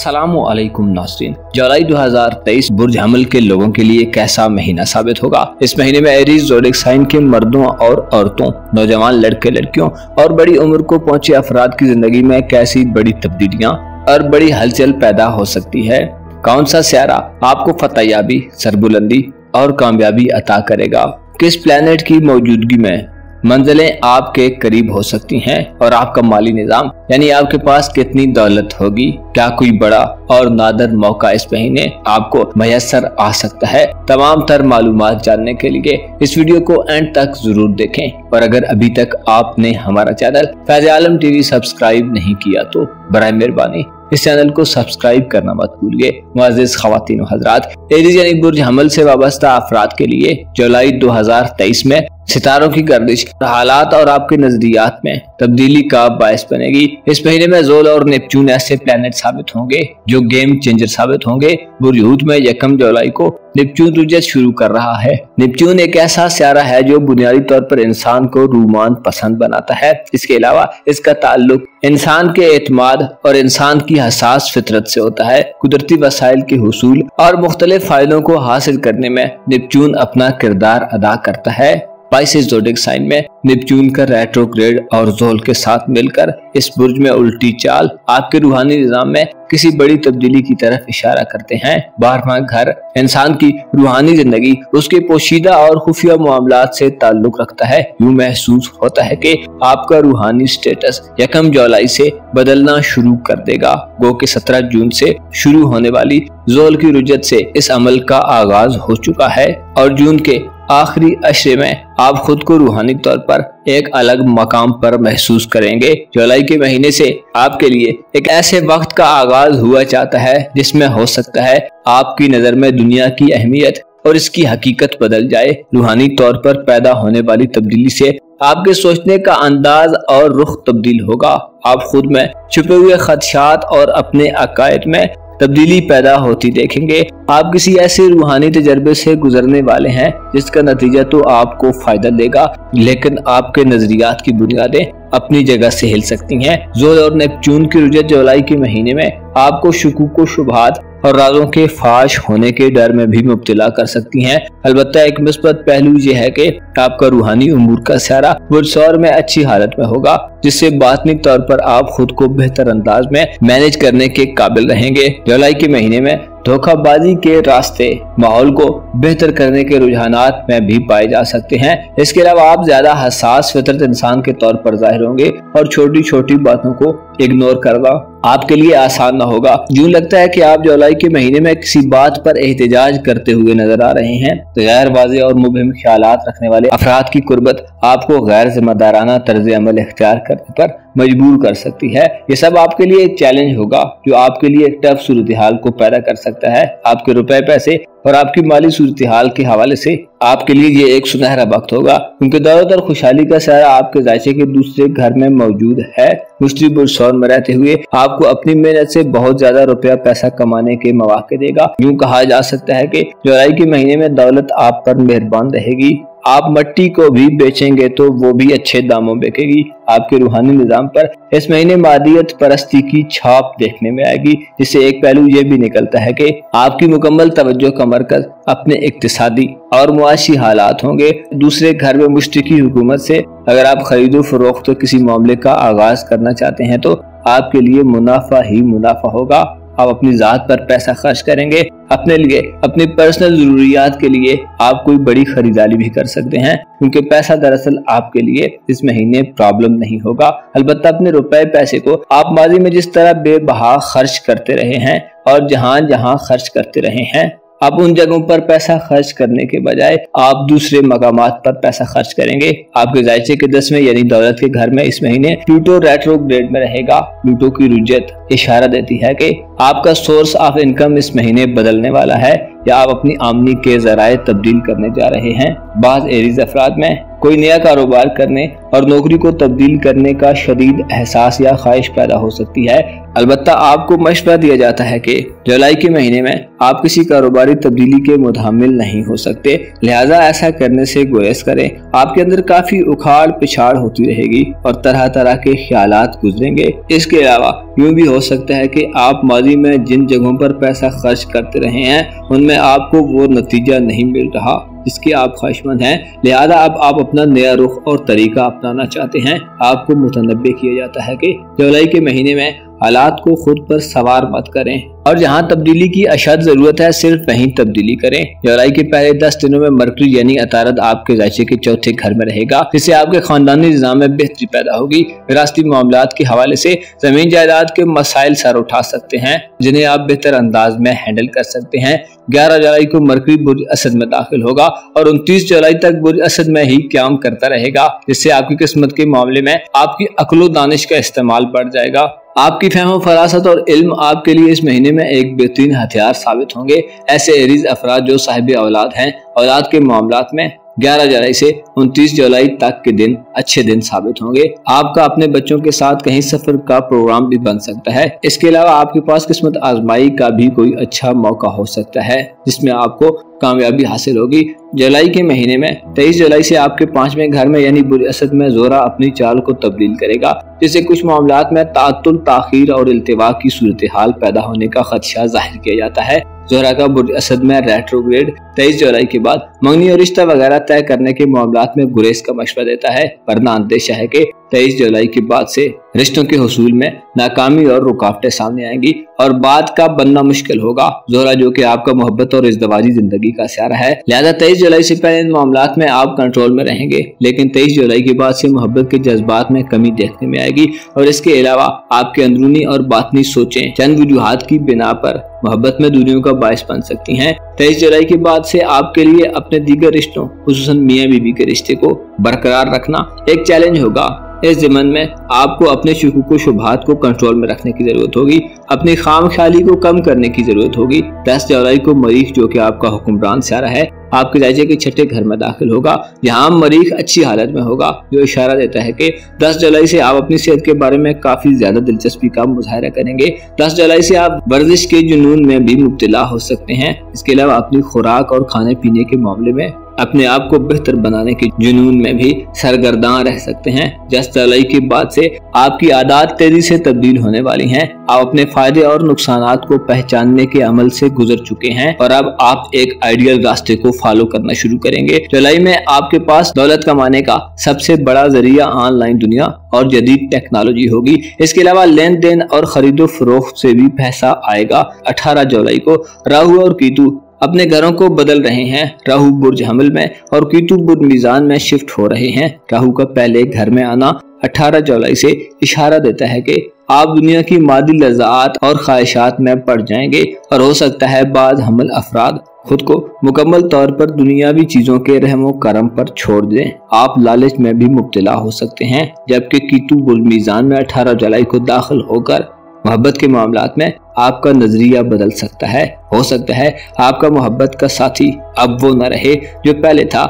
अस्सलामुअलैकुम नाज़रीन। जुलाई 2023 बुर्ज हमल के लोगों के लिए कैसा महीना साबित होगा। इस महीने में एरीज ज़ोडिएक साइन के मर्दों और औरतों, नौजवान लड़के लड़कियों और बड़ी उम्र को पहुंचे अफराद की जिंदगी में कैसी बड़ी तब्दीलियां और बड़ी हलचल पैदा हो सकती है। कौन सा सियारा आपको फतहयाबी, सरबुलंदी और कामयाबी अता करेगा। किस प्लेनेट की मौजूदगी में मंजिलें आपके करीब हो सकती हैं और आपका माली निजाम यानी आपके पास कितनी दौलत होगी। क्या कोई बड़ा और नादर मौका इस महीने आपको मयसर आ सकता है। तमाम तर मालूमात जानने के लिए इस वीडियो को एंड तक जरूर देखें और अगर अभी तक आपने हमारा चैनल फैज़ आलम टीवी सब्सक्राइब नहीं किया तो बराए मेहरबानी इस चैनल को सब्सक्राइब करना मत भूलिए। मुअज़्ज़िज़ ख़वातीन व हज़रात, एरीज यानी बुर्ज हमल से वाबस्ता अफराद के लिए जुलाई 2023 में सितारों की गर्दिश हालात और आपके नजरियात में तब्दीली का बायस बनेगी। इस महीने में ज़ोल और नेपच्यून ऐसे प्लैनेट साबित होंगे जो गेम चेंजर साबित होंगे। बुर्ज हूत में 1 जुलाई को नेपच्यून रुजत शुरू कर रहा है। नेपच्यून एक ऐसा सियारा है जो बुनियादी तौर पर इंसान को रूमान पसंद बनाता है। इसके अलावा इसका ताल्लुक इंसान के एतमाद और इंसान की हसास फितरत से होता है। कुदरती वसाइल के हुसूल और मुख्तलिफ फायदों को हासिल करने में नेपच्यून अपना किरदार अदा करता है। पाइसेस ज़ोडिएक साइन में नेपच्यून का रेट्रोग्रेड और ज़ोल के साथ मिलकर इस बुर्ज में उल्टी चाल आपके रूहानी निजाम में किसी बड़ी तब्दीली की तरफ इशारा करते हैं। 12वां घर इंसान की रूहानी जिंदगी उसके पोशीदा और खुफिया मामलात से ताल्लुक रखता है। यूं महसूस होता है कि आपका रूहानी स्टेटस 1 जुलाई से बदलना शुरू कर देगा। गो के 17 जून से शुरू होने वाली ज़ोल की रुजत से इस अमल का आगाज हो चुका है और जून के आखिरी अशरे में आप खुद को रूहानी तौर पर एक अलग मकाम पर महसूस करेंगे। जुलाई के महीने से आपके लिए एक ऐसे वक्त का आगाज हुआ चाहता है जिसमें हो सकता है आपकी नजर में दुनिया की अहमियत और इसकी हकीकत बदल जाए। रूहानी तौर पर पैदा होने वाली तब्दीली से आपके सोचने का अंदाज और रुख तब्दील होगा। आप खुद में छुपे हुए खदशात और अपने अकायद में तब्दीली पैदा होती देखेंगे। आप किसी ऐसे रूहानी तजर्बे से गुजरने वाले हैं जिसका नतीजा तो आपको फायदा देगा, लेकिन आपके नजरियात की बुनियादें अपनी जगह से हिल सकती हैं। ज़ोल और नेपच्यून की रुजत जुलाई के महीने में आपको शुकूक व शुबहात और राजों के फाश होने के डर में भी मुब्तला कर सकती हैं। अलबत्ता एक मुस्बत पहलू ये है कि आपका रूहानी उमूर का सारा बुरसौर में अच्छी हालत में होगा, जिससे बातनी तौर पर आप खुद को बेहतर अंदाज में मैनेज करने के काबिल रहेंगे। जुलाई के महीने में धोखाबाजी के रास्ते माहौल को बेहतर करने के रुझानात में भी पाए जा सकते हैं। इसके अलावा आप ज्यादा हसास फितरत इंसान के तौर पर जाहिर होंगे और छोटी छोटी बातों को इग्नोर करना आपके लिए आसान न होगा। यूं लगता है कि आप जुलाई के महीने में किसी बात पर एहतजाज करते हुए नजर आ रहे हैं। तो गैर वाज़ेह और मुबहिम ख्यालात रखने वाले अफराद की कुर्बत आपको गैर जिम्मेदाराना तर्ज अमल इख्तियार करने पर मजबूर कर सकती है। ये सब आपके लिए एक चैलेंज होगा जो आपके लिए एक टफ सूरत हाल को पैदा कर सकता है। आपके रुपए पैसे और आपकी माली सूरत हाल के हवाले से आपके लिए ये एक सुनहरा वक्त होगा, क्योंकि दौलत और खुशहाली का सारा आपके जायचे के दूसरे घर में मौजूद है। मुश्किल बुरसौर में रहते हुए आपको अपनी मेहनत से बहुत ज्यादा रुपया पैसा कमाने के मौके देगा। यूं कहा जा सकता है कि जुलाई के महीने में दौलत आप पर मेहरबान रहेगी। आप मट्टी को भी बेचेंगे तो वो भी अच्छे दामों बिकेगी। आपके रूहानी निजाम पर इस महीने मादियत परस्ती की छाप देखने में आएगी, जिससे एक पहलू ये भी निकलता है कि आपकी मुकम्मल तवज्जो का मरकज अपने इक्तिसादी और मुआशी हालात होंगे। दूसरे घर में मुश्तरकी हुकूमत से अगर आप खरीदो फरोख्त किसी मामले का आगाज करना चाहते हैं तो आपके लिए मुनाफा ही मुनाफा होगा। आप अपनी जात पर पैसा खर्च करेंगे। अपने लिए, अपनी पर्सनल जरूरियात के लिए आप कोई बड़ी खरीदारी भी कर सकते हैं, क्योंकि पैसा दरअसल आपके लिए इस महीने प्रॉब्लम नहीं होगा। अलबत्ता अपने रुपए पैसे को आप माजी में जिस तरह बेबहा खर्च करते रहे हैं और जहां जहां खर्च करते रहे हैं, अब उन जगहों पर पैसा खर्च करने के बजाय आप दूसरे मकामात पर पैसा खर्च करेंगे। आपके जायचे के 10वें यानी दौलत के घर में इस महीने प्लूटो रेट्रोग्रेड में रहेगा। प्लूटो की रुजत इशारा देती है कि आपका सोर्स ऑफ इनकम इस महीने बदलने वाला है या आप अपनी आमदनी के जराए तब्दील करने जा रहे हैं। बाज़ एरीज अफराद में कोई नया कारोबार करने और नौकरी को तब्दील करने का शदीद एहसास या ख्वाहिश पैदा हो सकती है। अलबत्ता आपको मशवरा दिया जाता है कि जुलाई के महीने में आप किसी कारोबारी तब्दीली के मुतहम्मिल नहीं हो सकते, लिहाजा ऐसा करने से गुरेज करें। आपके अंदर काफी उखाड़ पिछाड़ होती रहेगी और तरह तरह के ख्यालात गुजरेंगे। इसके अलावा यूं भी हो सकता है कि आप माजी में जिन जगहों पर पैसा खर्च करते रहे हैं उनमें आपको वो नतीजा नहीं मिल रहा जिसकी आप ख्वाहिशमंद हैं, लिहाजा अब आप अपना नया रुख और तरीका अपनाना चाहते हैं। आपको मुतनब्बे किया जाता है कि जुलाई के महीने में हालात को खुद पर सवार मत करें और जहां तब्दीली की अशद जरूरत है सिर्फ वहीं तब्दीली करें। जुलाई के पहले 10 दिनों में मरकरी यानी अतारद आपके ज़ायचे के चौथे घर में रहेगा, जिससे आपके खानदानी निज़ाम में बेहतरी पैदा होगी। विरासती मामलात के हवाले से जमीन जायदाद के मसाइल सर उठा सकते हैं जिन्हें आप बेहतर अंदाज में हैंडल कर सकते हैं। 11 जुलाई को मरकरी बुर्ज असद में दाखिल होगा और 29 जुलाई तक बुर्ज असद में ही क्याम करता रहेगा, जिससे आपकी किस्मत के मामले में आपकी अक्ल दानिश का इस्तेमाल बढ़ जाएगा। आपकी फहम फरासत और इल्म आपके लिए इस महीने में एक बेहतरीन हथियार साबित होंगे। ऐसे एरीज अफराद जो साहिब औलाद हैं, औलाद के मामलात में 11 जुलाई से 29 जुलाई तक के दिन अच्छे दिन साबित होंगे। आपका अपने बच्चों के साथ कहीं सफर का प्रोग्राम भी बन सकता है। इसके अलावा आपके पास किस्मत आजमाई का भी कोई अच्छा मौका हो सकता है जिसमें आपको कामयाबी हासिल होगी। जुलाई के महीने में 23 जुलाई से आपके 5वें घर में यानी बुर्ज असद में जोरा अपनी चाल को तब्दील करेगा, जिससे कुछ मामलात में तातुल, ताखीर और इल्तिवा की सूरत हाल पैदा होने का खदशा जाहिर किया जाता है। जोहरा का बुर्ज असद में रेट्रोग्रेड 23 जुलाई के बाद मंगनी और रिश्ता वगैरह तय करने के मामलात में गुरेज का मशवरा देता है, वरना अंदेशा है कि 23 जुलाई के बाद से रिश्तों के हुसूल में नाकामी और रुकावटें सामने आएंगी और बात का बनना मुश्किल होगा। जोहरा जो कि आपका मोहब्बत और इज़्दवाजी जिंदगी का सियारा है, लिहाजा 23 जुलाई से पहले इन मामलात में आप कंट्रोल में रहेंगे, लेकिन 23 जुलाई के बाद से मोहब्बत के जज्बात में कमी देखने में आएगी और इसके अलावा आपके अंदरूनी और बातनी सोचें चंद वजूहात की बिना पर मोहब्बत में दूरियों का बायस बन सकती हैं। 23 जुलाई के बाद से आपके लिए अपने दीगर रिश्तों, खुसूसन मियाँ बीवी के रिश्ते को बरकरार रखना एक चैलेंज होगा। इस ज़मन में आपको अपने शुकूक व शुबहात को कंट्रोल में रखने की जरूरत होगी, अपनी खाम ख्याली को कम करने की जरूरत होगी। 10 जुलाई को मरीख जो कि आपका हुक्मरान सियारा है आपके ज़ायचे के छठे घर में दाखिल होगा, यहाँ मरीख अच्छी हालत में होगा, जो इशारा देता है कि 10 जुलाई से आप अपनी सेहत के बारे में काफी ज्यादा दिलचस्पी का मुजाहरा करेंगे। 10 जुलाई से आप वर्जिश के जुनून में भी मुब्तला हो सकते हैं। इसके अलावा अपनी खुराक और खाने पीने के मामले में अपने आप को बेहतर बनाने के जुनून में भी सरगर्दान रह सकते हैं। 10 जुलाई के बाद से आपकी आदत तेजी से तब्दील होने वाली हैं। आप अपने फायदे और नुकसानात को पहचानने के अमल से गुजर चुके हैं और अब आप एक आइडियल रास्ते को फॉलो करना शुरू करेंगे। जुलाई में आपके पास दौलत कमाने का सबसे बड़ा जरिया ऑनलाइन दुनिया और जदीद टेक्नोलॉजी होगी। इसके अलावा लेन देन और खरीदो फरोख्त से भी पैसा आएगा। 18 जुलाई को राहु और कीतु अपने घरों को बदल रहे हैं। राहु बुर्ज हमल में और कीतु बुर्ज मीजान में शिफ्ट हो रहे हैं। राहु का पहले घर में आना 18 जुलाई से इशारा देता है कि आप दुनिया की मादी लज़्ज़ात और ख्वाहिशात में पड़ जाएंगे और हो सकता है बाद हमल अफराद खुद को मुकम्मल तौर पर दुनियावी चीजों के रहमो करम पर छोड़ दें। आप लालच में भी मुब्तला हो सकते हैं, जबकि कीतु बुर्ज मीजान में 18 जुलाई को दाखिल होकर मोहब्बत के मामलात में आपका नजरिया बदल सकता है। हो सकता है आपका मोहब्बत का साथी अब वो न रहे जो पहले था।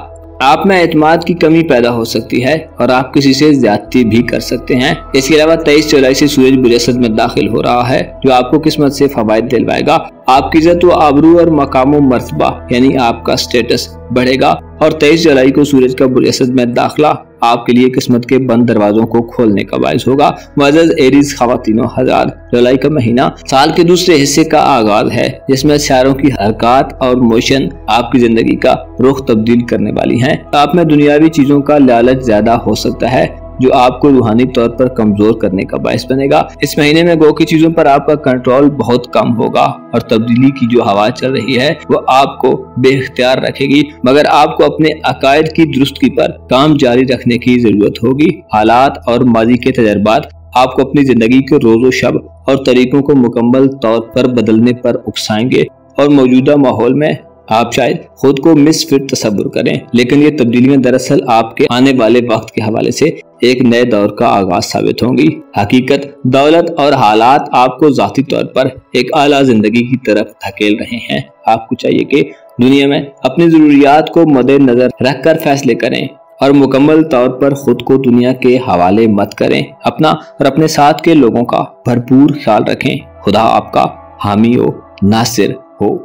आप में एतमाद की कमी पैदा हो सकती है और आप किसी से ज्यादती भी कर सकते हैं। इसके अलावा 23 जुलाई से सूरज बुर्ज असद में दाखिल हो रहा है, जो आपको किस्मत से फवायद दिलवाएगा। आपकी इज्जत व आबरू और मकाम मर्तबा यानी आपका स्टेटस बढ़ेगा और 23 जुलाई को सूरज का बुर्ज असद में दाखिला आपके लिए किस्मत के बंद दरवाजों को खोलने का बाइस होगा। मुअज़्ज़ज़ एरीज ख़वातीनो हज़रात, जुलाई का महीना साल के दूसरे हिस्से का आगाज है, जिसमें सितारों की हरकत और मोशन आपकी जिंदगी का रुख तब्दील करने वाली हैं। आप में दुनियावी चीजों का लालच ज्यादा हो सकता है, जो आपको रूहानी तौर पर कमजोर करने का बायस बनेगा। इस महीने में गो की चीजों पर आपका कंट्रोल बहुत कम होगा और तब्दीली की जो हवा चल रही है वो आपको बेख्तियार रखेगी, मगर आपको अपने अकायद की दुरुस्ती पर काम जारी रखने की जरूरत होगी। हालात और माजी के तजर्बात आपको अपनी जिंदगी के रोजो शब और तरीकों को मुकम्मल तौर पर बदलने पर उकसाएंगे और मौजूदा माहौल में आप शायद खुद को मिसफिट तस्वुर करें, लेकिन ये तब्दीलियां दरअसल आपके आने वाले वक्त के हवाले से एक नए दौर का आगाज साबित होंगी। हकीकत, दौलत और हालात आपको जाती तौर पर एक आला जिंदगी की तरफ धकेल रहे हैं। आपको चाहिए कि दुनिया में अपनी जरूरियात को मद्देनजर रखकर फैसले करें और मुकम्मल तौर पर खुद को दुनिया के हवाले मत करें। अपना और अपने साथ के लोगों का भरपूर ख्याल रखें। खुदा आपका हामी हो, नासिर हो।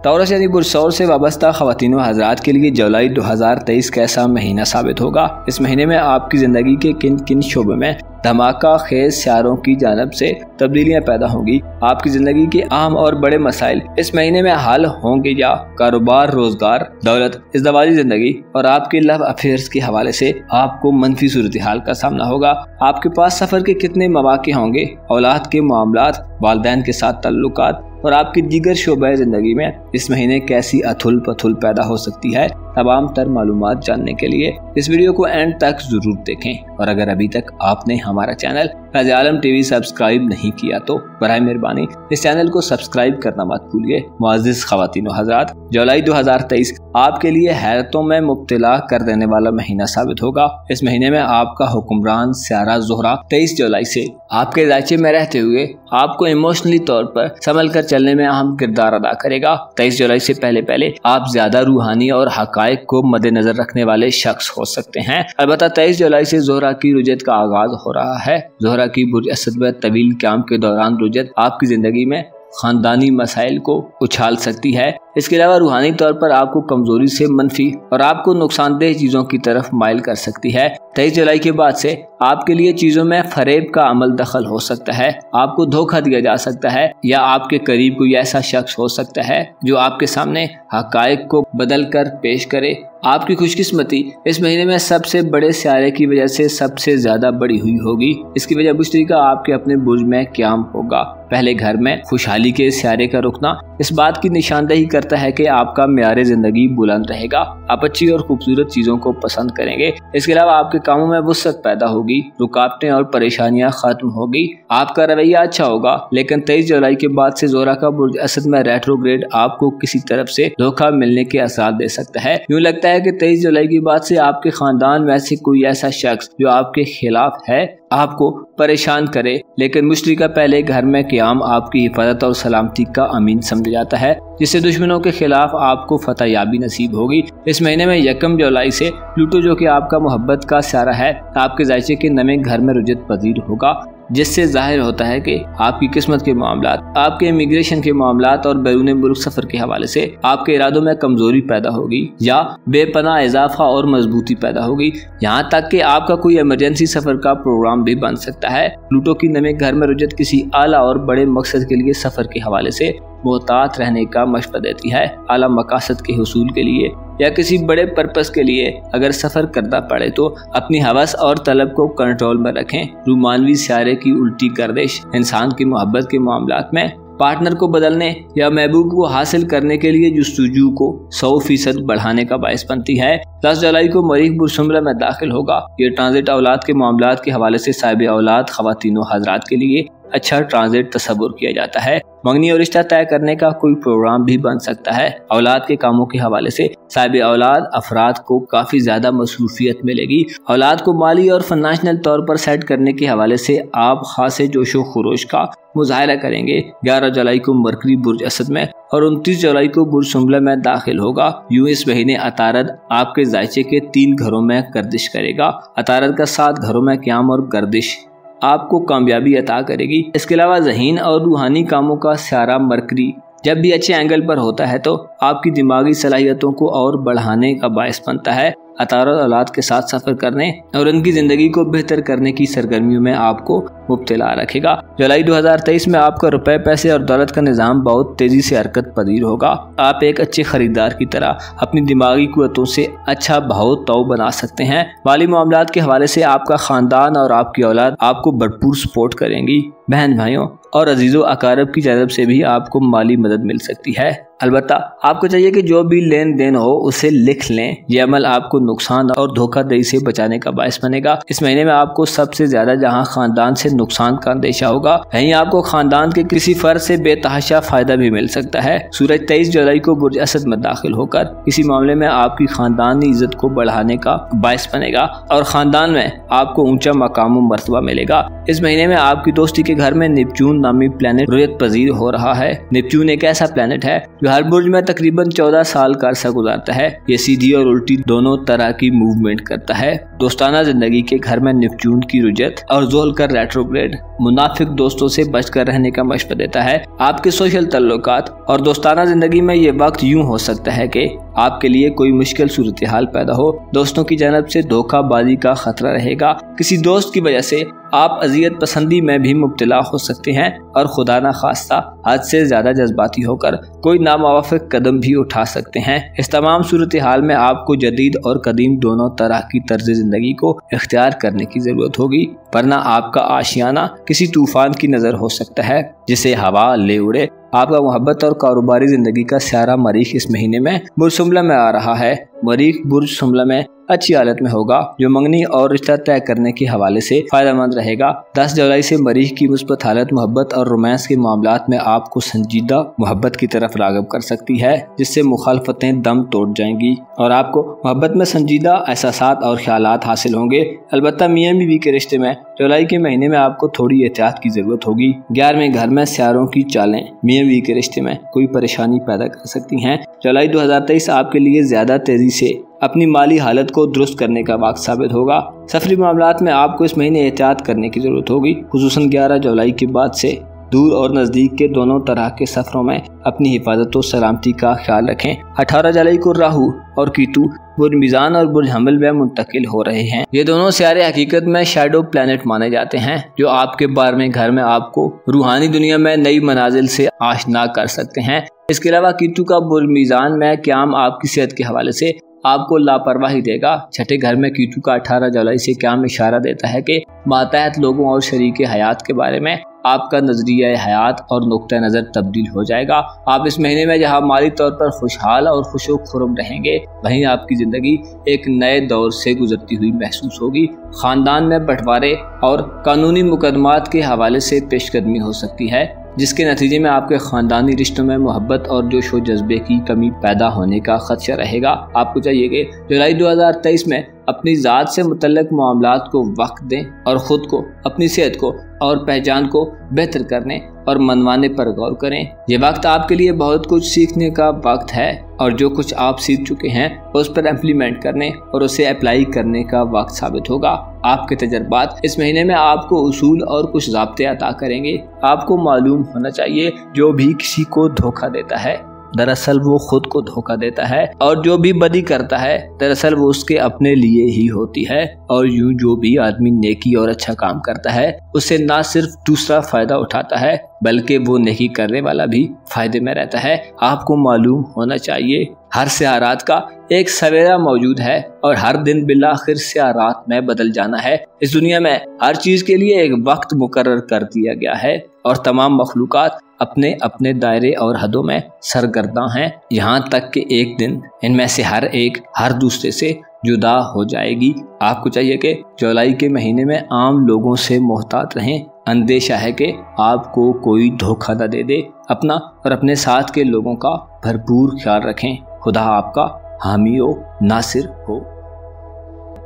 तौरस यानी बुरसौर से वाबस्ता ख़वातीन व हज़रात के लिए जुलाई 2023 कैसा महीना साबित होगा। इस महीने में आपकी ज़िंदगी के किन किन शोबों में धमाका खेज सियारों की जानिब से तब्दीलियाँ पैदा होंगी। आपकी ज़िंदगी के अहम और बड़े मसाइल इस महीने में हल होंगे या कारोबार, रोजगार, दौलत, इज़्दवाजी ज़िंदगी और आपके लव अफेयर्स के हवाले से आपको मनफी सूरत हाल का सामना होगा। आपके पास सफ़र के कितने मौक़े होंगे। औलाद के मामलात, वालिदैन के साथ ताल्लुकात और आपकी दीगर शोबे ज़िंदगी में इस महीने कैसी अथुल पथुल पैदा हो सकती है। तमाम तर मालूमात जानने के लिए इस वीडियो को एंड तक जरूर देखें और अगर अभी तक आपने हमारा चैनल राज़ आलम टीवी सब्सक्राइब नहीं किया तो बराए मेहरबानी इस चैनल को सब्सक्राइब करना मत भूलिए। मुअज़्ज़िज़ ख़वातीन व हज़रात, जुलाई 2023 आपके लिए हैरतों में मुब्तला कर देने वाला महीना साबित होगा। इस महीने में आपका हुक्मरान सियारा ज़ोहरा 23 जुलाई से आपके दायचे में रहते हुए आपको इमोशनली तौर पर संभल कर चलने में अहम किरदार अदा करेगा। 23 जुलाई से पहले आप ज्यादा रूहानी और हकायक को मद्देनजर रखने वाले शख्स हो सकते हैं। अलबत्ता 23 जुलाई से ज़ोहरा की रुजत का आगाज हो रहा है। ज़ोहरा की बुर्ज असद में तवील क़याम के दौरान रुजत आपकी जिंदगी में खानदानी मसाइल को उछाल सकती है। इसके अलावा रूहानी तौर पर आपको कमजोरी से मनफी और आपको नुकसानदेह चीज़ों की तरफ माइल कर सकती है। 23 जुलाई के बाद से आपके लिए चीज़ों में फरेब का अमल दखल हो सकता है। आपको धोखा दिया जा सकता है या आपके करीब कोई ऐसा शख्स हो सकता है जो आपके सामने हकायक को बदल कर पेश करे। आपकी खुशकिस्मती इस महीने में सबसे बड़े सियारे की वजह से सबसे ज्यादा बड़ी हुई होगी। इसकी वजह मुश्तरी का आपके अपने बुर्ज में क़याम होगा। पहले घर में खुशहाली के सियारे का रुकना इस बात की निशानदेही करता है कि आपका मियारे जिंदगी बुलंद रहेगा। आप अच्छी और खूबसूरत चीजों को पसंद करेंगे। इसके अलावा आपके कामों में वुसअत पैदा होगी, रुकावटें और परेशानियां खत्म होगी। आपका रवैया अच्छा होगा। लेकिन 23 जुलाई के बाद से ज़ोहरा का बुर्ज असद में रेट्रोग्रेड आपको किसी तरफ से धोखा मिलने के असर दे सकता है। यूँ लगता है कि 23 जुलाई के बाद से आपके खानदान में से कोई ऐसा शख्स जो आपके खिलाफ है आपको परेशान करे। लेकिन मुश्तरी का पहले घर में क़याम आपकी हिफाजत और सलामती का अमीन समझा जाता है, जिससे दुश्मनों के खिलाफ आपको फतह याबी नसीब होगी। इस महीने में 1 जुलाई से प्लूटो, जो कि आपका मोहब्बत का सियारा है, आपके जायचे के नमे घर में रुजत पजीर होगा, जिससे जाहिर होता है कि आपकी किस्मत के मामलात, आपके इमिग्रेशन के मामलात और बैरून मुल्क सफर के हवाले से आपके इरादों में कमजोरी पैदा होगी या बेपनाह इजाफा और मजबूती पैदा होगी। यहाँ तक कि आपका कोई इमरजेंसी सफर का प्रोग्राम भी बन सकता है। प्लूटो की नमे घर में रुजत किसी आला और बड़े मकसद के लिए सफर के हवाले से मोहतात रहने का मशवरा देती है। आला मकासद के हुसूल के लिए या किसी बड़े पर्पस के लिए अगर सफर करना पड़े तो अपनी हवस और तलब को कंट्रोल में रखें। रूमानवी सियारे की उल्टी गर्दिश इंसान की मोहब्बत के मामलात में पार्टनर को बदलने या महबूब को हासिल करने के लिए जुस्तजू को 100% बढ़ाने का बायस बनती है। 10 जुलाई को मरीख बुरसुमरा में दाखिल होगा। ये ट्रांजिट औलाद के मामलात के हवाले से साहिब औलाद ख़वातीन व हज़रात के लिए अच्छा ट्रांजिट तस्वुर किया जाता है। मंगनी और रिश्ता तय करने का कोई प्रोग्राम भी बन सकता है। औलाद के कामों के हवाले से साहिब औलाद अफराद को काफी ज्यादा मसरूफियत मिलेगी। औलाद को माली और फाइनेंशियल तौर पर सेट करने के हवाले से आप खासे जोशो खरोश का मुजाहरा करेंगे। 11 जुलाई को मरकरी बुर्ज असद में और 29 जुलाई को बुर्ज सुम्बला में दाखिल होगा। यूं इस महीने अतारद आपके जायचे के 3 घरों में गर्दिश करेगा। अतारद का 7 घरों में क़याम और गर्दिश आपको कामयाबी अता करेगी। इसके अलावा ज़हीन और रूहानी कामों का सियारा मरकरी जब भी अच्छे एंगल पर होता है तो आपकी दिमागी सलाहियतों को और बढ़ाने का बायस बनता है। अतारद औलाद के साथ सफर करने और उनकी जिंदगी को बेहतर करने की सरगर्मियों में आपको मुब्तला रखेगा। जुलाई 2023 में आपका रुपए, पैसे और दौलत का निज़ाम बहुत तेजी से हरकत पजीर होगा। आप एक अच्छे खरीदार की तरह अपनी दिमागी कुव्वतों से अच्छा भाव तौ बना सकते हैं। माली मामलात के हवाले से आपका खानदान और आपकी औलाद आपको भरपूर सपोर्ट करेंगी। बहन भाइयों और अजीज़ों अकारब की जानब से भी आपको माली मदद मिल सकती है। अलबत्ता आपको चाहिए कि जो भी लेन देन हो उसे लिख लें। यह अमल आपको नुकसान और धोखाधड़ी से बचाने का बायस बनेगा। इस महीने में आपको सबसे ज्यादा जहां खानदान से नुकसान का अंदेशा होगा। वहीं आपको खानदान के किसी फर्द से बेतहाशा फायदा भी मिल सकता है। सूरज 23 जुलाई को बुर्ज असद में दाखिल होकर किसी मामले में आपकी खानदानी इज्जत को बढ़ाने का बायस बनेगा और खानदान में आपको ऊंचा मकाम और मर्तबा मिलेगा। इस महीने में आपकी दोस्ती के घर में नेपच्यून नामी प्लेनेट रुयत पजीर हो रहा है। नेपच्यून एक ऐसा प्लेनेट है जो हर बुर्ज में तकरीबन 14 साल का अरसा गुजारता है। ये सीधी और उल्टी दोनों तरह की मूवमेंट करता है। दोस्ताना जिंदगी के घर में नेपच्यून की रुजत और ज़ोहल का रेट्रोग्रेड मुनाफिक दोस्तों से बचकर रहने का मशवरा देता है। आपके सोशल तल्लुकात और दोस्ताना जिंदगी में ये वक्त यूं हो सकता है कि आपके लिए कोई मुश्किल सूरत हाल पैदा हो। दोस्तों की जानब से धोखाबाजी का खतरा रहेगा। किसी दोस्त की वजह से आप अजियत पसंदी में भी मुब्तला हो सकते हैं और खुदा न खास्ता हद से ज्यादा जज्बाती होकर कोई नामुवाफिक कदम भी उठा सकते हैं। इस तमाम सूरत हाल में आपको जदीद और कदीम दोनों तरह की तर्ज जिंदगी को इख्तियार करने की जरूरत होगी, वरना आपका आशियाना किसी तूफान की नजर हो सकता है जिसे हवा ले उड़े। आपका मोहब्बत और कारोबारी जिंदगी का सारा मरीख इस महीने में बुर्ज शुमला में आ रहा है। मरीख बुर्ज शुमला में अच्छी हालत में होगा, जो मंगनी और रिश्ता तय करने के हवाले से फायदेमंद रहेगा। 10 जुलाई से मरीख की मुस्बत हालत मोहब्बत और रोमांस के मामलात में आपको संजीदा मोहब्बत की तरफ राग़िब कर सकती है, जिससे मुखालफतें दम तोड़ जाएंगी और आपको मोहब्बत में संजीदा एहसासात और ख्यालात हासिल होंगे। अलबत्ता मियाँ बीवी के रिश्ते में जुलाई के महीने में आपको थोड़ी एहतियात की जरूरत होगी। 11वें घर में सियारों की चालें मियाँ बीवी के रिश्ते में कोई परेशानी पैदा कर सकती हैं। जुलाई 2023 आपके लिए ज्यादा तेजी से अपनी माली हालत को दुरुस्त करने का वक्त साबित होगा। सफरी मामलात में आपको इस महीने एहतियात करने की जरूरत होगी। खुसूसन 11 जुलाई के बाद से दूर और नज़दीक के दोनों तरह के सफरों में अपनी हिफाजत और सलामती का ख्याल रखें। 18 जुलाई को राहु और कीतु बुर्ज मीज़ान और बुर्ज हमल में मुंतकिल हो रहे हैं। ये दोनों सियारे हकीकत में शैडो प्लैनेट माने जाते हैं, जो आपके 12वें घर में आपको रूहानी दुनिया में नई मनाजिल से आशना कर सकते हैं। इसके अलावा कीतु का बुर्ज मीज़ान में क्याम आपकी सेहत के हवाले से आपको लापरवाही देगा। छठे घर में कीतु का 18 जुलाई से क्याम इशारा देता है कि मातहत लोगों और शरीके हयात के बारे में आपका नजरिया हयात और नुक्ता नज़र तब्दील हो जाएगा। आप इस महीने में जहां माली तौर पर खुशहाल और खुशो खुरम रहेंगे, वहीं आपकी ज़िंदगी एक नए दौर से गुजरती हुई महसूस होगी। ख़ानदान में बंटवारे और कानूनी मुकदमात के हवाले से पेशकदमी हो सकती है, जिसके नतीजे में आपके ख़ानदानी रिश्तों में मोहब्बत और जोश व जज्बे की कमी पैदा होने का खदशा रहेगा। आपको चाहिए कि जुलाई 2023 में अपनी ज़ात से मुतल्लिक मामलात को वक्त दें और ख़ुद को, अपनी सेहत को और पहचान को बेहतर करने और मनवाने पर गौर करें। ये वक्त आपके लिए बहुत कुछ सीखने का वक्त है और जो कुछ आप सीख चुके हैं उस पर इम्प्लीमेंट करने और उसे अप्लाई करने का वक्त साबित होगा। आपके तजर्बात इस महीने में आपको उसूल और कुछ ज़ाब्ते अता करेंगे। आपको मालूम होना चाहिए, जो भी किसी को धोखा देता है दरअसल वो खुद को धोखा देता है, और जो भी बदी करता है दरअसल वो उसके अपने लिए ही होती है। और यूं जो भी आदमी नेकी और अच्छा काम करता है, उससे ना सिर्फ दूसरा फायदा उठाता है, बल्कि वो नेकी करने वाला भी फायदे में रहता है। आपको मालूम होना चाहिए, हर सियारात का एक सवेरा मौजूद है और हर दिन बिलाखिर सियारात में बदल जाना है। इस दुनिया में हर चीज के लिए एक वक्त मुकर्रर कर दिया गया है और तमाम मखलूकात अपने अपने दायरे और हदों में सरगर्दा हैं, यहाँ तक कि एक दिन इनमें से हर एक हर दूसरे से जुदा हो जाएगी। आपको चाहिए कि जुलाई के महीने में आम लोगों से मोहतात रहें। अंदेशा है कि आपको कोई धोखा न दे दे। अपना और अपने साथ के लोगों का भरपूर ख्याल रखें। खुदा आपका हामी हो, नासिर हो।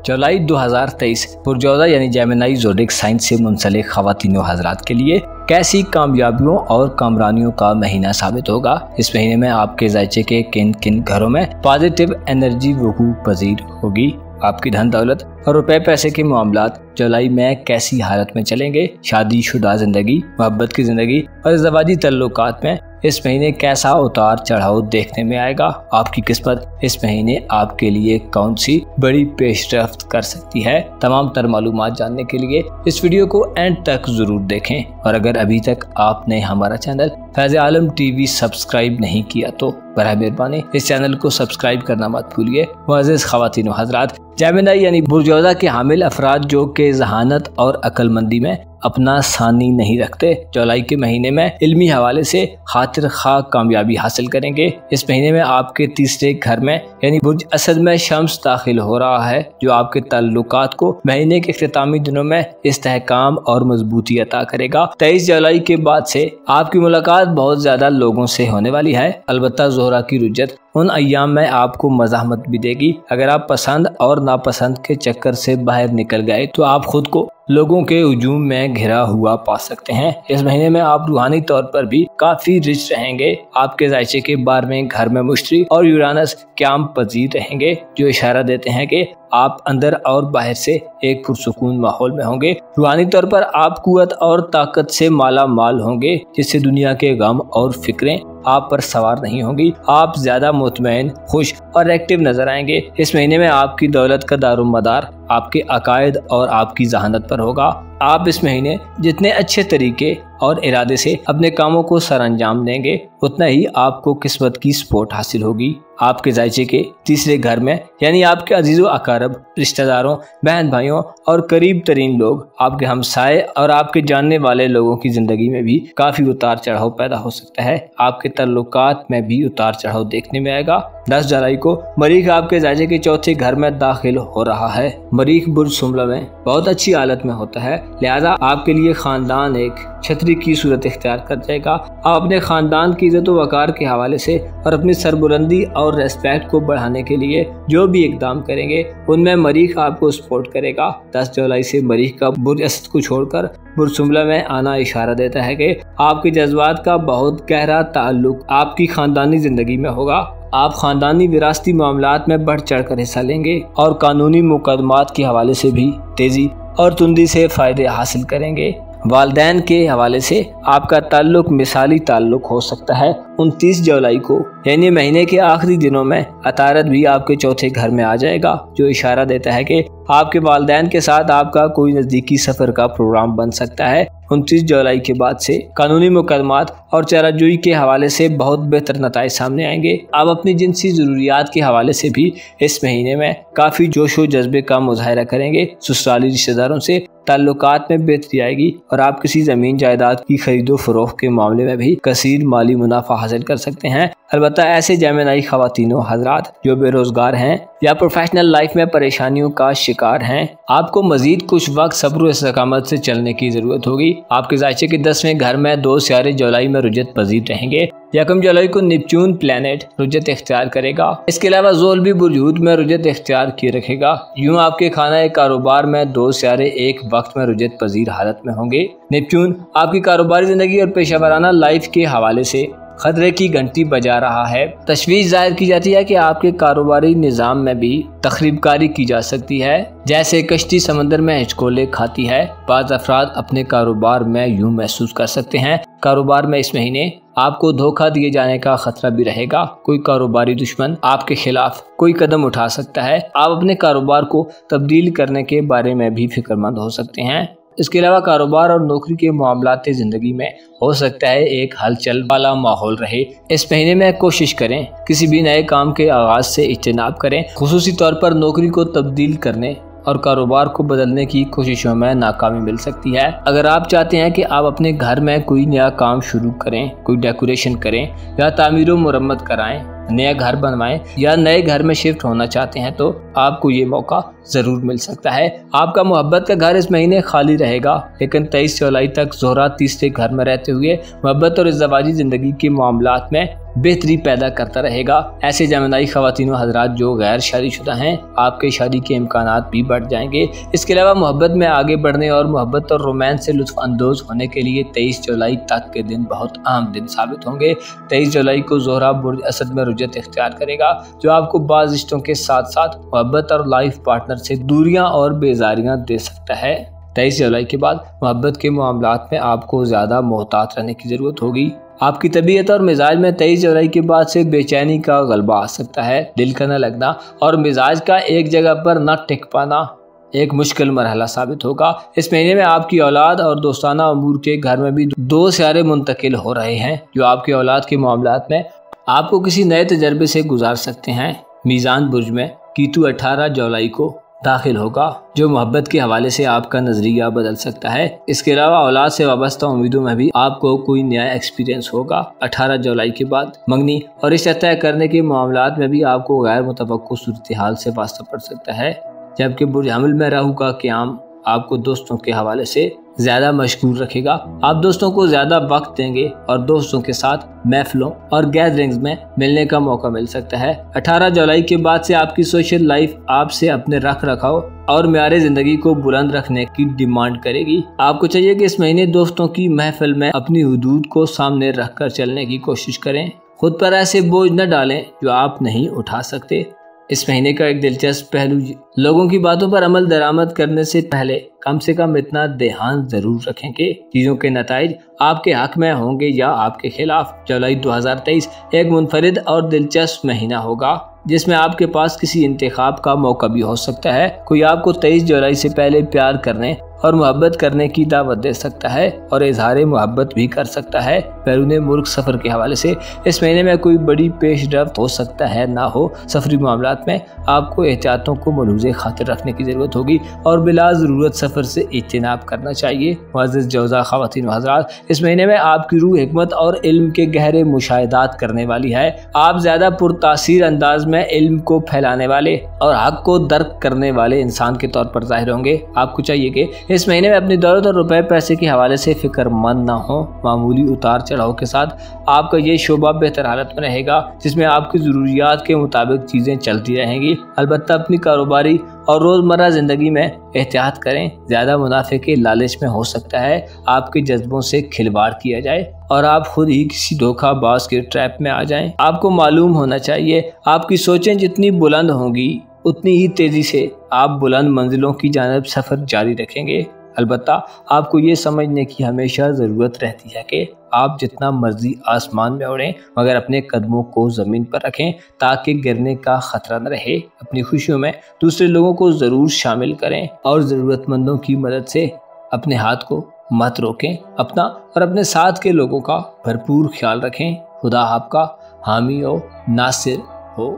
जुलाई 2023 पुरजौदा यानी जेमिनी ज़ोडिक साइन से मुंसलिक ख़वातीन व हज़रात के लिए कैसी कामयाबियों और कामरानियों का महीना साबित होगा। इस महीने में आपके ज़ायचे के किन किन घरों में पॉजिटिव एनर्जी वकूअ पजीर होगी। आपकी धन दौलत और रुपए पैसे के मामलात जुलाई में कैसी हालत में चलेंगे। शादीशुदा जिंदगी, मोहब्बत की जिंदगी और ज़वाजी तल्लुकात में इस महीने कैसा उतार चढ़ाव देखने में आएगा। आपकी किस्मत इस महीने आपके लिए कौन सी बड़ी पेशरफ्त कर सकती है। तमाम तर मालूमात जानने के लिए इस वीडियो को एंड तक जरूर देखें और अगर अभी तक आपने हमारा चैनल फैज़ आलम टीवी सब्सक्राइब नहीं किया तो براہ مہربانی اس چینل کو سبسکرائب کرنا مت بھولیے۔ معزز خواتین و حضرات، جیمنائی یعنی برج جوزہ کے حامل افراد جو کہ ذہانت اور عقل مندی میں اپنا ثانی نہیں رکھتے، جولائی کے مہینے میں علمی حوالے سے خاطر خواہ کامیابی حاصل کریں گے۔ اس مہینے میں آپ کے تیسرے گھر میں یعنی برج اسد میں شمس داخل ہو رہا ہے، جو آپ کے تعلقات کو مہینے کے اختتامی دنوں میں استحکام اور مضبوطی عطا کرے گا۔ 23 جولائی کے بعد سے آپ کی ملاقات بہت زیادہ لوگوں سے ہونے والی ہے، البتہ زہرہ کی رجت ان ایام میں آپ کو مزاحمت بھی دے گی۔ اگر آپ پسند اور ناپسند کے چکر سے باہر نکل گئے تو آپ خود کو لوگوں کے ہجوم میں گھرا ہوا پا سکتے ہیں۔ اس مہینے میں آپ روحانی طور پر بھی کافی رچ رہیں گے۔ آپ کے ذائچے کے 12ویں گھر میں مشتری اور یورانس قیام پذیر رہیں گے، جو اشارہ دیتے ہیں کہ آپ اندر اور باہر سے ایک پرسکون ماحول میں ہوں گے۔ روحانی طور پر آپ قوت اور طاقت سے مالا مال ہوں گے، جس سے دنیا کے غم اور فکریں آپ پر سوار نہیں ہوں گی۔ آپ زیادہ مطمئن، خوش اور ایکٹیو نظر آئیں گے۔ اس مہینے میں آپ کی دولت کا دار و مدار آپ کے عقائد اور آپ کی ذہانت پر ہوگا۔ آپ اس مہینے جتنے اچھے طریقے اور ارادے سے اپنے کاموں کو سر انجام دیں گے، اتنا ہی آپ کو قسمت کی سپورٹ حاصل ہوگی۔ آپ کے ذائچے کے تیسرے گھر میں یعنی آپ کے عزیز و اقارب، رشتہ داروں، بہن بھائیوں اور قریب ترین لوگ، آپ کے ہمسائے اور آپ کے جاننے والے لوگوں کی زندگی میں بھی کافی اتار چڑھاؤ پیدا ہو سکتا ہے۔ آپ کے تعلقات میں بھی اتار چڑھاؤ دیکھنے میں آئے گا۔ 10 جولائی کو مریخ آپ کے ذائچے کے چوتھے گھر میں داخل ہو رہا ہے۔ مریخ برج سنبلہ میں بہت اچھی حالت میں ہوتا ہے، لہذا آپ کے لیے خاندان ایک چھتری کی صورت اختیار کر جائے گا۔ آپ اپنے خاندان کی عزت و وقار کے حوالے سے اور اپنی سربلندی اور ریسپیکٹ کو بڑھانے کے لیے جو بھی اقدام کریں گے، ان میں مریخ آپ کو سپورٹ کرے گا۔ 10 جولائی سے مریخ کا برج اسد کو چھوڑ کر برج سنبلہ میں آنا اشارہ دیتا ہے کہ آپ کے جذبات کا بہت گہرا تعلق آپ کی خاندانی زندگی میں ہوگا۔ آپ خاندانی وراثتی معاملات میں بڑھ چڑھ کر حصہ لیں گے اور قانونی مقدمات کے حوالے سے بھی تیزی اور تندی سے فائدے حاصل کریں گے۔ والدین کے حوالے سے آپ کا تعلق مثالی تعلق ہو سکتا ہے۔ 29 جولائی کو یعنی مہینے کے آخری دنوں میں عطارد بھی آپ کے چوتھے گھر میں آ جائے گا، جو اشارہ دیتا ہے کہ آپ کے والدین کے ساتھ آپ کا کوئی نزدیکی سفر کا پروگرام بن سکتا ہے۔ 29 جولائی کے بعد سے قانونی مقدمات اور چارہ جوئی کے حوالے سے بہت بہتر نتائج سامنے آئیں گے۔ آپ اپنی جنسی ضروریات کے حوالے سے بھی اس مہینے میں کافی جوش و جذبے کا مظاہرہ کریں گے۔ سسرالی رشتہ داروں سے تعلقات میں بہتری آئے گی اور آپ کسی زمین جائیداد کی خرید و فروخت کے معاملے میں بھی کثیر مالی منافع حاصل کر سکتے ہیں۔ البتہ ایسے جیمنائی خواتین و حضرات جو بے روزگار ہیں یا پروفیشنل لائف میں پریشانیوں کا شکار ہیں، آپ کو مزید کچھ وقت صبر و استقامت سے چلنے کی ضرورت ہوگی۔ آپ کے ذائچے کے 10ویں گھر میں 2 سیارے جولائی میں رجت پذیر رہیں گے۔ 1 جولائی کو نیپچون پلانٹ رجت اختیار کرے گا۔ اس کے علاوہ زحل بھی برج حوت میں رجت اختیار کیے رکھے گا۔ یوں آپ کے خانہ کاروبار میں 2 سیارے ایک وقت میں رجت پذیر حالت میں ہوں گے۔ نیپچون آپ کی کاروباری زندگی اور پیشہ ورانہ لائف کے حوالے سے خطرے کی گھنٹی بجا رہا ہے۔ تشویش ظاہر کی جاتی ہے کہ آپ کے کاروباری نظام میں بھی تخریب کاری کی جا سکتی ہے، جیسے کشتی سمندر میں ہچکولے کھاتی ہے۔ بعض افراد اپنے کاروبار میں یوں محسوس کر سکتے ہیں کاروبار میں اس مہینے آپ کو دھوکہ دیے جانے کا خطرہ بھی رہے گا۔ کوئی کاروباری دشمن آپ کے خلاف کوئی قدم اٹھا سکتا ہے۔ آپ اپنے کاروبار کو تبدیل کرنے کے بارے میں بھی فکر مند ہو سکتے ہیں۔ اس کے علاوہ کاروبار اور نوکری کے معاملات زندگی میں ہو سکتا ہے ایک ہلچل والا ماحول رہے۔ اس مہینے میں کوشش کریں کسی بھی نئے کام کے آغاز سے اجتناب کریں، خصوصی طور پر نوکری کو تبدیل کرنے اور کاروبار کو بدلنے کی کوششوں میں ناکامی مل سکتی ہے۔ اگر آپ چاہتے ہیں کہ آپ اپنے گھر میں کوئی نیا کام شروع کریں، کوئی ڈیکوریشن کریں یا تعمیر و مرمت کرائیں، نیا گھر بنوائیں یا نئے گھر میں شفٹ ہونا چاہتے ہیں تو آپ کو یہ موقع ضرور مل سکتا ہے۔ آپ کا محبت کا گھر اس مہینے خالی رہے گا، لیکن 23 جولائی تک زہرہ تیسرے گھر میں رہتے ہوئے محبت اور ازدواجی زندگی کے معاملات میں بہتری پیدا کرتا رہے گا۔ ایسے جیمنائی خواتین و حضرات جو غیر شادی شدہ ہیں، آپ کے شادی کے امکانات بھی بڑھ جائیں گے۔ اس کے علاوہ محبت میں آگے بڑھنے اور محبت اور رومانس سے لطف اندوز ہونے کے لیے 23 جولائی تک کے دن بہت اہم دن ثابت ہوں گے۔ 23 جولائی کو زہرہ برج اسد میں رجت اختیار کرے گا، جو آپ کو بعض رشتوں کے ساتھ ساتھ محبت اور لائف پارٹنر سے دوریاں اور بیزاریاں دے سکتا ہے۔ 23 جولائی کے بعد محبت کے معاملات میں آپ کو زیادہ محتاط رہنے کی ضرورت ہوگی۔ آپ کی طبیعت اور مزاج میں 23 جولائی کے بعد سے بے چینی کا غلبہ آ سکتا ہے۔ دل کا نہ لگنا اور مزاج کا ایک جگہ پر نہ ٹک پانا ایک مشکل مرحلہ ثابت ہوگا۔ اس مہینے میں آپ کی اولاد اور دوستانہ امور کے گھر میں بھی 2 سیارے منتقل ہو رہے ہیں، جو آپ کے اولاد کے معاملات میں आप को किसी नए तजर्बे से गुजार सकते हैं। मीज़ान बुर्ज में कीतू 18 जुलाई को दाखिल होगा, जो मोहब्बत के हवाले से आपका नजरिया बदल सकता है। इसके अलावा औलाद से वाबस्ता उम्मीदों में भी आपको कोई नया एक्सपीरियंस होगा। 18 जुलाई के बाद मंगनी और रिश्ता तय करने के मामलात में भी आपको गैर मुतवक्को सूरत हाल से वास्ता पड़ सकता है। जबकि बुर्ज हमल में राहु का क़याम आपको दोस्तों के हवाले से ज्यादा मशगूल रखेगा। आप दोस्तों को ज्यादा वक्त देंगे और दोस्तों के साथ महफिलों और गैदरिंग्स में मिलने का मौका मिल सकता है। 18 जुलाई के बाद से आपकी सोशल लाइफ आपसे अपने रख रखाव और म्यारे जिंदगी को बुलंद रखने की डिमांड करेगी। आपको चाहिए कि इस महीने दोस्तों की महफिल में अपनी हुदूद को सामने रखकर चलने की कोशिश करें। खुद पर ऐसे बोझ न डालें जो आप नहीं उठा सकते। इस महीने का एक दिलचस्प पहलू, लोगों की बातों पर अमल दरामद करने से पहले कम से कम इतना ध्यान जरूर रखें कि चीज़ों के नताइज आपके हक में होंगे या आपके खिलाफ। जुलाई 2023 एक मुनफरिद और दिलचस्प महीना होगा जिसमें आपके पास किसी इंतखाब का मौका भी हो सकता है। कोई आपको 23 जुलाई से पहले प्यार करने और मोहब्बत करने की दावत दे सकता है और इजहार मोहब्बत भी कर सकता है। बैरून मुल्क सफ़र के हवाले से इस महीने में कोई बड़ी पेशरफ्त हो सकता है ना हो। सफरी मामलात में आपको एहतियातों को मलूज़े खातिर रखने की ज़रूरत होगी और बिला ज़रूरत सफ़र से इज्तनाब करना चाहिए। मुअज़्ज़िज़ जौज़ा ख़वातीन व हज़रात, इस महीने में आपकी रूह हिकमत और इल्म के गहरे मुशाहिदात करने वाली है। आप ज़्यादा पुरतासीर अंदाज में इल्म को फैलाने वाले और हक़ को दर्क करने वाले इंसान के तौर पर ज़ाहिर होंगे। आपको चाहिए कि इस महीने में अपनी दौलत और रुपए पैसे के हवाले से फिक्रमंद ना हो। मामूली उतार चढ़ाव के साथ आपका ये शोबा बेहतर हालत में रहेगा जिसमें आपकी ज़रूरियात के मुताबिक चीज़ें चलती रहेंगी। अलबत्ता अपनी कारोबारी और रोज़मर्रा ज़िंदगी में एहतियात करें। ज़्यादा मुनाफे के लालच में हो सकता है आपके जज्बों से खिलवाड़ किया जाए और आप खुद ही किसी धोखाबाज के ट्रैप में आ जाएं। आपको मालूम होना चाहिए आपकी सोचें जितनी बुलंद होंगी उतनी ही तेज़ी से आप बुलंद मंजिलों की जानिब सफ़र जारी रखेंगे। अलबत्ता आपको ये समझने की हमेशा ज़रूरत रहती है कि आप जितना मर्जी आसमान में उड़ें मगर अपने कदमों को ज़मीन पर रखें ताकि गिरने का ख़तरा न रहे। अपनी खुशियों में दूसरे लोगों को ज़रूर शामिल करें और ज़रूरतमंदों की मदद से अपने हाथ को मत रोकें। अपना और अपने साथ के लोगों का भरपूर ख्याल रखें। खुदा आपका हामी हो नासिर हो।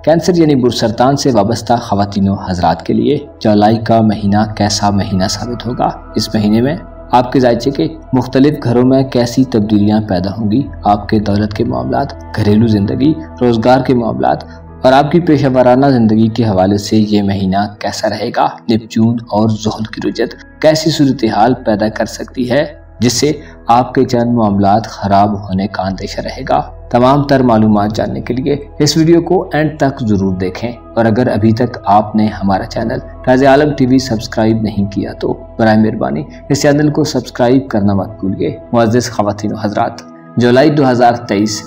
कैंसर यानी बुर्सरतान से वाबस्ता ख़वातीनों हज़रात के लिए जुलाई का महीना कैसा महीना साबित होगा। इस महीने में आपके ज़ायचे के मुख्तलिफ घरों में कैसी तब्दीलियाँ पैदा होंगी। आपके दौलत के मामलात, घरेलू ज़िंदगी, रोज़गार के मामलात और आपकी पेशेवराना ज़िंदगी के हवाले से ये महीना कैसा रहेगा। नेपच्यून और ज़ुहल की रुजत कैसी सूरत हाल पैदा कर सकती है जिससे आपके चंद मामलात ख़राब होने का अंदेशा रहेगा। तमाम तर मालूमात जानने के लिए इस वीडियो को एंड तक ज़रूर देखें और अगर अभी तक आपने हमारा चैनल राज़े आलम टीवी सब्सक्राइब नहीं किया तो बराए मेहरबानी इस चैनल को सब्सक्राइब करना मत भूलिए। मुअज़्ज़िज़ ख़वातीन व हज़रात, जुलाई 2023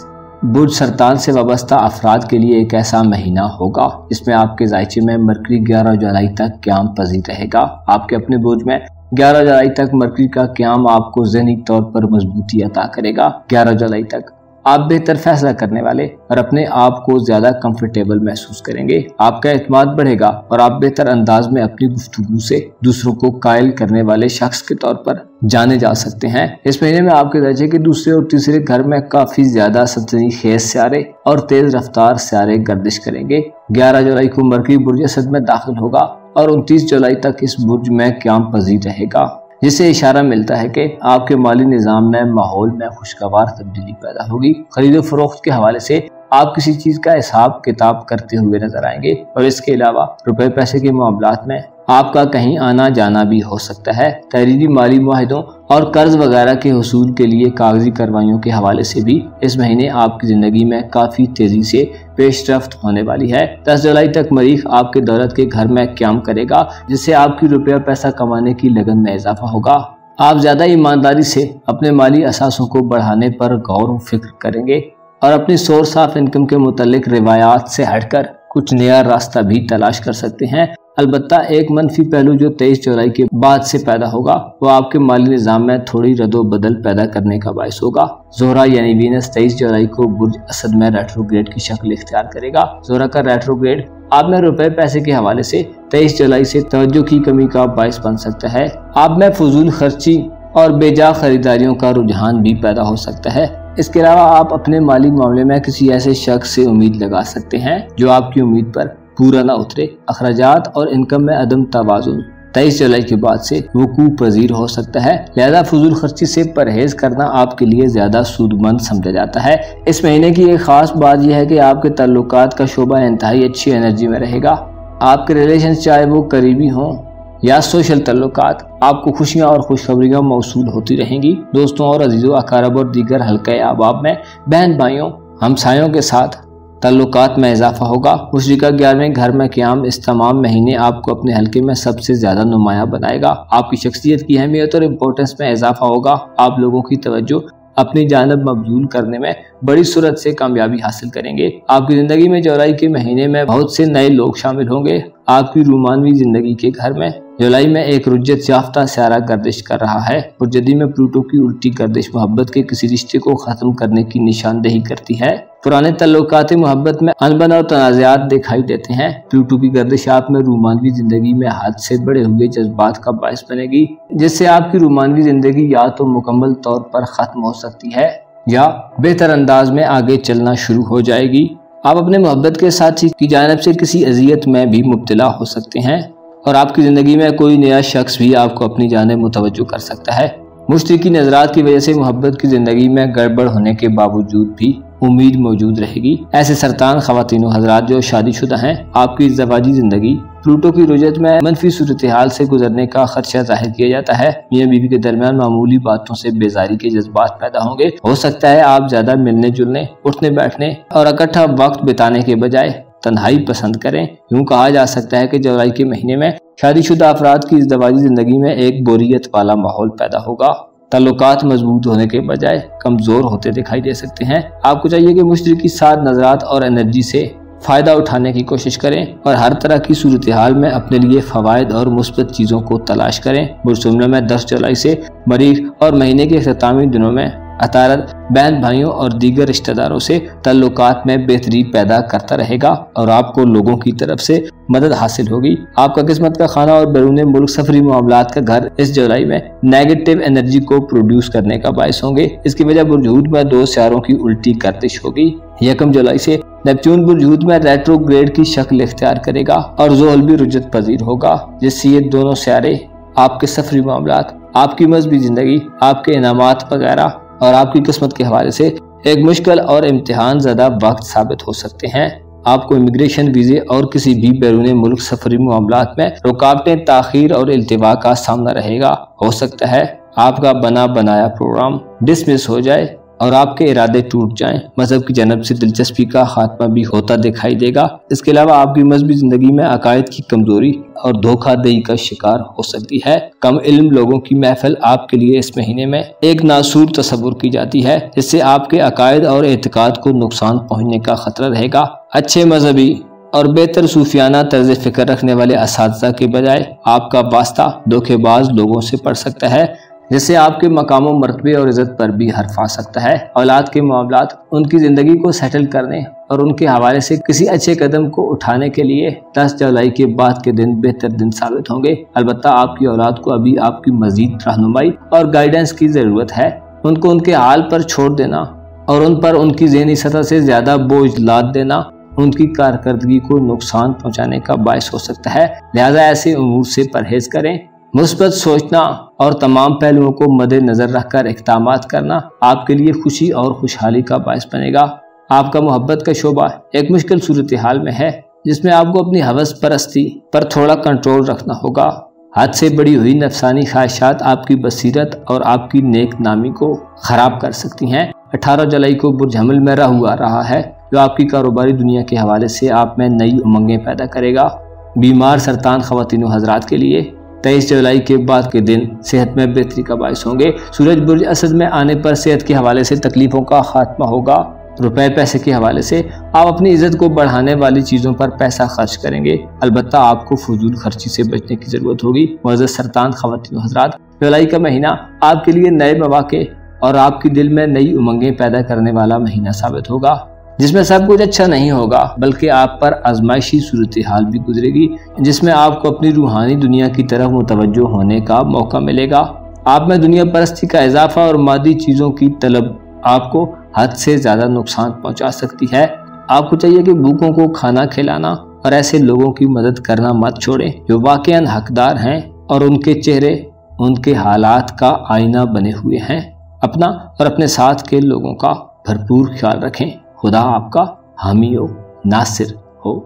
बुर्ज सरतान से वाबस्ता अफराद के लिए एक ऐसा महीना होगा जिसमें आपके ज़ायचे में मरकरी 11 जुलाई तक क़याम पज़ीर रहेगा। आपके अपने बुर्ज में 11 जुलाई तक मरकरी का क़याम आपको ज़हनी तौर पर मजबूती अता करेगा। 11 जुलाई तक आप बेहतर फैसला करने वाले और अपने आप को ज्यादा कंफर्टेबल महसूस करेंगे। आपका एतमाद बढ़ेगा और आप बेहतर अंदाज में अपनी गुफ्तगू से दूसरों को कायल करने वाले शख्स के तौर पर जाने जा सकते हैं। इस महीने में आपके दर्जे के दूसरे और तीसरे घर में काफी ज्यादा सनसनी खेज सियारे और तेज रफ्तार सियारे गर्दिश करेंगे। 11 जुलाई को मरकरी बुर्ज असद में दाखिल होगा और 29 जुलाई तक इस बुर्ज में क़याम पज़ीर रहेगा, जिससे इशारा मिलता है कि आपके माली निज़ाम में माहौल में खुशगवार तब्दीली पैदा होगी। खरीदो फरोख्त के हवाले से आप किसी चीज़ का हिसाब किताब करते हुए नजर आएंगे और इसके अलावा रुपए पैसे के मामलात में आपका कहीं आना जाना भी हो सकता है। तहरीरी माली मुआहिदों और कर्ज वगैरह के हुसूल के लिए कागजी कार्रवाइयों के हवाले से भी इस महीने आपकी ज़िंदगी में काफ़ी तेज़ी से पेशरफ्त होने वाली है। 10 जुलाई तक मरीख आपके दौलत के घर में क़याम करेगा, जिससे आपकी रुपया पैसा कमाने की लगन में इजाफा होगा। आप ज़्यादा ईमानदारी से अपने माली असासों को बढ़ाने पर गौर व फिक्र करेंगे और अपनी सोर्स ऑफ इनकम के मुतालिक रिवायात से हटकर कुछ नया रास्ता भी तलाश कर सकते हैं। अलबत्ता एक मनफी पहलू जो 23 जुलाई के बाद से पैदा होगा वो आपके माली निज़ाम में थोड़ी रद्दो बदल पैदा करने का बायस होगा। ज़ोहरा यानी वीनस 23 जुलाई को बुर्ज असद में रेट्रोग्रेड की शक्ल इख्तियार करेगा। ज़ोहरा का रेट्रोग्रेड आप में रुपए पैसे के हवाले से 23 जुलाई से तवज्जो की कमी का बायस बन सकता है। आप में फजूल खर्ची और बेजा खरीदारियों का रुझान भी पैदा हो सकता है। اس کے علاوہ آپ اپنے مالی معاملے میں کسی ایسے شخص سے امید لگا سکتے ہیں جو آپ کی امید پر پورا نہ اترے۔ اخراجات اور انکم میں عدم توازن 23 جولائی کے بعد سے وقوع پذیر ہو سکتا ہے، لہذا فضول خرچی سے پرہیز کرنا آپ کے لیے زیادہ سودمند سمجھا جاتا ہے۔ اس مہینے کی ایک خاص بات یہ ہے کہ آپ کے تعلقات کا شعبہ انتہائی اچھی انرجی میں رہے گا۔ آپ کے ریلیشن چاہے وہ قریبی ہوں یا سوشل تعلقات، آپ کو خوشیاں اور خوشخبریاں موصول ہوتی رہیں گی۔ دوستوں اور عزیزوں، اقارب اور دیگر حلقۂ احباب میں بہن بھائیوں، ہمسایوں کے ساتھ تعلقات میں اضافہ ہوگا۔ مشرقہ 11ویں گھر میں قیام اس تمام مہینے آپ کو اپنے حلقے میں سب سے زیادہ نمایاں بنائے گا۔ آپ کی شخصیت کی اہمیت اور امپورٹنس میں اضافہ ہوگا۔ آپ لوگوں کی توجہ اپنی جانب مبذول کرنے میں بڑی سرعت سے کامیابی حاصل کریں گے۔ آپ کی زندگی میں جولائی کے مہینے میں بہت سے نئے لوگ شامل ہوں گے۔ آپ کی رومانوی زندگی کے گھر میں جولائی میں ایک رجت یافتہ سیارہ گردش کر رہا ہے۔ برجدی میں پلوٹو کی الٹی گردش محبت کے کسی رشتے کو ختم کرنے کی نشاندہی کرتی ہے۔ پرانے تعلقات محبت میں انبن اور تنازعات دکھائی دیتے ہیں۔ پلوٹو کی گردش آپ میں رومانوی زندگی میں حد سے بڑے ہوئے جذبات کا باعث بنے گی، جس سے آپ کی رومانوی زندگی یا تو مکمل طور پر ختم ہو سکتی ہے یا بہتر انداز میں آگے چلنا شروع ہو جائے گی۔ آپ اپنے محبت کے ساتھی کی جانب سے کسی اذیت میں بھی مبتلا ہو سکتے ہیں اور آپ کی زندگی میں کوئی نیا شخص بھی آپ کو اپنی جانب متوجہ کر سکتا ہے۔ مشترکی نظرات کی وجہ سے محبت کی زندگی میں گڑبڑ ہونے کے باوجود بھی امید موجود رہے گی۔ ایسے سرطان خواتین و حضرات جو شادی شدہ ہیں، آپ کی ازدواجی زندگی پلوٹو کی رجت میں منفی صورتحال سے گزرنے کا خدشہ ظاہر کیا جاتا ہے۔ میاں بیوی کے درمیان معمولی باتوں سے بیزاری کے جذبات پیدا ہوں گے۔ ہو سکتا ہے آپ زیادہ ملنے جلنے، اٹھنے بیٹھنے اور اکٹھا وقت بتانے کے بجائے تنہائی پسند کریں۔ یوں کہا جا سکتا ہے کہ جولائی کے مہینے میں شادی شدہ افراد کی ازدواجی زندگی میں ایک بوریت والا ماحول پیدا ہوگا۔ تعلقات مضبوط ہونے کے بجائے کمزور ہوتے دکھائی دے سکتے ہیں۔ آپ کو چاہیے کہ مشترکی ساتھ نظرات اور انرجی سے فائدہ اٹھانے کی کوشش کریں اور ہر طرح کی صورتحال میں اپنے لیے فوائد اور مثبت چیزوں کو تلاش کریں۔ برج حملہ میں 10 جولائی سے مریخ اور مہینے کے اختتامی دنوں میں عطارد بہن بھائیوں اور دیگر رشتہ داروں سے تعلقات میں بہتری پیدا کرتا رہے گا اور آپ کو لوگوں کی طرف سے مدد حاصل ہوگی۔ آپ کا قسمت کا خانہ اور بیرون ملک سفری معاملات کا گھر اس جولائی میں نیگیٹو انرجی کو پروڈیوس کرنے کا باعث ہوں گے۔ اس کی وجہ برج حوت میں 2 سیاروں کی الٹی گردش ہوگی۔ 1 جولائی سے نیپچون برج حوت میں ریٹروگریڈ کی شکل اختیار کرے گا اور زحل بھی رجت پذیر ہوگا، جس سے یہ دونوں سیارے آپ کے سفری معاملات، آپ کی مذہبی زندگی، آپ کے انعامات وغیرہ اور آپ کی قسمت کے حوالے سے ایک مشکل اور امتحان زدہ وقت ثابت ہو سکتے ہیں۔ آپ کو امیگریشن ویزے اور کسی بھی بیرون ملک سفری معاملات میں رکاوٹیں، تاخیر اور التوا کا سامنا رہے گا۔ ہو سکتا ہے آپ کا بنا بنایا پروگرام ڈسمس ہو جائے اور آپ کے ارادے ٹوٹ جائیں۔ مذہب کی جانب سے دلچسپی کا خاتمہ بھی ہوتا دکھائی دے گا۔ اس کے علاوہ آپ کی مذہبی زندگی میں عقائد کی کمزوری اور دھوکہ دہی کا شکار ہو سکتی ہے۔ کم علم لوگوں کی محفل آپ کے لیے اس مہینے میں ایک ناسور تصور کی جاتی ہے، جس سے آپ کے عقائد اور اعتقاد کو نقصان پہنچنے کا خطرہ رہے گا۔ اچھے مذہبی اور بہتر صوفیانہ طرز فکر رکھنے والے اساتذہ کے بجائے آپ کا واسطہ دھوکے باز لوگوں سے پڑ سکتا ہے، جس سے آپ کے مقام و مرتبے اور عزت پر بھی حرف آ سکتا ہے۔ اولاد کے معاملات ان کی زندگی کو سیٹل کرنے اور ان کے حوالے سے کسی اچھے قدم کو اٹھانے کے لیے 10 جولائی کے بعد کے دن بہتر دن ثابت ہوں گے۔ البتہ آپ کی اولاد کو ابھی آپ کی مزید رہنمائی اور گائیڈنس کی ضرورت ہے۔ ان کو ان کے حال پر چھوڑ دینا اور ان پر ان کی ذہنی سطح سے زیادہ بوجھ لاد دینا ان کی کارکردگی کو نقصان پہنچانے کا باعث ہو سکتا ہے، لہذا ایسے امور سے پرہیز کریں۔ مثبت سوچنا اور تمام پہلوؤں کو مد نظر رکھ کر اقدامات کرنا آپ کے لیے خوشی اور خوشحالی کا باعث بنے گا۔ آپ کا محبت کا شعبہ ایک مشکل صورتحال میں ہے، جس میں آپ کو اپنی ہوس پرستی پر تھوڑا کنٹرول رکھنا ہوگا۔ حد سے بڑی ہوئی نفسانی خواہشات آپ کی بصیرت اور آپ کی نیک نامی کو خراب کر سکتی ہیں۔ 18 جولائی کو برج حمل میں راہو آ رہا ہے، جو آپ کی کاروباری دنیا کے حوالے سے آپ میں نئی امنگیں پیدا کرے گا۔ بیمار سرطان خواتین و حضرات کے لیے 23 جولائی کے بعد کے دن صحت میں بہتری کا باعث ہوں گے۔ سورج برج اسد میں آنے پر صحت کے حوالے سے تکلیفوں کا خاتمہ ہوگا۔ روپے پیسے کے حوالے سے آپ اپنی عزت کو بڑھانے والی چیزوں پر پیسہ خرچ کریں گے، البتہ آپ کو فضول خرچی سے بچنے کی ضرورت ہوگی۔ معزز سرطان خواتین و حضرات، جولائی کا مہینہ آپ کے لیے نئے مواقع اور آپ کی دل میں نئی امنگیں پیدا کرنے والا مہینہ ثابت ہوگا، جس میں سب کچھ اچھا نہیں ہوگا بلکہ آپ پر آزمائشی صورتحال بھی گزرے گی، جس میں آپ کو اپنی روحانی دنیا کی طرف متوجہ ہونے کا موقع ملے گا۔ آپ میں دنیا پرستی کا اضافہ اور مادی چیزوں کی طلب آپ کو حد سے زیادہ نقصان پہنچا سکتی ہے۔ آپ کو چاہیے کہ بھوکوں کو کھانا کھلانا اور ایسے لوگوں کی مدد کرنا مت چھوڑیں جو واقعاً حقدار ہیں اور ان کے چہرے ان کے حالات کا آئینہ بنے ہوئے ہیں۔ اپنا اور اپنے ساتھ کے لوگوں کا بھرپور خیال رکھیں۔ خدا آپ کا حامی و ناصر ہو۔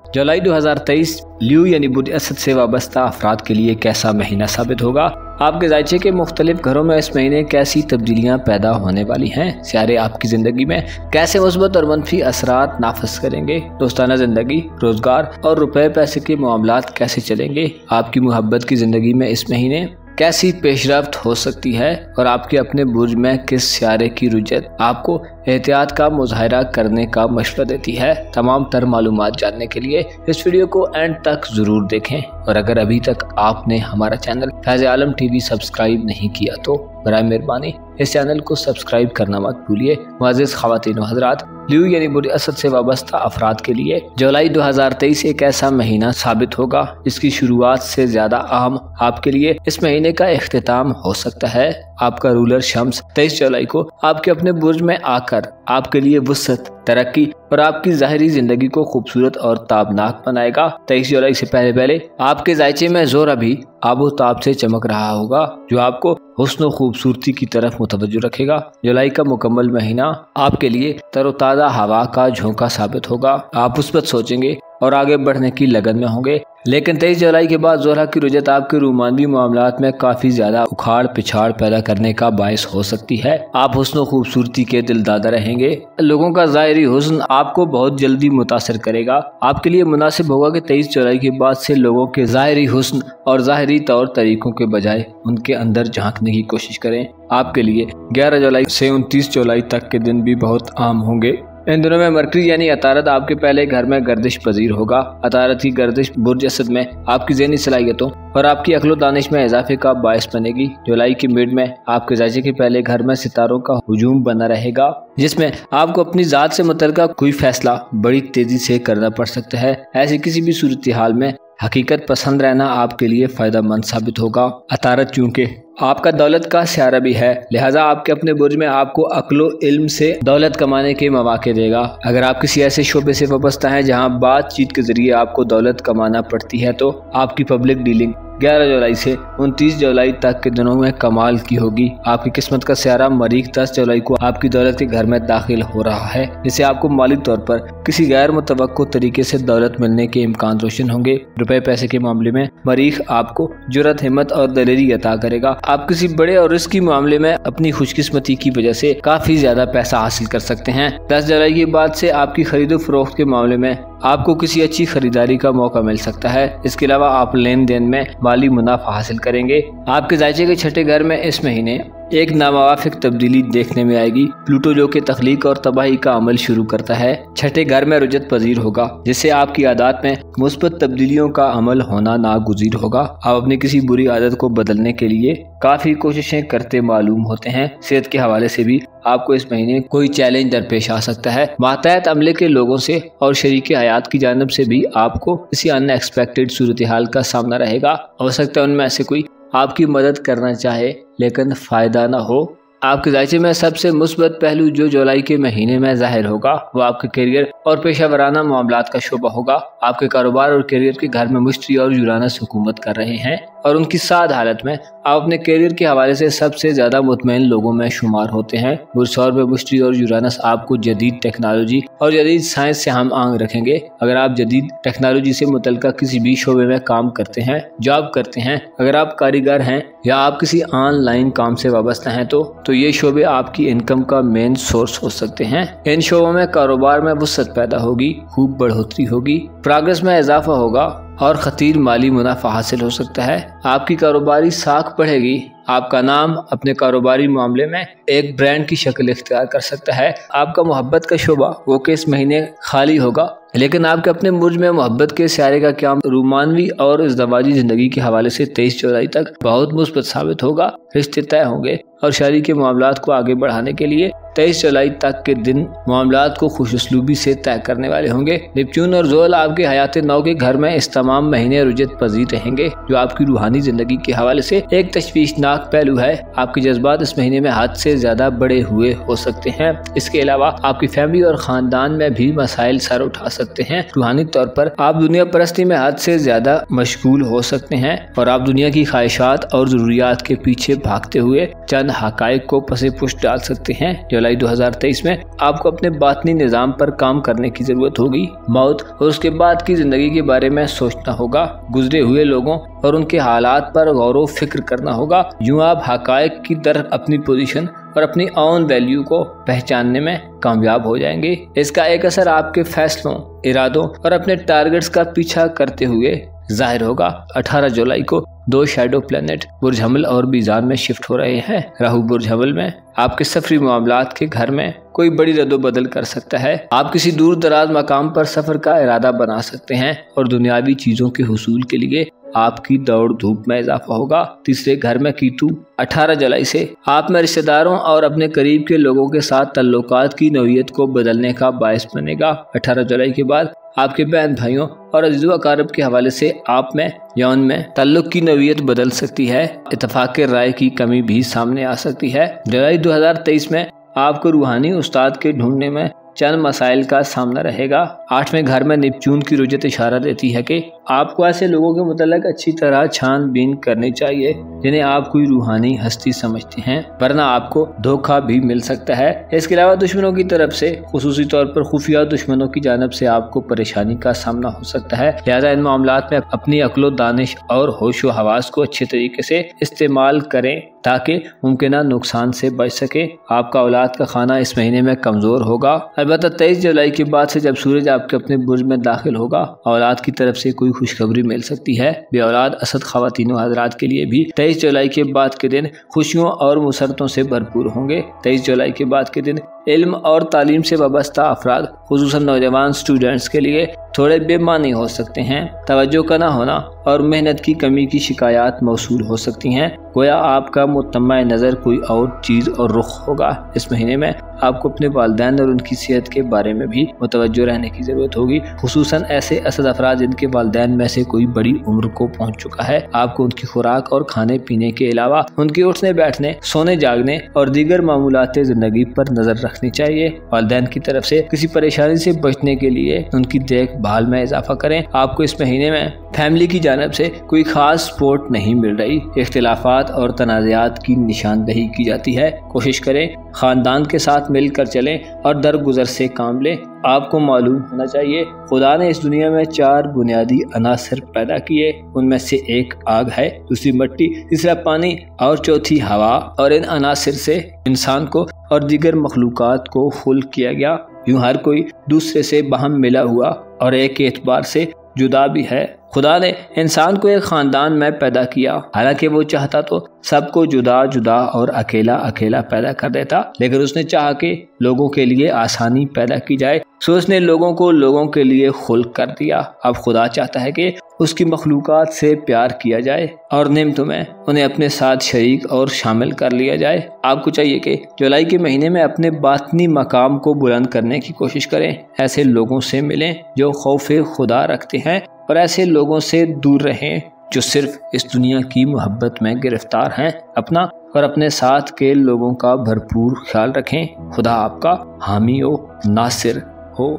جولائی 2023 لیو یعنی برج اسد سے وابستہ افراد کے لیے کیسا مہینہ ثابت ہوگا؟ آپ کے ذائچے کے مختلف گھروں میں اس مہینے کیسی تبدیلیاں پیدا ہونے والی ہیں؟ سیارے آپ کی زندگی میں کیسے مثبت اور منفی اثرات نافذ کریں گے؟ دوستانہ زندگی، روزگار اور روپے پیسے کے معاملات کیسے چلیں گے؟ آپ کی محبت کی زندگی میں اس مہینے کیسی پیش رفت ہو سکتی ہے اور آپ کے اپنے برج میں کس سیارے کی رجحت آپ کو احتیاط کا مظاہرہ کرنے کا مشورہ دیتی ہے؟ تمام تر معلومات جاننے کے لیے اس ویڈیو کو اینڈ تک ضرور دیکھیں، اور اگر ابھی تک آپ نے ہمارا چینل فیض عالم ٹی وی سبسکرائب نہیں کیا تو برائے مہربانی اس چینل کو سبسکرائب کرنا مت بھولیے۔ معزز خواتین و حضرات، لیو یعنی برج اسد سے وابستہ افراد کے لیے جولائی 2023 ایک ایسا مہینہ ثابت ہوگا جس کی شروعات سے زیادہ اہم آپ کے لیے اس مہینے کا اختتام ہو سکتا ہے۔ آپ کا رولر شمس 23 جولائی کو آپ کے اپنے برج میں آ کر آپ کے لیے وسعت، ترقی اور آپ کی ظاہری زندگی کو خوبصورت اور تابناک بنائے گا۔ 23 جولائی سے پہلے آپ کے ذائچے میں زہرہ بھی آب و تاب سے چمک رہا ہوگا جو آپ کو حسن و خوبصورتی کی طرف متوجہ رکھے گا۔ جولائی کا مکمل مہینہ آپ کے لیے تر و تازہ ہوا کا جھونکا ثابت ہوگا۔ آپ مثبت سوچیں گے اور آگے بڑھنے کی لگن میں ہوں گے، لیکن 23 جولائی کے بعد زہرہ کی رجحت آپ کے رومانوی معاملات میں کافی زیادہ اکھاڑ پچھاڑ پیدا کرنے کا باعث ہو سکتی ہے۔ آپ حسن و خوبصورتی کے دلدادہ رہیں گے۔ لوگوں کا ظاہری حسن آپ کو بہت جلدی متاثر کرے گا۔ آپ کے لیے مناسب ہوگا کہ 23 جولائی کے بعد سے لوگوں کے ظاہری حسن اور ظاہری طور طریقوں کے بجائے ان کے اندر جھانکنے کی کوشش کریں۔ آپ کے لیے 11 جولائی سے 29 جولائی تک کے دن بھی بہت عام ہوں گے۔ ان دنوں میں مرکری یعنی عطارد آپ کے پہلے گھر میں گردش پذیر ہوگا۔ عطارد کی گردش برج اسد میں آپ کی ذہنی صلاحیتوں اور آپ کی عقل و دانش میں اضافے کا باعث بنے گی۔ جولائی کی مڈ میں آپ کے ذائچے کے پہلے گھر میں ستاروں کا ہجوم بنا رہے گا جس میں آپ کو اپنی ذات سے متعلقہ کوئی فیصلہ بڑی تیزی سے کرنا پڑ سکتا ہے۔ ایسی کسی بھی صورتحال میں حقیقت پسند رہنا آپ کے لیے فائدہ مند ثابت ہوگا۔ عطارد چونکہ آپ کا دولت کا سیارہ بھی ہے، لہٰذا آپ کے اپنے برج میں آپ کو عقل و علم سے دولت کمانے کے مواقع دے گا۔ اگر آپ کسی ایسے شعبے سے وابستہ ہیں جہاں بات چیت کے ذریعے آپ کو دولت کمانا پڑتی ہے تو آپ کی پبلک ڈیلنگ 11 جولائی سے 29 جولائی تک کے دنوں میں کمال کی ہوگی۔ آپ کی قسمت کا سیارہ مریخ 10 جولائی کو آپ کی دولت کے گھر میں داخل ہو رہا ہے، جس سے آپ کو مالی طور پر کسی غیر متوقع طریقے سے دولت ملنے کے امکان روشن ہوں گے۔ روپے پیسے کے معاملے میں مریخ آپ کو جرأت، ہمت اور دلیری عطا کرے گا۔ آپ کسی بڑے اور رسکی معاملے میں اپنی خوش قسمتی کی وجہ سے کافی زیادہ پیسہ حاصل کر سکتے ہیں۔ 10 جولائی کے بعد سے آپ کی خرید و فروخت کے معاملے میں آپ کو کسی اچھی خریداری کا موقع مل سکتا ہے۔ اس کے علاوہ آپ لین دین میں مالی منافع حاصل کریں گے۔ آپ کے ذائچے کے چھٹے گھر میں اس مہینے ایک ناموافق تبدیلی دیکھنے میں آئے گی۔ پلوٹو جو کہ تخلیق اور تباہی کا عمل شروع کرتا ہے، چھٹے گھر میں رجحت پذیر ہوگا، جس سے آپ کی عادات میں مثبت تبدیلیوں کا عمل ہونا ناگزیر ہوگا۔ آپ اپنی کسی بری عادت کو بدلنے کے لیے کافی کوششیں کرتے معلوم ہوتے ہیں۔ صحت کے حوالے سے بھی آپ کو اس مہینے کوئی چیلنج درپیش آ سکتا ہے۔ ماتحت عملے کے لوگوں سے اور شریک حیات کی جانب سے بھی آپ کو کسی ان ایکسپیکٹڈ صورتحال کا سامنا رہے گا۔ ہو سکتا ہے ان میں سے کوئی آپ کی مدد کرنا چاہے لیکن فائدہ نہ ہو۔ آپ کے ذائچے میں سب سے مثبت پہلو جو جولائی کے مہینے میں ظاہر ہوگا وہ آپ کے کیریئر اور پیشہ ورانہ معاملات کا شعبہ ہوگا۔ آپ کے کاروبار اور کیریئر کے گھر میں مشتری اور یورانس حکومت کر رہے ہیں اور ان کی سعد حالت میں آپ اپنے کیریئر کے حوالے سے سب سے زیادہ مطمئن لوگوں میں شمار ہوتے ہیں۔ برج ثور میں مشتری اور یورانس آپ کو جدید ٹیکنالوجی اور جدید سائنس سے ہم آہنگ رکھیں گے۔ اگر آپ جدید ٹیکنالوجی سے متعلقہ کسی بھی شعبے میں کام کرتے ہیں، جاب کرتے ہیں، اگر آپ کاریگر ہیں یا آپ کسی آن لائن کام سے وابستہ ہیں تو یہ شعبے آپ کی انکم کا مین سورس ہو سکتے ہیں۔ ان شعبوں میں کاروبار میں وسعت پیدا ہوگی، خوب بڑھوتری ہوگی، پروگرس میں اضافہ ہوگا اور خطیر مالی منافع حاصل ہو سکتا ہے۔ آپ کی کاروباری ساکھ بڑھے گی۔ آپ کا نام اپنے کاروباری معاملے میں ایک برانڈ کی شکل اختیار کر سکتا ہے۔ آپ کا محبت کا شعبہ وہ کہ اس مہینے خالی ہوگا، लेकिन आपके अपने बुर्ज में मोहब्बत के सियारे का क्या रूमानवी और इज़दवाजी जिंदगी के हवाले से 23 जुलाई तक बहुत मुस्बत साबित होगा। रिश्ते तय होंगे और शादी के मामलात को आगे बढ़ाने के लिए 23 जुलाई तक के दिन मामलात को खुशउस्लूबी से तय करने वाले होंगे। नेपच्यून और ज़ोल आपके हयात नौ के घर में इस तमाम महीने रुजत पजीर रहेंगे, जो आपकी रूहानी जिंदगी के हवाले से एक तशवीशनाक पहलू है। आपके जज्बात इस महीने में हद से ज्यादा बड़े हुए हो सकते हैं। इसके अलावा आपकी फैमिली और खानदान में भी मसाइल सर उठा सकते हैं। रूहानी तौर पर आप दुनिया परस्ती में हद से ज्यादा मशगूल हो सकते हैं और आप दुनिया की ख्वाहिशात और जरूरियात के पीछे भागते हुए चंद हकाइक को पसे पुष्ट डाल सकते हैं। जुलाई 2023 में आपको अपने बातनी निज़ाम पर काम करने की जरूरत होगी। मौत और उसके बाद की जिंदगी के बारे में सोचना होगा। गुजरे हुए लोगों और उनके हालात पर गौर व फिक्र करना होगा। यूँ आप हकाइक की तरफ अपनी पोजीशन और अपनी ऑन वैल्यू को पहचानने में कामयाब हो जाएंगे। इसका एक असर आपके फैसलों, इरादों और अपने टारगेट्स का पीछा करते हुए जाहिर होगा। 18 जुलाई को 2 शैडो प्लैनेट बुर्ज हमल और बीजान में शिफ्ट हो रहे हैं। राहु बुर्ज हमल में आपके सफरी मामलात के घर में कोई बड़ी रद्दोबदल कर सकता है। आप किसी दूर दराज मकाम पर सफर का इरादा बना सकते हैं और दुनियावी चीजों के हुसूल के लिए आपकी दौड़ धूप में इजाफा होगा। तीसरे घर में कीतू 18 जुलाई से आप में रिश्तेदारों और अपने करीब के लोगों के साथ ताल्लुकात की नौयत को बदलने का बायस बनेगा। 18 जुलाई के बाद आपके बहन भाइयों और अजीज़ व अकारब के हवाले से आप में यौन में ताल्लुक की नौयत बदल सकती है। इत्तफाक राय की कमी भी सामने आ सकती है। जुलाई 2023 में आपको रूहानी उस्ताद के ढूंढने में चंद मसाइल का सामना रहेगा। 8वें घर में नेपच्यून की रुजत इशारा देती है कि आपको ऐसे लोगों के मुतालिक अच्छी तरह छानबीन करनी चाहिए जिन्हें आप कोई रूहानी हस्ती समझते हैं, वरना आपको धोखा भी मिल सकता है। इसके अलावा दुश्मनों की तरफ से, खुसूसी तौर पर खुफिया दुश्मनों की जानिब से आपको परेशानी का सामना हो सकता है। लिहाजा इन मामलात में अपनी अक्लो दानिश और होशो हवास को अच्छे तरीके से इस्तेमाल करें ताकि मुमकिन नुकसान से बच सके। आपका औलाद का खाना इस महीने में कमजोर होगा। अलबत्ता 23 जुलाई के बाद से जब सूरज आपके अपने बुर्ज में दाखिल होगा, औलाद की तरफ से कोई खुशखबरी मिल सकती है। बे औलाद असद ख़वातीन हज़रात के लिए भी 23 जुलाई के बाद के दिन खुशियों और मुसरतों से भरपूर होंगे। 23 जुलाई के बाद के दिन इल्म और तालीम से वाबस्ता अफराद, खुसूसन नौजवान स्टूडेंट्स के लिए थोड़े बेमानी हो सकते हैं। तवज्जो का न होना और मेहनत की कमी की शिकायत मौसूल हो सकती हैं। गोया आपका मुतम्मा नज़र कोई और चीज़ और रुख होगा। इस महीने में आपको अपने वालिदैन और उनकी सेहत के बारे में भी मुतवज्जो रहने की ज़रूरत होगी, खुसूसन ऐसे असद अफराद जिनके वालिदैन में से कोई बड़ी उम्र को पहुँच चुका है। आपको उनकी खुराक और खाने पीने के अलावा उनके उठने बैठने, सोने जागने और दीगर मामूलात ज़िंदगी पर नज़र रखनी चाहिए। वालिदैन की तरफ से किसी परेशानी से बचने के लिए उनकी देखभाल में इजाफा करें। आपको इस महीने में फैमिली की जानिब से कोई खास सपोर्ट नहीं मिल रही। इख्तिलाफात और तनाज़ात की निशानदही की जाती है। कोशिश करें खानदान के साथ मिलकर चलें और दरगुजर से काम लें। आपको मालूम होना चाहिए खुदा ने इस दुनिया में 4 बुनियादी अनासर पैदा किए। उनमें से एक आग है, दूसरी मिट्टी, तीसरा पानी और चौथी हवा। और इन अनासर से इंसान को और दीगर मखलूकात को खुल्क किया गया। यूँ हर कोई दूसरे से बाहम मिला हुआ और एक एतबार से जुदा भी है। खुदा ने इंसान को एक खानदान में पैदा किया। हालांकि वो चाहता तो सबको जुदा जुदा और अकेला अकेला पैदा कर देता, लेकिन उसने चाहा कि लोगों के लिए आसानी पैदा की जाए, सो उसने लोगों को लोगों के लिए खुल्क कर दिया। अब खुदा चाहता है कि उसकी मखलूकात से प्यार किया जाए और नेमतों में उन्हें अपने साथ शरीक और शामिल कर लिया जाए। आपको चाहिए कि जुलाई के महीने में अपने बातनी मकाम को बुलंद करने की कोशिश करें। ऐसे लोगों से मिलें जो खौफे खुदा रखते हैं और ऐसे लोगों से दूर रहें जो सिर्फ इस दुनिया की मोहब्बत में गिरफ्तार हैं। अपना और अपने साथ के लोगों का भरपूर ख्याल रखें। खुदा आपका हामी हो, नासिर हो।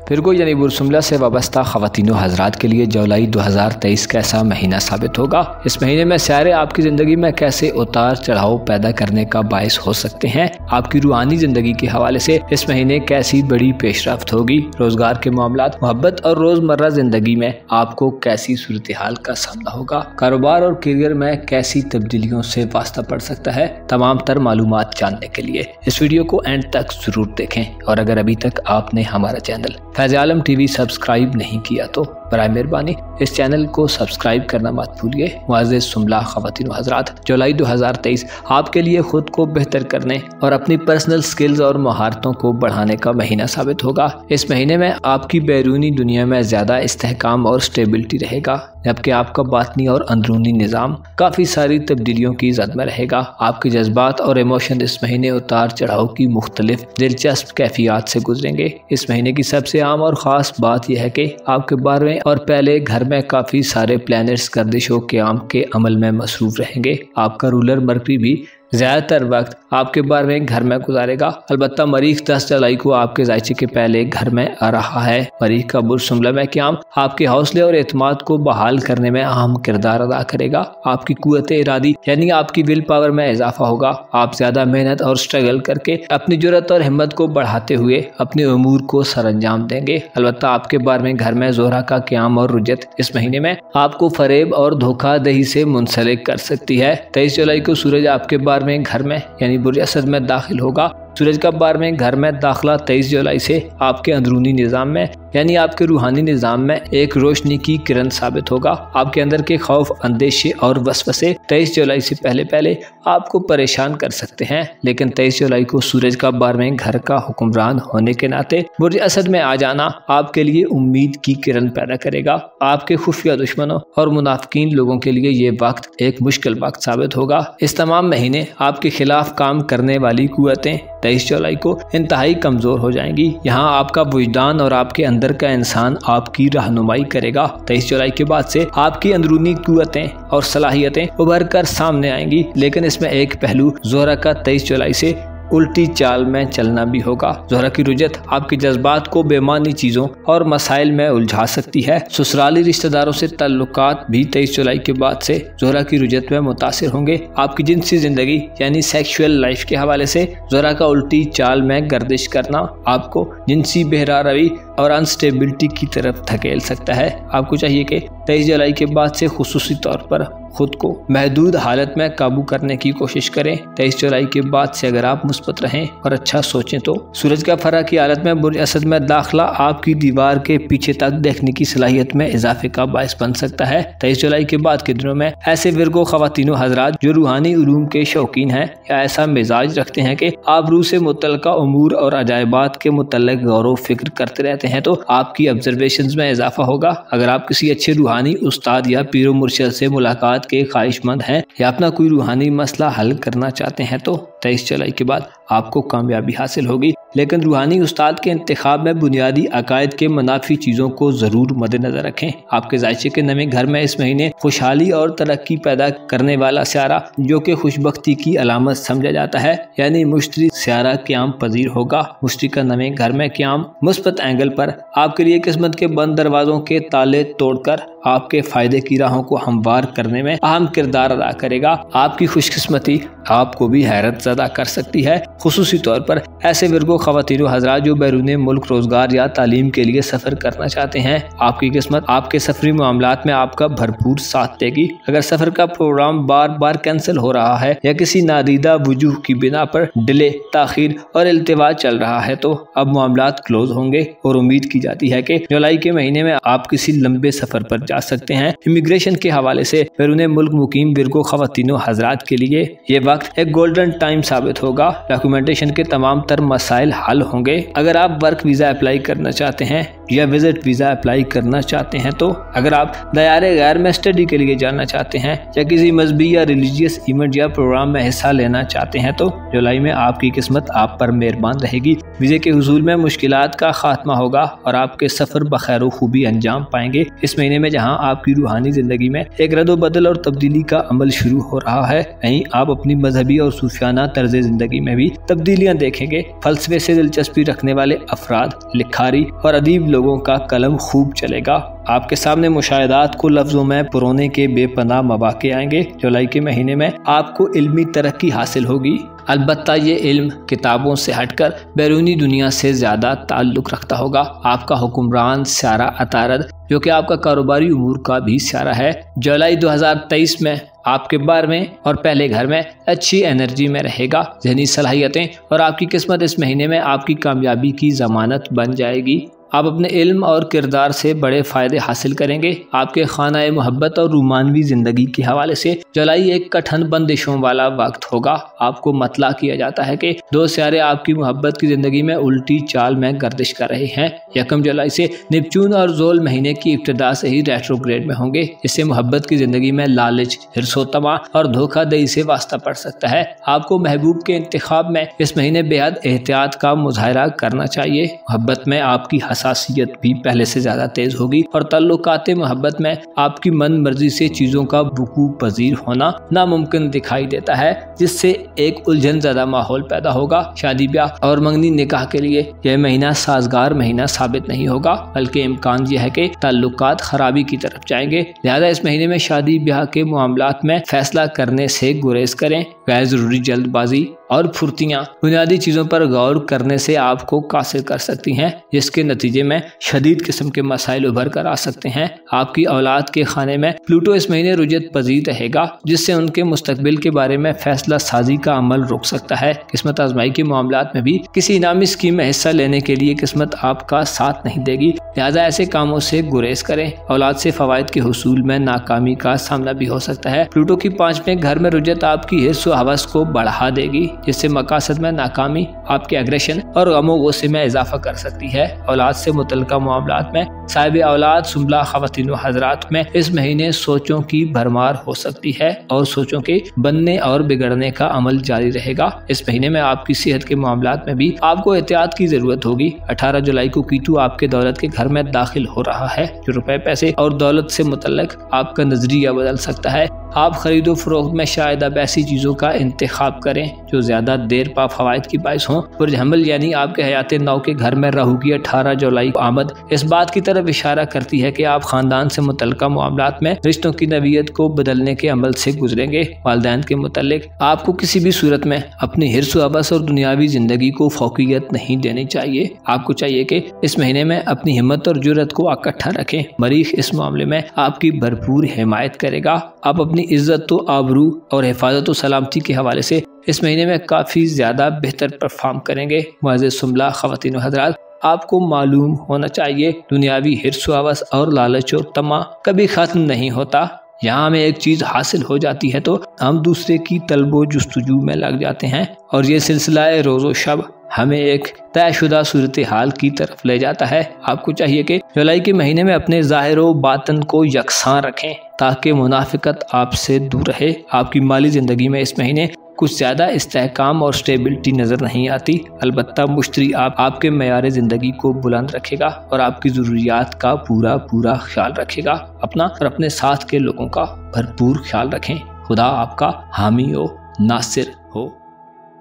फिरको यानी बुरसुमला से वाबस्ता ख़वातीन हज़रात के लिए जुलाई 2023 कैसा महीना साबित होगा। इस महीने में सियारे आपकी ज़िंदगी में कैसे उतार चढ़ाव पैदा करने का बायस हो सकते हैं। आपकी रूहानी ज़िंदगी के हवाले से इस महीने कैसी बड़ी पेशरफ्त होगी। रोज़गार के मामलात, मोहब्बत और रोज़मर्रा ज़िंदगी में आपको कैसी सूरत हाल का सामना होगा। कारोबार और करियर में कैसी तब्दीलियों से वास्ता पड़ सकता है। तमाम तर मालूमात जानने के लिए इस वीडियो को एंड तक ज़रूर देखें और अगर अभी तक आपने हमारा चैनल फैज़ आलम टीवी सब्सक्राइब नहीं किया तो برائے مہربانی اس چینل کو سبسکرائب کرنا مت بھولیے۔ معزز سملا خواتین و حضرات، جولائی 2023 آپ کے لیے خود کو بہتر کرنے اور اپنی پرسنل سکلز اور مہارتوں کو بڑھانے کا مہینہ ثابت ہوگا۔ اس مہینے میں آپ کی بیرونی دنیا میں زیادہ استحکام اور سٹیبلٹی رہے گا، جبکہ آپ کا باطنی اور اندرونی نظام کافی ساری تبدیلیوں کی زد میں رہے گا۔ آپ کے جذبات اور ایموشن اس مہینے اتار چڑھاؤ کی مختلف دلچسپ کیفیات سے گزریں گے۔ اس مہینے کی سب سے عام اور خاص بات یہ ہے کہ آپ کے 12ویں اور پہلے گھر میں کافی سارے پلانٹس گردش و قیام کے عمل میں مصروف رہیں گے۔ آپ کا رولر مرکری بھی زیادہ تر وقت آپ کے 12ویں گھر میں گزارے گا۔ البتہ مریخ 10 جولائی کو آپ کے ذائچے کے پہلے گھر میں آ رہا ہے۔ مریخ کا برج شملہ میں قیام آپ کے حوصلے اور اعتماد کو بحال کرنے میں اہم کردار ادا کرے گا۔ آپ کی قوت ارادی یعنی آپ کی ول پاور میں اضافہ ہوگا۔ آپ زیادہ محنت اور سٹرگل کر کے اپنی جرأت اور ہمت کو بڑھاتے ہوئے اپنے امور کو سر انجام دیں گے۔ البتہ آپ کے 12ویں گھر میں زہرہ کا قیام اور رجت اس مہینے میں آپ کو فریب اور دھوکہ دہی سے منسلک کر سکتی ہے۔ 23 جولائی کو سورج آپ کے 12ویں گھر میں یعنی برج اسد میں داخل ہوگا۔ سورج کا 12ویں گھر میں داخلہ 23 جولائی سے آپ کے اندرونی نظام میں یعنی آپ کے روحانی نظام میں ایک روشنی کی کرن ثابت ہوگا۔ آپ کے اندر کے خوف، اندیشے اور وسوسے 23 جولائی سے پہلے آپ کو پریشان کر سکتے ہیں، لیکن 23 جولائی کو سورج کا 12ویں گھر کا حکمران ہونے کے ناطے برج اسد میں آ جانا آپ کے لیے امید کی کرن پیدا کرے گا۔ آپ کے خفیہ دشمنوں اور منافقین لوگوں کے لیے یہ وقت ایک مشکل وقت ثابت ہوگا۔ اس تمام مہینے آپ کے خلاف کام کرنے والی قوتیں 23 جولائی کو انتہائی کمزور ہو جائیں گی۔ یہاں آپ کا وجدان اور آپ کے اندر کا انسان آپ کی رہنمائی کرے گا۔ 23 جولائی کے بعد سے آپ کی اندرونی قوتیں اور صلاحیتیں ابھر کر سامنے آئیں گی، لیکن اس میں ایک پہلو زہرہ کا 23 جولائی سے الٹی چال میں چلنا بھی ہوگا۔ زہرہ کی رجت آپ کے جذبات کو بے معنی چیزوں اور مسائل میں الجھا سکتی ہے۔ سسرالی رشتہ داروں سے تعلقات بھی 23 جولائی کے بعد سے زہرہ کی رجت میں متاثر ہوں گے۔ آپ کی جنسی زندگی یعنی سیکشول لائف کے حوالے سے زہرہ کا الٹی چال میں گردش کرنا آپ کو جنسی بہرا روی اور انسٹیبلٹی کی طرف دھکیل سکتا ہے۔ آپ کو چاہیے کہ 23 جولائی کے بعد سے خصوصی طور پر خود کو محدود حالت میں قابو کرنے کی کوشش کریں۔ 23 جولائی کے بعد سے اگر آپ مثبت رہیں اور اچھا سوچیں تو سورج کا فرا کی حالت میں برج اسد میں داخلہ آپ کی دیوار کے پیچھے تک دیکھنے کی صلاحیت میں اضافے کا باعث بن سکتا ہے۔ 23 جولائی کے بعد کے دنوں میں ایسے ورگو خواتین و حضرات جو روحانی علوم کے شوقین ہیں یا ایسا مزاج رکھتے ہیں کہ آپ روح سے متعلقہ امور اور عجائبات کے متعلق غور و فکر کرتے رہتے ہیں، تو آپ کی آبزرویشنز میں اضافہ ہوگا۔ اگر آپ کسی اچھے روحانی استاد یا پیر و مرشد سے ملاقات کے خواہش مند ہیں یا اپنا کوئی روحانی مسئلہ حل کرنا چاہتے ہیں تو 23 جولائی کے بعد آپ کو کامیابی حاصل ہوگی، لیکن روحانی استاد کے انتخاب میں بنیادی عقائد کے منافی چیزوں کو ضرور مد نظر رکھیں۔ آپ کے ذائچے کے 9ویں گھر میں اس مہینے خوشحالی اور ترقی پیدا کرنے والا سیارہ جو کہ خوشبختی کی علامت سمجھا جاتا ہے یعنی مشتری سیارہ قیام پذیر ہوگا۔ مشتری کا 9ویں گھر میں قیام مثبت اینگل پر آپ کے لیے قسمت کے بند دروازوں کے تالے توڑ کر آپ کے فائدے کی راہوں کو ہموار کرنے میں اہم کردار ادا کرے گا۔ آپ کی خوش قسمتی آپ کو بھی حیرت زدہ کر سکتی ہے، خصوصی طور پر ایسے ورگو خواتین و حضرات جو بیرون ملک روزگار یا تعلیم کے لیے سفر کرنا چاہتے ہیں۔ آپ کی قسمت آپ کے سفری معاملات میں آپ کا بھرپور ساتھ دے گی۔ اگر سفر کا پروگرام بار بار کینسل ہو رہا ہے یا کسی نادیدہ وجوہ کی بنا پر ڈیلے، تاخیر اور التوا چل رہا ہے تو اب معاملات کلوز ہوں گے اور امید کی جاتی ہے کہ جولائی کے مہینے میں آپ کسی لمبے سفر پر جا سکتے ہیں۔ امیگریشن کے حوالے سے بیرون ملک مقیم ورگو خواتین و حضرات کے لیے یہ وقت ایک گولڈن ٹائم ثابت ہوگا۔ ڈاکیومنٹیشن کے تمام تر مسائل حل ہوں گے۔ اگر آپ ورک ویزا اپلائی کرنا چاہتے ہیں یا وزٹ ویزا اپلائی کرنا چاہتے ہیں تو اگر آپ دیار غیر میں اسٹڈی کے لیے جانا چاہتے ہیں یا کسی مذہبی یا ریلیجیس ایونٹ یا پروگرام میں حصہ لینا چاہتے ہیں تو جولائی میں آپ کی قسمت آپ پر مہربان رہے گی۔ ویزے کے حصول میں مشکلات کا خاتمہ ہوگا اور آپ کے سفر بخیر و خوبی انجام پائیں گے۔ اس مہینے میں جہاں آپ کی روحانی زندگی میں ایک رد و بدل اور تبدیلی کا عمل شروع ہو رہا ہے، وہیں آپ اپنی مذہبی اور صوفیانہ طرز زندگی میں بھی تبدیلیاں دیکھیں گے۔ فلسفے سے دلچسپی رکھنے والے افراد، لکھاری اور ادیب لوگوں کا قلم خوب چلے گا۔ آپ کے سامنے مشاہدات کو لفظوں میں پرونے کے بے پناہ مواقع آئیں گے۔ جولائی کے مہینے میں آپ کو علمی ترقی حاصل ہوگی، البتہ یہ علم کتابوں سے ہٹ کر بیرونی دنیا سے زیادہ تعلق رکھتا ہوگا۔ آپ کا حکمران سیارہ عطارد جو کہ آپ کا کاروباری امور کا بھی سیارہ ہے، جولائی 2023 میں آپ کے 12ویں اور پہلے گھر میں اچھی انرجی میں رہے گا۔ ذہنی صلاحیتیں اور آپ کی قسمت اس مہینے میں آپ کی کامیابی کی ضمانت بن جائے گی۔ आप अपने इल्म और किरदार से बड़े फायदे हासिल करेंगे। आपके खाना मोहब्बत और रूमानवी जिंदगी के हवाले से जुलाई एक कठिन बंदिशों वाला वक्त होगा। आपको मतला किया जाता है कि दो सियारे आपकी मोहब्बत की जिंदगी में उल्टी चाल में गर्दिश कर रहे हैं। 1 जुलाई से नेपच्यून और ज़ोल महीने की इब्तिदा से ही रेट्रोग्रेड में होंगे। इससे मोहब्बत की जिंदगी में लालच, हिर्सो तमा और धोखाधड़ी से वास्ता पड़ सकता है। आपको महबूब के इंतखाब में इस महीने बेहद एहतियात का मुजाहरा करना चाहिए। मोहब्बत में आपकी हसासियत भी पहले से ज्यादा तेज होगी और ताल्लुकात मोहब्बत में आपकी मन मर्जी से चीजों का वकूअ पजीर होना नामुमकिन दिखाई देता है, जिससे एक उलझन ज़्यादा माहौल पैदा होगा। शादी ब्याह और मंगनी निकाह के लिए यह महीना साजगार महीना साबित नहीं होगा, बल्कि इम्कान यह है कि ताल्लुकात खराबी की तरफ जाएंगे। लिहाजा इस महीने में शादी ब्याह के मामलात में फैसला करने से गुरेज करें। गैर जरूरी जल्दबाजी और फुर्तियां बुनियादी चीजों पर गौर करने से आपको कासिर कर सकती हैं, जिसके नतीजे में शदीद किस्म के मसाइल उभर कर आ सकते हैं। आपकी औलाद के खाने में प्लूटो इस महीने रुजत पजीर रहेगा, जिससे उनके मुस्तकबिल के बारे में फैसला साजी का अमल रुक सकता है। किस्मत आजमाई के मामलात में भी किसी इनामी स्कीम में हिस्सा लेने के लिए किस्मत आपका साथ नहीं देगी, लिहाजा ऐसे कामों से गुरेज करें। औलाद से फवायद के हुसूल में नाकामी का सामना भी हो सकता है। प्लूटो की 5वें घर में रुजत आपकी हिर्स व हवस को बढ़ा देगी, जिससे मकासद में नाकामी आपके एग्रेशन और गमो गुस्से में इजाफा कर सकती है। औलाद से मुतल्लिका मामलात में साहिब औलाद सुंबला ख़वातीन व हज़रात में इस महीने सोचों की भरमार हो सकती है और सोचों के बनने और बिगड़ने का अमल जारी रहेगा। इस महीने में आपकी सेहत के मामलात में भी आपको एहतियात की जरूरत होगी। 18 जुलाई को कीटू आपके दौलत के घर में दाखिल हो रहा है, जो रुपए पैसे और दौलत से मुतल्लिक आपका नजरिया बदल सकता है। आप खरीदो फरोख्त में शायद अब ऐसी चीजों का इंतखाब करें जो ज्यादा देर पा फवायद की बाइस हों। बुर्ज हमल यानी आपके हयात नौ के घर में राहु की 18 जुलाई को आमद इस बात की तरफ इशारा करती है कि आप खानदान से मुतल्लिका मामलात में रिश्तों की नवीयत को बदलने के अमल से गुजरेंगे। वालिदैन के मुतल्लिक आपको किसी भी सूरत में अपनी हिर्स व हवस और दुनियावी जिंदगी को फौकियत नहीं देनी चाहिए। आपको चाहिए कि इस महीने में अपनी हिम्मत और जुर्रत को इकट्ठा रखें। मरीख इस मामले में आपकी भरपूर हिमायत करेगा। आप अपनी इज्जत तो आबरू और हिफाजत व सलामती के हवाले से इस महीने में काफी ज्यादा बेहतर परफॉर्म करेंगे। मुअज़्ज़िज़ सुंबला ख़वातीन व हज़रात, आपको मालूम होना चाहिए दुनियावी हिर्स व हवस और लालच और तमा कभी खत्म नहीं होता। यहाँ हमें एक चीज हासिल हो जाती है तो हम दूसरे की तलबो जुस्तजू में लग जाते हैं और ये सिलसिला रोज़ो शब हमें एक तयशुदा सूरत हाल की तरफ ले जाता है। आपको चाहिए कि जुलाई के महीने में अपने ज़ाहिर व बातन को यकसां रखें ताकि मुनाफिकत आपसे दूर रहे। आपकी माली ज़िंदगी में इस महीने कुछ ज़्यादा इस्तेहकाम और स्टेबिलिटी नज़र नहीं आती। अलबत्ता मुश्तरी आपके मयार ज़िंदगी को बुलंद रखेगा और आपकी ज़रूरियात का पूरा ख्याल रखेगा। अपना और अपने साथ के लोगों का भरपूर ख्याल रखें। खुदा आपका हामी हो, नासिर हो।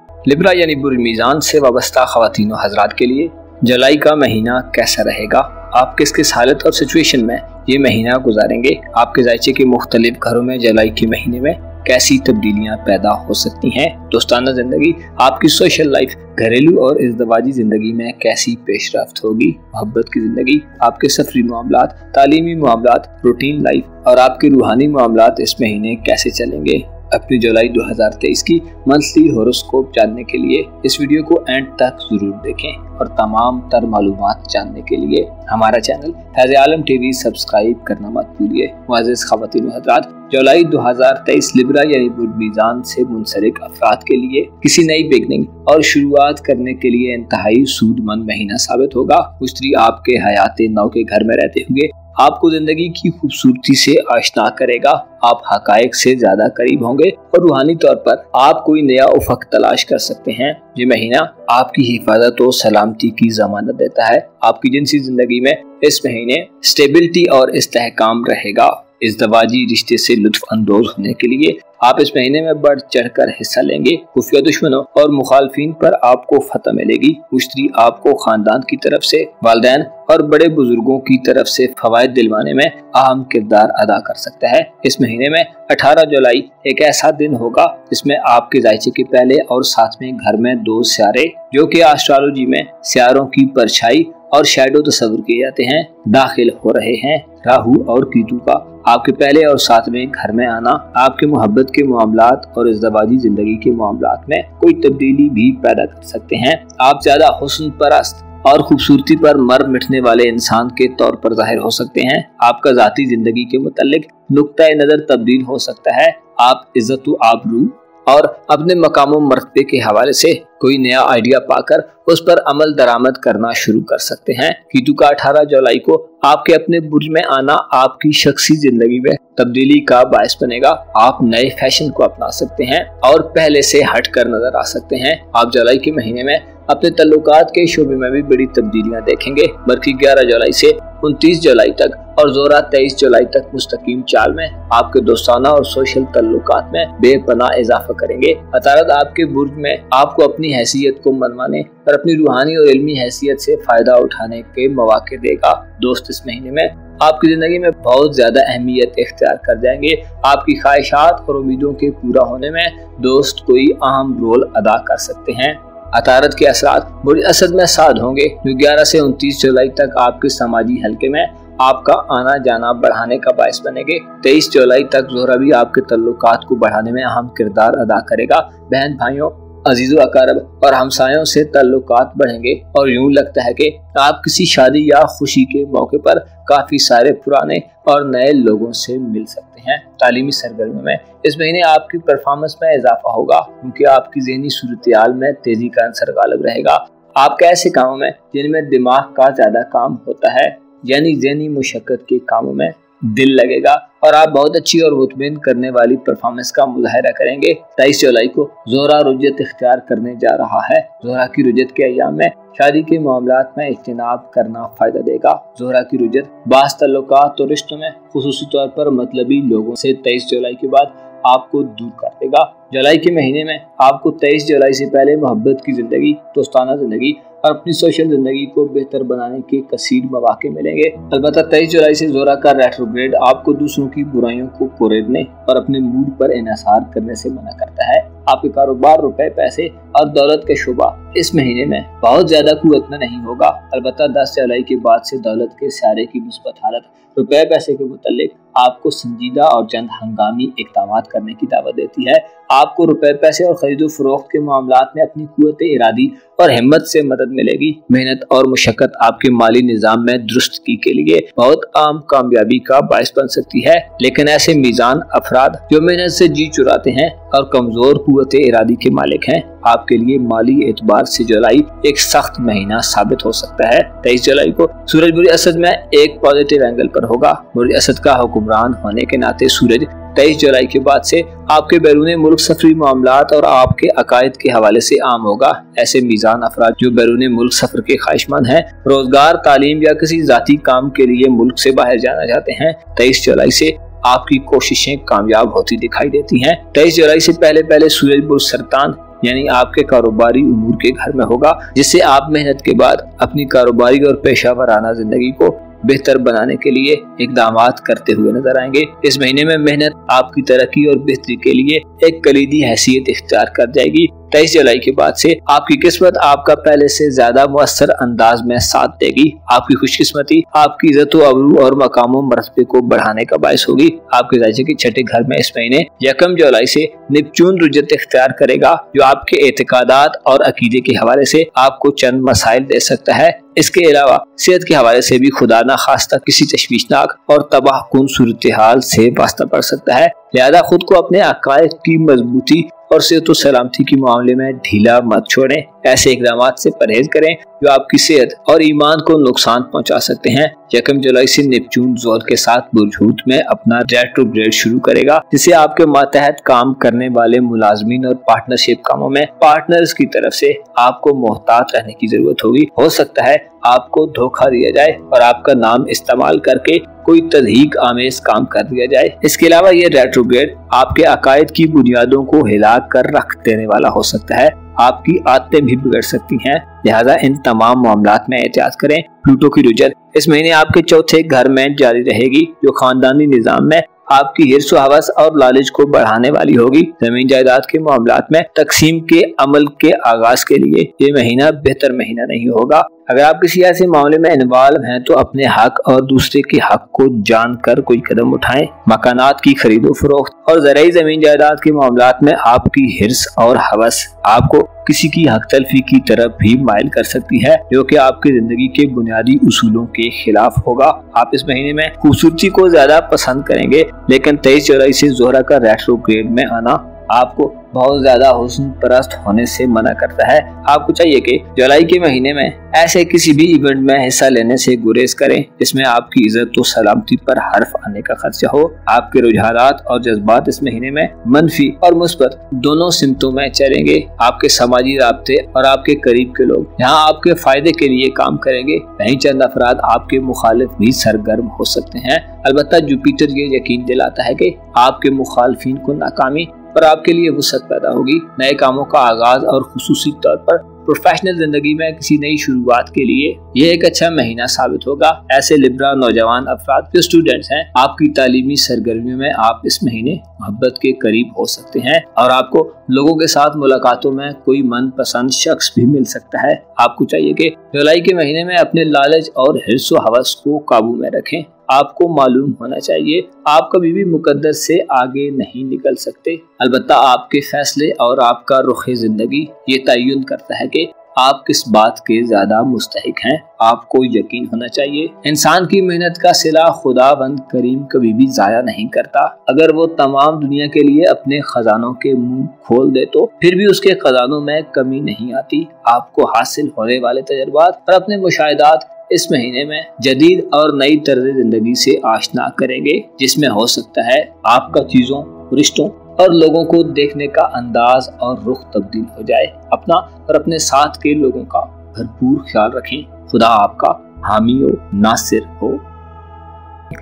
लिब्रा यानी बुर्ज मीज़ान से वाबस्ता ख़वातीन व हज़रात के लिए जुलाई का महीना कैसा रहेगा? आप किस किस हालत और सिचुएशन में ये महीना गुजारेंगे? आपके ज़ायचे के मुख्तलिफ घरों में जुलाई के महीने में कैसी तब्दीलियां पैदा हो सकती हैं? दोस्ताना जिंदगी, आपकी सोशल लाइफ, घरेलू और इज़्दवाजी जिंदगी में कैसी पेशरफ्त होगी? मोहब्बत की जिंदगी, आपके सफरी मामलात, तालीमी मामलात, रूटीन लाइफ और आपके रूहानी मामलात इस महीने कैसे चलेंगे? अपनी जुलाई 2023 की मंथली होरोस्कोप जानने के लिए इस वीडियो को एंड तक जरूर देखें और तमाम तर मालूमात जानने के लिए हमारा चैनल फैज़ आलम टीवी सब्सक्राइब करना मत भूलिए। मुअज़्ज़िज़ ख़वातीन व हज़रात, जुलाई 2023 लिब्रा यानी बुर्ज मीज़ान से मुंसलिक अफराद के लिए किसी नई बिगनिंग और शुरुआत करने के लिए इंतहाई सूदमंद महीना साबित होगा। मुश्तरी आपके हयात नौ के घर में रहते हुए आपको जिंदगी की खूबसूरती से आशना करेगा। आप हकायक से ज्यादा करीब होंगे और रूहानी तौर पर आप कोई नया उफक तलाश कर सकते हैं। ये महीना आपकी हिफाजत और सलामती की जमानत देता है। आपकी जिनसी जिंदगी में इस महीने स्टेबिलिटी और इस्तेहकाम रहेगा। इज़्दवाजी रिश्ते से लुत्फ अंदोज होने के लिए आप इस महीने में बढ़ चढ़कर हिस्सा लेंगे। खुफिया दुश्मनों और मुखालफिन पर आपको फतह मिलेगी। मुश्तरी आपको खानदान की तरफ से, वालिदैन और बड़े बुजुर्गों की तरफ से फवायद दिलवाने में अहम किरदार अदा कर सकता है। इस महीने में 18 जुलाई एक ऐसा दिन होगा जिसमें आपके जायचे के पहले और 7वें घर में 2 सियारे, जो कि एस्ट्रोलॉजी में सियारों की परछाई और शैडो तस्वुर किए जाते हैं, दाखिल हो रहे हैं। राहु और कीतु का आपके पहले और 7वें घर में आना आपके मोहब्बत के मामलात और इज़्दवाजी जिंदगी के मामलात में कोई तब्दीली भी पैदा कर सकते हैं। आप ज्यादा हुस्न परस्त और खूबसूरती पर मर मिटने वाले इंसान के तौर पर जाहिर हो सकते हैं। आपका ज़ाती जिंदगी के मुतालिक नुक्ता नज़र तब्दील हो सकता है। आप इज्जत व आबरू और अपने मकाम मर्तबे के हवाले से कोई नया आइडिया पाकर उस पर अमल दरामद करना शुरू कर सकते हैं। कीतु का 18 जुलाई को आपके अपने बुर्ज में आना आपकी शख्सी जिंदगी में तब्दीली का बायस बनेगा। आप नए फैशन को अपना सकते हैं और पहले से हट कर नजर आ सकते हैं। आप जुलाई के महीने में अपने तल्लुकात के शोबे में भी बड़ी तब्दीलियां देखेंगे। बल्कि 11 जुलाई से 29 जुलाई तक और जोरा 23 जुलाई तक मुस्तकीम चाल में आपके दोस्ताना और सोशल तल्लुकात में बेपनाह इजाफा करेंगे। अतारत आपके बुर्ज में आपको अपनी हैसियत को मनवाने और अपनी रूहानी और इल्मी हैसियत से फायदा उठाने के मौके देगा। दोस्त इस महीने में आपकी जिंदगी में बहुत ज्यादा अहमियत इख्तियार कर जाएंगे। आपकी ख्वाहिशात और उम्मीदों के पूरा होने में दोस्त कोई अहम रोल अदा कर सकते हैं। अतारत के असरात बुर्ज असद में साद होंगे जो 11 से 29 जुलाई तक आपके समाजी हल्के में आपका आना जाना बढ़ाने का बायस बनेंगे। 23 जुलाई तक ज़ोहरा भी आपके तल्लुकात को बढ़ाने में अहम किरदार अदा करेगा। बहन भाइयों, अजीज़ो अकारब और हमसायों से तल्लुकात बढ़ेंगे और यूं लगता है कि आप किसी शादी या खुशी के मौके पर काफ़ी सारे पुराने और नए लोगों से मिल सकते हैं। तालीमी सरगर्मियों में इस महीने आपकी परफॉर्मेंस में इजाफा होगा क्योंकि आपकी ज़हनी सूरत-ए-हाल में तेज़ी का अंसर गालिब रहेगा। आपके ऐसे कामों में जिनमें दिमाग का ज़्यादा काम होता है यानी ज़हनी मुशक्क़त के कामों में दिल लगेगा और आप बहुत अच्छी और मुतमिन करने वाली परफॉर्मेंस का मुजाहिरा करेंगे। 23 जुलाई को ज़ोहरा रुजत इख्तियार करने जा रहा है। ज़ोहरा की रुजत के अय्याम में शादी के मामलात में इज्तिनाब करना फ़ायदा देगा। ज़ोहरा की रुजत बाज़ तल्लुकात और रिश्तों में खुसूसी तौर पर मतलबी लोगों से 23 जुलाई के बाद आपको दूर कर देगा। जुलाई के महीने में आपको 23 जुलाई से पहले मोहब्बत की ज़िंदगी, दोस्ताना ज़िंदगी और अपनी सोशल ज़िंदगी को बेहतर बनाने के कसीर मौके मिलेंगे। अलबत्ता 23 जुलाई से ज़ोहरा का रेट्रोग्रेड आपको दूसरों की बुराइयों को कुरेदने और अपने मूड पर इन्हिसार करने से मना करता है। आपके कारोबार, रुपए, पैसे और दौलत का शोबा इस महीने में बहुत ज्यादा कुव्वत में नहीं होगा। अलबत्ता 10 जुलाई के बाद से दौलत के सारे की मुस्बत हालत रुपए पैसे के मुतालिक आपको संजीदा और चंद हंगामी इक़दाम करने की दावत देती है। आपको रुपए पैसे और खरीदो फरोख्त के मामलात में अपनी कुव्वत इरादी और हिम्मत से मदद मिलेगी। मेहनत और मुशक्कत आपके माली निज़ाम में दुरुस्तगी के लिए बहुत आम कामयाबी का बायस बन सकती है। लेकिन ऐसे मीज़ान अफराद जो मेहनत से जी चुराते हैं और कमजोर कुव्वत इरादी के मालिक हैं, आपके लिए माली एतबार से जुलाई एक सख्त महीना साबित हो सकता है। 23 जुलाई को सूरज बुर्ज असद में एक पॉजिटिव एंगल पर होगा। बुर्ज असद का हुक्मरान होने के नाते सूरज 23 जुलाई के बाद से आपके बैरून मुल्क सफरी मामलात और आपके अकायद के हवाले से आम होगा। ऐसे मीज़ान अफराद जो बैरून मुल्क सफर के ख्वाहिशमंद हैं, रोजगार, तालीम या किसी जाती काम के लिए मुल्क से बाहर जाना चाहते हैं, 23 जुलाई से आपकी कोशिशें कामयाब होती दिखाई देती हैं। 23 जुलाई से पहले सूरज बुर्ज सरतान यानी आपके कारोबारी उमूर के घर में होगा, जिससे आप मेहनत के बाद अपनी कारोबारी और पेशा वराना जिंदगी को बेहतर बनाने के लिए इक़दाम करते हुए नजर आएंगे। इस महीने में मेहनत आपकी तरक्की और बेहतरी के लिए एक कलीदी हैसियत इख्तियार कर जाएगी। 23 जुलाई के बाद से आपकी किस्मत आपका पहले से ज्यादा मुअस्सर अंदाज में साथ देगी। आपकी खुशकिस्मती आपकी इज्जत व अबरू और मकाम मर्तबे को बढ़ाने का बायस होगी। आपके राज्य के छठे घर में इस महीने 1 जुलाई से नेपच्यून रुजत इख्तियार करेगा, जो आपके एतकादात और अकीदे के हवाले से आपको चंद मसाइल दे सकता है। इसके अलावा सेहत के हवाले से भी खुदा न खास्ता किसी तशवीशनाक और तबाहकुन सूरत हाल से वास्ता पड़ सकता है। लिहाजा खुद को अपने अकायद की मजबूती और सेहत सलामती के मामले में ढीला मत छोड़ें। ऐसे इक़दाम से परहेज करें जो आपकी सेहत और ईमान को नुकसान पहुंचा सकते हैं। 1 जुलाई से नेपच्यून ज़ोर के साथ बुर्ज हूत में अपना रेट्रोग्रेड शुरू करेगा, जिससे आपके मातहत काम करने वाले मुलाजमीन और पार्टनरशिप कामों में पार्टनर्स की तरफ से आपको मोहतात रहने की जरूरत होगी। हो सकता है आपको धोखा दिया जाए और आपका नाम इस्तेमाल करके कोई तदहीक आमेज काम कर दिया जाए। इसके अलावा ये रेट्रोग्रेड आपके अकायद की बुनियादों को हिला कर रख देने वाला हो सकता है। आपकी आदतें भी बिगड़ सकती हैं, लिहाजा इन तमाम मामलात में एहतियात करें। प्लूटो की रुजत इस महीने आपके चौथे घर में जारी रहेगी, जो खानदानी निजाम में आपकी हिर्स व हवस और लालच को बढ़ाने वाली होगी। जमीन जायदाद के मामलात में तकसीम के अमल के आगाज के लिए ये महीना बेहतर महीना नहीं होगा। اگر آپ کسی ایسے معاملے میں انوالو ہیں تو اپنے حق اور دوسرے کے حق کو جان کر کوئی قدم اٹھائیں۔ مکانات کی خرید و فروخت اور زرعی زمین جائیداد کے معاملات میں آپ کی ہرس اور ہوس آپ کو کسی کی حق تلفی کی طرف بھی مائل کر سکتی ہے، جو کہ آپ کی زندگی کے بنیادی اصولوں کے خلاف ہوگا۔ آپ اس مہینے میں خوبصورتی کو زیادہ پسند کریں گے، لیکن 23 جولائی سے زہرہ کا ریٹروگریڈ میں آنا آپ کو بہت زیادہ حسن پرست ہونے سے منع کرتا ہے۔ آپ کو چاہیے کہ جولائی کے مہینے میں ایسے کسی بھی ایونٹ میں حصہ لینے سے گریز کریں جس میں آپ کی عزت و سلامتی پر حرف آنے کا خدشہ ہو۔ آپ کے رجحانات اور جذبات اس مہینے میں منفی اور مثبت دونوں سمتوں میں چلیں گے۔ آپ کے سماجی رابطے اور آپ کے قریب کے لوگ یہاں آپ کے فائدے کے لیے کام کریں گے، وہیں چند افراد آپ کے مخالف بھی سرگرم ہو سکتے ہیں۔ البتہ جوپیٹر یہ یقین دلاتا ہے کہ آپ کے مخالفین کو ناکامی اور آپ کے لیے وسعت پیدا ہوگی۔ نئے کاموں کا آغاز اور خصوصی طور پر پروفیشنل زندگی میں کسی نئی شروعات کے لیے یہ ایک اچھا مہینہ ثابت ہوگا۔ ایسے لبرا نوجوان افراد جو اسٹوڈنٹس ہیں، آپ کی تعلیمی سرگرمیوں میں آپ اس مہینے محبت کے قریب ہو سکتے ہیں اور آپ کو لوگوں کے ساتھ ملاقاتوں میں کوئی من پسند شخص بھی مل سکتا ہے۔ آپ کو چاہیے کہ جولائی کے مہینے میں اپنے لالچ اور حرص و ہوس کو قابو میں رکھیں۔ آپ کو معلوم ہونا چاہیے آپ کبھی بھی مقدس سے آگے نہیں نکل سکتے، البتہ آپ کے فیصلے اور آپ کا رخ زندگی یہ تعین کرتا ہے کہ آپ کس بات کے زیادہ مستحق ہیں۔ آپ کو یقین ہونا چاہیے انسان کی محنت کا صلہ خدا بند کریم کبھی بھی ضائع نہیں کرتا۔ اگر وہ تمام دنیا کے لیے اپنے خزانوں کے منہ کھول دے تو پھر بھی اس کے خزانوں میں کمی نہیں آتی۔ آپ کو حاصل ہونے والے تجربات اور اپنے مشاہدات اس مہینے میں جدید اور نئی طرز زندگی سے آشنا کریں گے، جس میں ہو سکتا ہے آپ کا چیزوں، رشتوں اور لوگوں کو دیکھنے کا انداز اور رخ تبدیل ہو جائے۔ اپنا اور اپنے ساتھ کے لوگوں کا بھرپور خیال رکھیں۔ خدا آپ کا حامی و ناصر ہو۔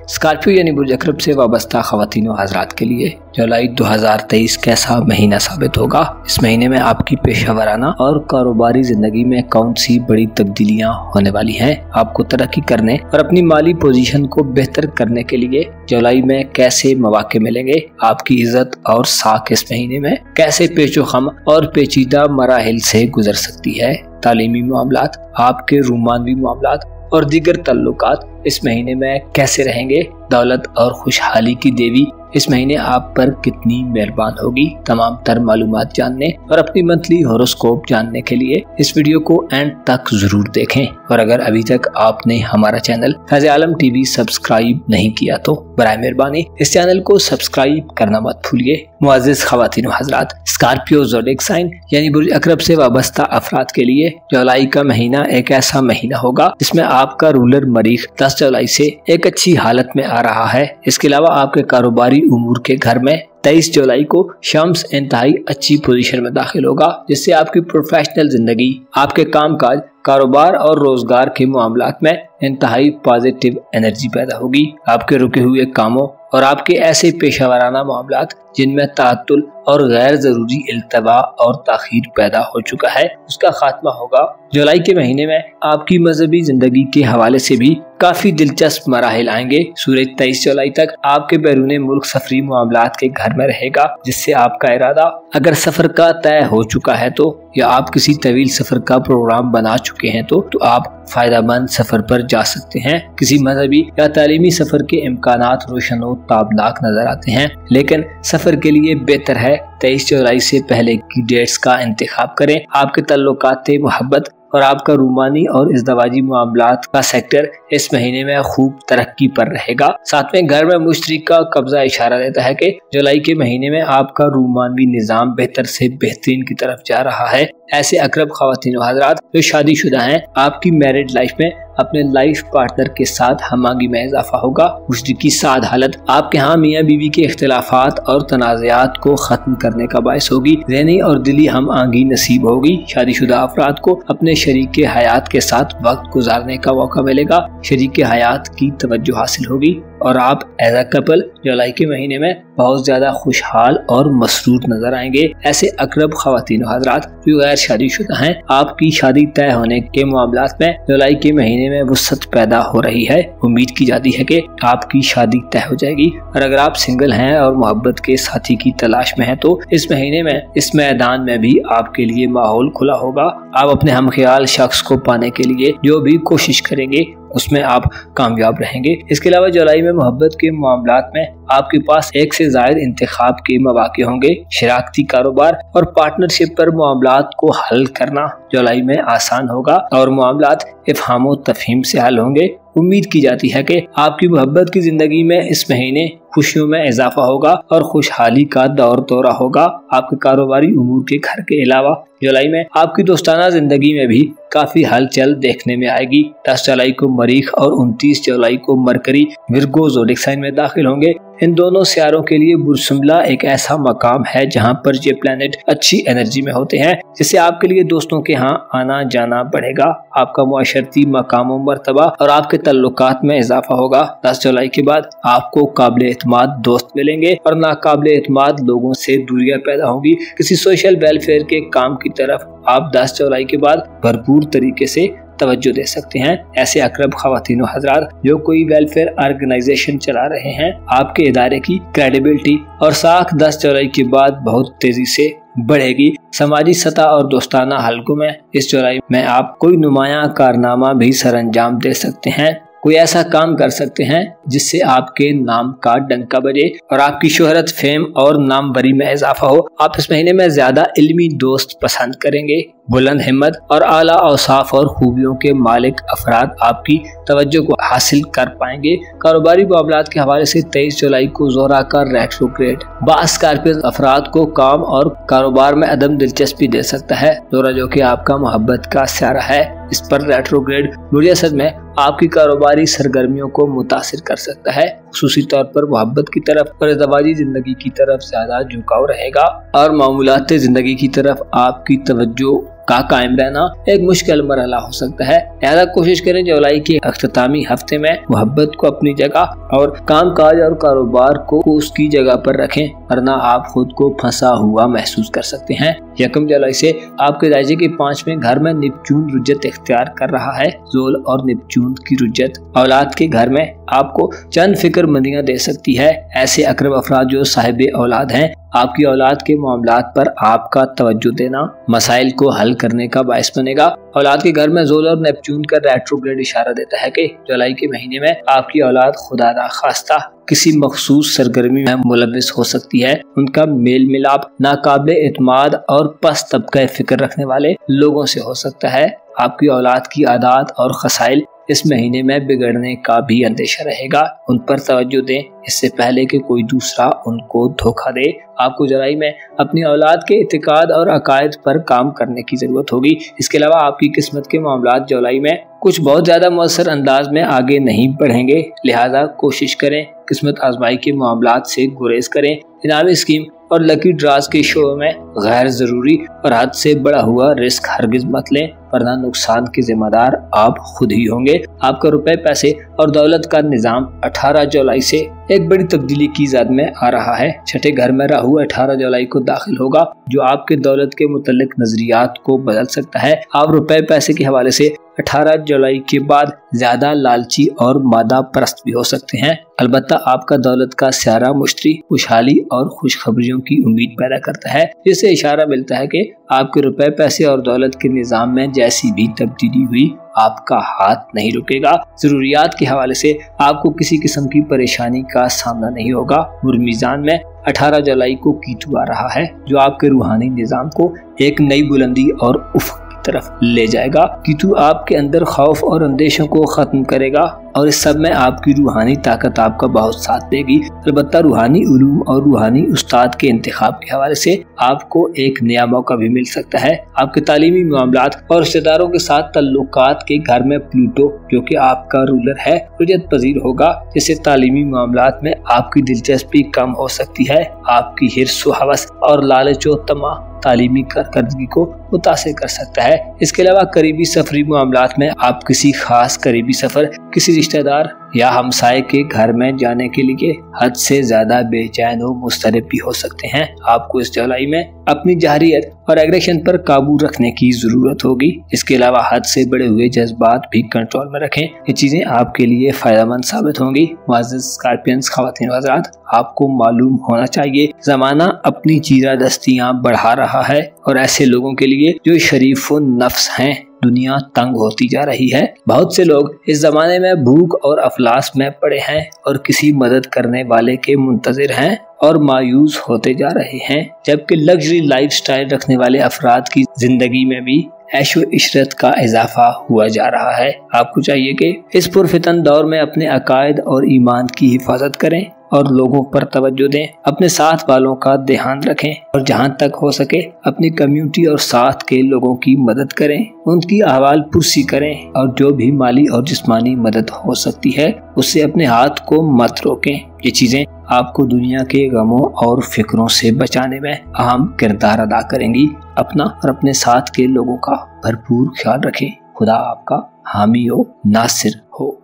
اسکارپیو یعنی برج عقرب سے وابستہ خواتین و حضرات کے لیے جولائی 2023 کیسا مہینہ ثابت ہوگا؟ اس مہینے میں آپ کی پیشہ ورانہ اور کاروباری زندگی میں کون سی بڑی تبدیلیاں ہونے والی ہیں؟ آپ کو ترقی کرنے اور اپنی مالی پوزیشن کو بہتر کرنے کے لیے جولائی میں کیسے مواقع ملیں گے؟ آپ کی عزت اور ساکھ اس مہینے میں کیسے پیچ و خم اور پیچیدہ مراحل سے گزر سکتی ہے؟ تعلیمی معاملات، آپ کے رومانوی معاملات اور دیگر تعلقات اس مہینے میں کیسے رہیں گے؟ دولت اور خوشحالی کی دیوی اس مہینے آپ پر کتنی مہربان ہوگی؟ تمام تر معلومات جاننے اور اپنی منتھلی ہوروسکوپ جاننے کے لیے اس ویڈیو کو اینڈ تک ضرور دیکھیں، اور اگر ابھی تک آپ نے ہمارا چینل فیض عالم ٹی وی سبسکرائب نہیں کیا تو برائے مہربانی اس چینل کو سبسکرائب کرنا مت بھولیے۔ معزز خواتین و حضرات، اسکارپیو زوڈیک سائن یعنی برج عقرب سے وابستہ افراد کے لیے جولائی کا مہینہ ایک ایسا مہینہ ہوگا جس میں آپ کا رولر مریخ 10 جولائی سے ایک اچھی حالت میں آ رہا ہے۔ اس کے علاوہ آپ کے کاروباری امور کے گھر میں 23 جولائی کو شمس انتہائی اچھی پوزیشن میں داخل ہوگا، جس سے آپ کی پروفیشنل زندگی، آپ کے کام کاج، کاروبار اور روزگار کے معاملات میں انتہائی پازیٹیو انرجی پیدا ہوگی۔ آپ کے رکے ہوئے کاموں اور آپ کے ایسے پیشہ ورانہ معاملات جن میں تعطل اور غیر ضروری التوا اور تاخیر پیدا ہو چکا ہے، اس کا خاتمہ ہوگا۔ جولائی کے مہینے میں آپ کی مذہبی زندگی کے حوالے سے بھی کافی دلچسپ مراحل آئیں گے۔ سورج 23 جولائی تک آپ کے بیرون ملک سفری معاملات کے گھر میں رہے گا، جس سے آپ کا ارادہ اگر سفر کا طے ہو چکا ہے تو یا آپ کسی طویل سفر کا پروگرام بنا چکے ہیں تو آپ فائدہ مند سفر پر جا سکتے ہیں۔ کسی مذہبی یا تعلیمی سفر کے امکانات روشن و تابناک نظر آتے ہیں، لیکن سفر کے لیے بہتر ہے 23 جولائی سے پہلے کی ڈیٹس کا انتخاب کریں۔ آپ کے تعلقات محبت اور آپ کا رومانی اور ازدواجی معاملات کا سیکٹر اس مہینے میں خوب ترقی پر رہے گا۔ ساتویں گھر میں مشترک کا قبضہ اشارہ دیتا ہے کہ جولائی کے مہینے میں آپ کا رومانوی نظام بہتر سے بہترین کی طرف جا رہا ہے۔ ایسے اقرب خواتین و حضرات جو شادی شدہ ہیں، آپ کی میرڈ لائف میں اپنے لائف پارٹنر کے ساتھ ہم آہنگی میں اضافہ ہوگا۔ مشترکی سعد حالت آپ کے ہاں میاں بیوی کے اختلافات اور تنازعات کو ختم کرنے کا باعث ہوگی۔ ذہنی اور دلی ہم آہنگی نصیب ہوگی۔ شادی شدہ افراد کو اپنے شریک حیات کے ساتھ وقت گزارنے کا موقع ملے گا۔ شریک حیات کی توجہ حاصل ہوگی और आप एज अ कपल जुलाई के महीने में बहुत ज्यादा खुशहाल और मसरूर नजर आएंगे। ऐसे अकरब ख्वातीन हजरात जो गैर शादीशुदा हैं, आपकी शादी तय होने के मामलात में जुलाई के महीने में वुसअत पैदा हो रही है। उम्मीद की जाती है कि आपकी शादी तय हो जाएगी। और अगर आप सिंगल हैं और मोहब्बत के साथी की तलाश में हैं तो इस महीने में इस मैदान में भी आपके लिए माहौल खुला होगा। आप अपने हमख्याल शख्स को पाने के लिए जो भी कोशिश करेंगे उसमें आप कामयाब रहेंगे। इसके अलावा जुलाई में मोहब्बत के मामलात में आपके पास एक से ज्यादा इंतखाब के मौके होंगे। शराकती कारोबार और पार्टनरशिप पर मामलात को हल करना जुलाई में आसान होगा और मामलात इफ़हाम व तफहीम से हल होंगे। उम्मीद की जाती है कि आपकी मोहब्बत की जिंदगी में इस महीने खुशियों में इजाफा होगा और खुशहाली का दौर दौरा होगा। आपके कारोबारी उमूर के घर के अलावा जुलाई में आपकी दोस्ताना जिंदगी में भी काफी हलचल देखने में आएगी। 10 जुलाई को मरीख और 29 जुलाई को मरकरी विर्गो ज़ोडिक साइन में दाखिल होंगे। इन दोनों सियारों के लिए बुरसुमला एक ऐसा मकाम है जहां पर ये प्लैनेट अच्छी एनर्जी में होते हैं, जिससे आपके लिए दोस्तों के यहाँ आना जाना बढ़ेगा। आपका मुआशरती मकाम व मर्तबा और आपके तल्लुकात में इजाफा होगा। 10 जुलाई के बाद आपको काबिल एतमाद दोस्त मिलेंगे और नाकाबिल एतमाद लोगों से दूरियां पैदा होंगी। किसी सोशल वेलफेयर के काम की तरफ आप 10 जुलाई के बाद भरपूर तरीके से तवज्जो दे सकते हैं। ऐसे अकरब ख्वातीन व हज़रात जो कोई वेलफेयर ऑर्गेनाइजेशन चला रहे हैं, आपके इदारे की क्रेडिबिलिटी और साख 10 जुलाई के बाद बहुत तेजी से बढ़ेगी। समाजी सतह और दोस्ताना हलकों में इस जुलाई में आप कोई नुमाया कारनामा भी सरअंजाम दे सकते हैं। कोई ऐसा काम कर सकते हैं जिससे आपके नाम का डंका बजे और आपकी शोहरत, फेम और नामवरी में इजाफा हो। आप इस महीने में ज्यादा इल्मी दोस्त पसंद करेंगे। बुलंद हिम्मत और आला औसाफ और खूबियों के मालिक अफराद आपकी तवज्जो को हासिल कर पाएंगे। कारोबारी मामलात के हवाले से 23 जुलाई को ज़ोहरा का रेट्रोग्रेड बास्कॉर्पियो अफराद को काम और कारोबार में अदम दिलचस्पी दे सकता है। ज़ोहरा जो कि आपका मोहब्बत का सियारा है, इस पर रेट्रोग्रेड मुर्यसद में आपकी कारोबारी सरगर्मियों को मुतासिर कर सकता है। खुसूसी तौर पर मोहब्बत की तरफ और इज़दवाजी जिंदगी की तरफ ज्यादा झुकाव रहेगा और मामूलात जिंदगी की तरफ आपकी तवज्जो का कायम रहना एक मुश्किल मरहला हो सकता है। लिहाजा कोशिश करें जुलाई के अख्तामी हफ्ते में मोहब्बत को अपनी जगह और काम काज और कारोबार को उसकी जगह पर रखें, वरना आप खुद को फंसा हुआ महसूस कर सकते हैं। 1 जुलाई से आपके दायजे के 5वें घर में निपचून रुज्जत इख्तियार कर रहा है। ज़ोल और निपचून की रुज्जत औलाद के घर में आपको चंद फिक्रमंदियां दे सकती है। ऐसे अकरब अफराद जो साहिब औलाद हैं, आपकी औलाद के मामलात पर आपका तवज्जो देना मसाइल को हल करने का बायस बनेगा। औलाद के घर में ज़ोल और नेपच्यून का रेट्रोग्रेड इशारा देता है कि जुलाई के महीने में आपकी औलाद खुदा ना खास्ता किसी मखसूस सरगर्मी में मुलविस हो सकती है। उनका मेल मिलाप नाकाबिल एतमाद और पस तबका फिक्र रखने वाले लोगों से हो सकता है। आपकी औलाद की आदत और खसाइल इस महीने में बिगड़ने का भी अंदेशा रहेगा। उन पर तवज्जो दें इससे पहले कि कोई दूसरा उनको धोखा दे। आपको जुलाई में अपनी औलाद के इतिकाद और अकायद पर काम करने की जरूरत होगी। इसके अलावा आपकी किस्मत के मामलात जुलाई में कुछ बहुत ज्यादा मौसर अंदाज में आगे नहीं बढ़ेंगे। लिहाजा कोशिश करें किस्मत आजमाई के मामलात से गुरेज करें। इनामी स्कीम और लकी ड्राज के शो में गैर जरूरी और हद से बढ़ा हुआ रिस्क हरगिज मत लें, वरना नुकसान के जिम्मेदार आप खुद ही होंगे। आपका रुपए, पैसे और दौलत का निजाम 18 जुलाई से एक बड़ी तब्दीली की ज़द में आ रहा है। छठे घर में राहु 18 जुलाई को दाखिल होगा, जो आपके दौलत के मुतल्लिक नजरियात को बदल सकता है। आप रुपए पैसे के हवाले से 18 जुलाई के बाद ज्यादा लालची और मादा परस्त भी हो सकते हैं। अलबत्ता आपका दौलत का सियारा मुश्तरी खुशहाली और खुशखबरियों की उम्मीद पैदा करता है, जिससे इशारा मिलता है कि आपके रुपए, पैसे और दौलत के निजाम में जैसी भी तब्दीली हुई आपका हाथ नहीं रुकेगा। जरूरियात के हवाले से आपको किसी किस्म की परेशानी का सामना नहीं होगा। मुर्मीजान में 18 जुलाई को कीतु आ रहा है, जो आपके रूहानी निजाम को एक नई बुलंदी और उफ़्क़ तरफ ले जाएगा। कीतु आपके अंदर खौफ और अंदेशों को खत्म करेगा और इस सब में आपकी रूहानी ताकत आपका बहुत साथ देगी। अलबत्ता रूहानी उलूम और रूहानी उस्ताद के इंतखाब के हवाले से आपको एक नया मौका भी मिल सकता है। आपके तालीमी मामलात और रिश्तेदारों के साथ तल्लुकात के घर में प्लूटो, जो कि आपका रूलर है, रुजत पजीर होगा, जिससे तालीमी मामलात में आपकी दिलचस्पी कम हो सकती है। आपकी हिर्स व हवस और लालच व तमा तालीमी कारकर्दगी को मुतासिर कर सकता है। इसके अलावा करीबी सफरी मामलात में आप किसी खास करीबी सफर, किसी रिश्ते दार या हमसाये के घर में जाने के लिए हद से ज्यादा बेचैन और मुस्तरब भी हो सकते हैं। आपको इस जुलाई में अपनी जाहिरियत और एग्रेशन पर काबू रखने की जरूरत होगी। इसके अलावा हद से बढ़े हुए जज्बात भी कंट्रोल में रखें। ये चीजें आपके लिए फायदेमंद साबित होंगी। मुअज़्ज़िज़ स्कॉर्पियंस ख़वातीन व हज़रात, आपको मालूम होना चाहिए ज़माना अपनी चीज़ादस्तियाँ बढ़ा रहा है और ऐसे लोगों के लिए जो शरीफ व नफ्स हैं दुनिया तंग होती जा रही है। बहुत से लोग इस जमाने में भूख और अफलास में पड़े हैं और किसी मदद करने वाले के मुंतजिर हैं और मायूस होते जा रहे हैं, जबकि लग्जरी लाइफस्टाइल रखने वाले अफराद की जिंदगी में भी ऐशो इशरत का इजाफा हुआ जा रहा है। आपको चाहिए कि इस पुरफितन दौर में अपने अकायद और ईमान की हिफाजत करें और लोगों पर तवज्जो दें, अपने साथ वालों का ध्यान रखें और जहां तक हो सके अपनी कम्युनिटी और साथ के लोगों की मदद करें, उनकी अहवाल पुरसी करें और जो भी माली और जिस्मानी मदद हो सकती है उससे अपने हाथ को मत रोकें। ये चीजें आपको दुनिया के गमों और फिक्रों से बचाने में अहम किरदार अदा करेंगी। अपना और अपने साथ के लोगों का भरपूर ख्याल रखें। खुदा आपका हामी हो, नासिर हो।